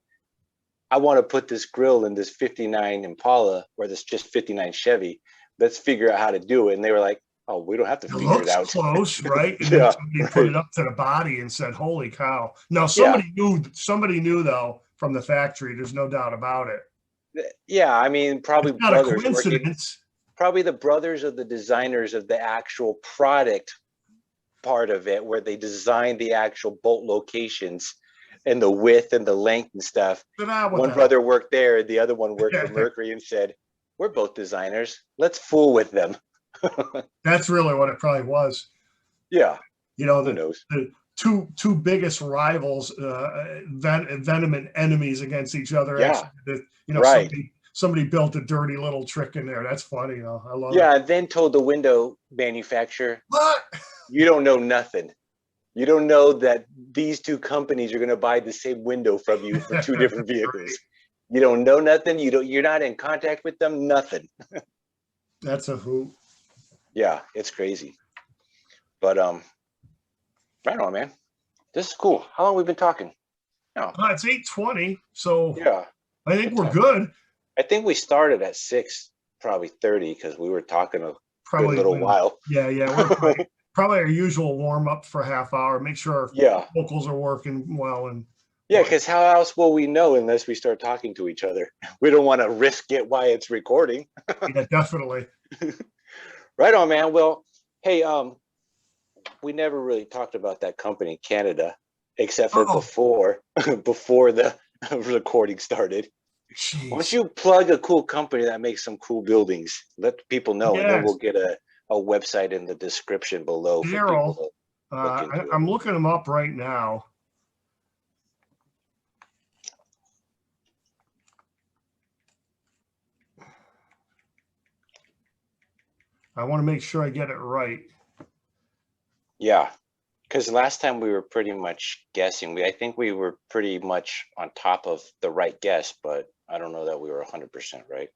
I want to put this grill in this 59 Impala or this just 59 Chevy. Let's figure out how to do it. And they were like, oh, we don't have to figure it out. Close, right? And Yeah, then somebody put it up to the body and said, holy cow. Now somebody knew though from the factory. There's no doubt about it. Yeah, I mean, probably It's not a brothers working, coincidence. probably the brothers of the designers of the actual product part of it, where they designed the actual bolt locations and the width and the length and stuff. One brother worked there, the other one worked for Mercury and said, we're both designers. Let's fool with them. That's really what it probably was. Yeah, You know, who knows? the two biggest rivals, venomous enemies against each other. Yeah, Actually, you know, right. somebody built a dirty little trick in there. That's funny. You know, I love it. Yeah, and then told the window manufacturer, What? you don't know nothing. You don't know that these two companies are going to buy the same window from you for two different Right. vehicles. You don't know nothing. You're not in contact with them. Nothing. That's a hoot. Yeah, it's crazy. But right on, man. This is cool. How long we been talking? No, It's 8:20, so yeah, I think good we're time. good. I think we started at 6, probably 30, because we were talking a good Probably, little while. yeah, we're probably our usual warm up for a half hour. Make sure our Yeah, vocals are working well and yeah, because how else will we know unless we start talking to each other? We don't want to risk it while it's recording. yeah, definitely. Right on, man. Well, hey, we never really talked about that company, Canada, except for Oh, before before the recording started. Why don't jeez. you plug a cool company that makes some cool buildings? Let people know, and then we'll Yes, get a website in the description below for people Daryl. to look into it. I'm looking him up right now. I want to make sure I get it right. Yeah, because last time we were pretty much guessing. I think we were pretty much on top of the right guess, but I don't know that we were 100% right.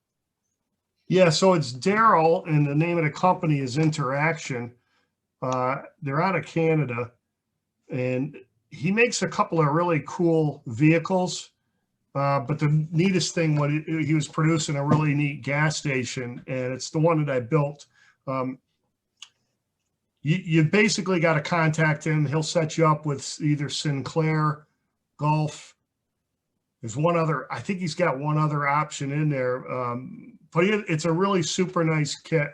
Yeah, so it's Daryl, and the name of the company is Interaction. They're out of Canada, and he makes a couple of really cool vehicles. But the neatest thing, when he was producing a really neat gas station, and it's the one that I built. Um, you basically got to contact him. He'll set you up with either Sinclair, Gulf. There's one other, I think he's got one other option in there. But it's a really super nice kit.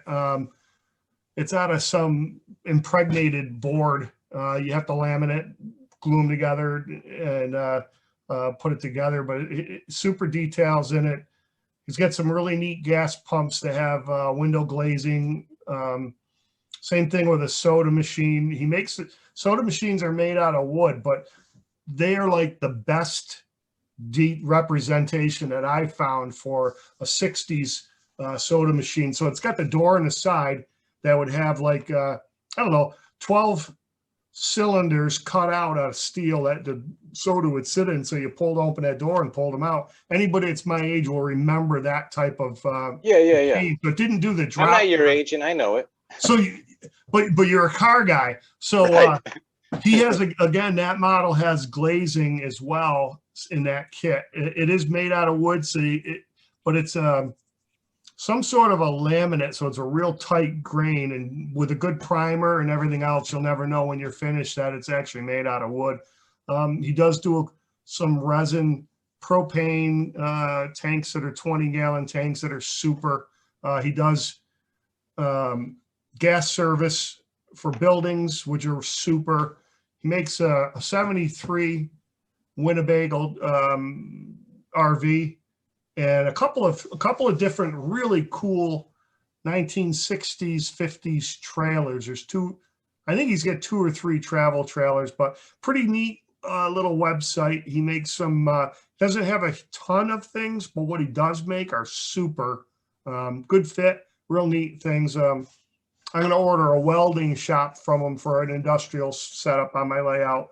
It's out of some impregnated board. You have to laminate, glue them together, and put it together. But super details in it. He's got some really neat gas pumps that have window glazing. Same thing with a soda machine. He makes it. Soda machines are made out of wood, but they are like the best deep representation that I found for a 60s soda machine. So it's got the door on the side that would have like, I don't know, 12 cylinders cut out of steel that the soda would sit in. So you pulled open that door and pulled them out. Anybody that's my age will remember that type of Yeah. machine. But didn't do the I'm drop not your down. age, and I know it. So, but you're a car guy. So Right. he has, again, that model has glazing as well in that kit. It is made out of wood, so but it's some sort of a laminate, so it's a real tight grain, and with a good primer and everything else, you'll never know when you're finished that it's actually made out of wood. He does do some resin propane tanks that are 20-gallon tanks that are super. He does gas service for buildings, which are super. He makes a 73 Winnebago RV and a couple of different really cool 1960s, 50s trailers. There's two, I think he's got 2 or 3 travel trailers, but pretty neat little website. He makes some, doesn't have a ton of things, but what he does make are super good fit, real neat things. I'm going to order a welding shop from him for an industrial setup on my layout.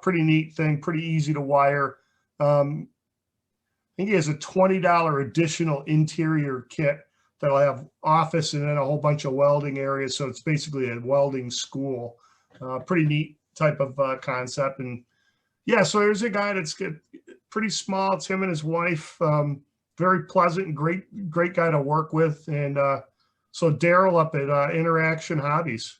Pretty neat thing, pretty easy to wire. I think he has a $20 additional interior kit that'll have office and then a whole bunch of welding areas. So it's basically a welding school. Pretty neat type of concept. And yeah, so there's a guy that's pretty small. It's him and his wife. Very pleasant and great guy to work with. And so Daryl up at Interaction Hobbies.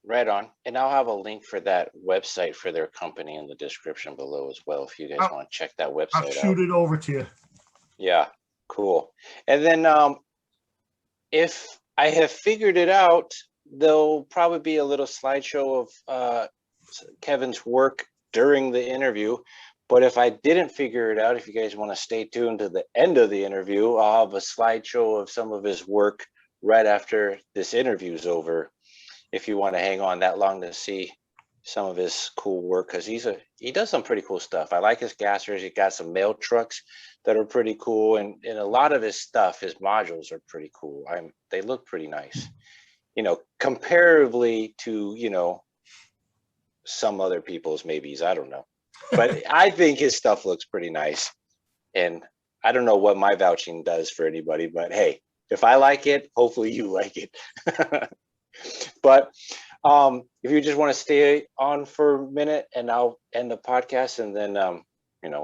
Right on. And I'll have a link for that website for their company in the description below as well, if you guys want to check that I'll website shoot out. it over to you. Yeah, cool. And then if I have figured it out, there'll probably be a little slideshow of Kevin's work during the interview. But if I didn't figure it out, if you guys want to stay tuned to the end of the interview, I'll have a slideshow of some of his work right after this interview is over, if you want to hang on that long to see some of his cool work, because he does some pretty cool stuff. I like his gassers. He got some mail trucks that are pretty cool, and a lot of his stuff, his modules are pretty cool. They look pretty nice, comparatively to some other people's maybes. I don't know, but I think his stuff looks pretty nice. And I don't know what my vouching does for anybody, but hey, if I like it, hopefully you like it. But if you just want to stay on for a minute, and I'll end the podcast, and then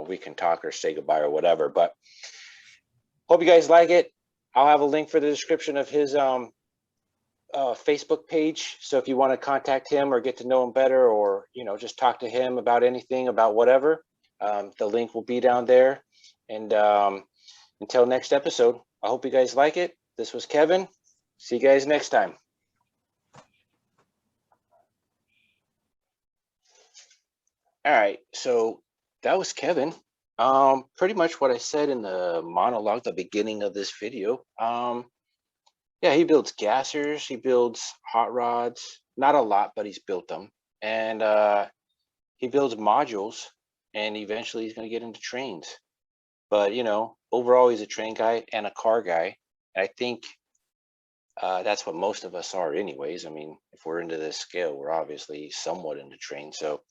we can talk or say goodbye or whatever. But hope you guys like it. I'll have a link for the description of his Facebook page. So if you want to contact him or get to know him better, or just talk to him about anything, about whatever, the link will be down there. And until next episode, I hope you guys like it. This was Kevin. See you guys next time. All right, so that was Kevin. Pretty much what I said in the monologue, the beginning of this video. Yeah, he builds gassers, he builds hot rods, not a lot, but he's built them. And he builds modules, and eventually he's going to get into trains. But, overall, he's a train guy and a car guy. And I think that's what most of us are anyways. I mean, if we're into this scale, we're obviously somewhat into trains. So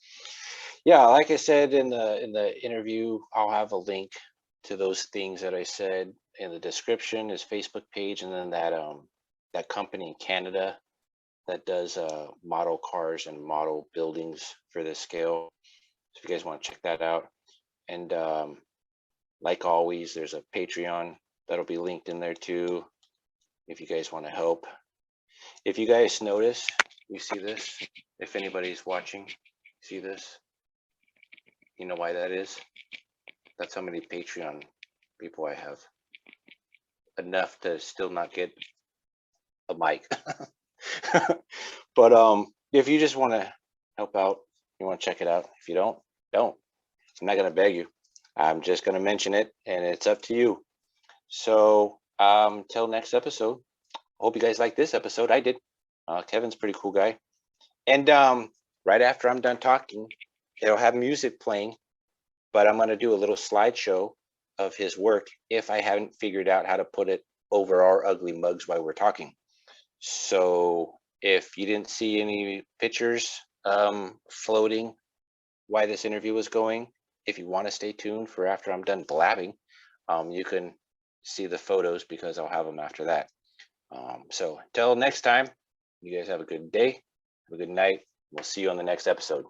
yeah, like I said in the interview, I'll have a link to those things that I said in the description, his Facebook page, and then that company in Canada that does model cars and model buildings for this scale. So if you guys want to check that out. And like always, there's a Patreon that'll be linked in there too, if you guys want to help. If you guys notice, you see this, if anybody's watching, see this? You know why that is? That's how many Patreon people I have. Enough to still not get a mic. But if you just want to help out, you want to check it out. If you don't. I'm not going to beg you. I'm just going to mention it, and it's up to you. So till next episode, I hope you guys like this episode. I did. Kevin's a pretty cool guy. And right after I'm done talking, it'll have music playing, but I'm going to do a little slideshow of his work if I haven't figured out how to put it over our ugly mugs while we're talking. So if you didn't see any pictures floating while this interview was going, if you want to stay tuned for after I'm done blabbing, you can see the photos because I'll have them after that. So until next time, you guys have a good day, have a good night. We'll see you on the next episode.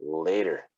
Later.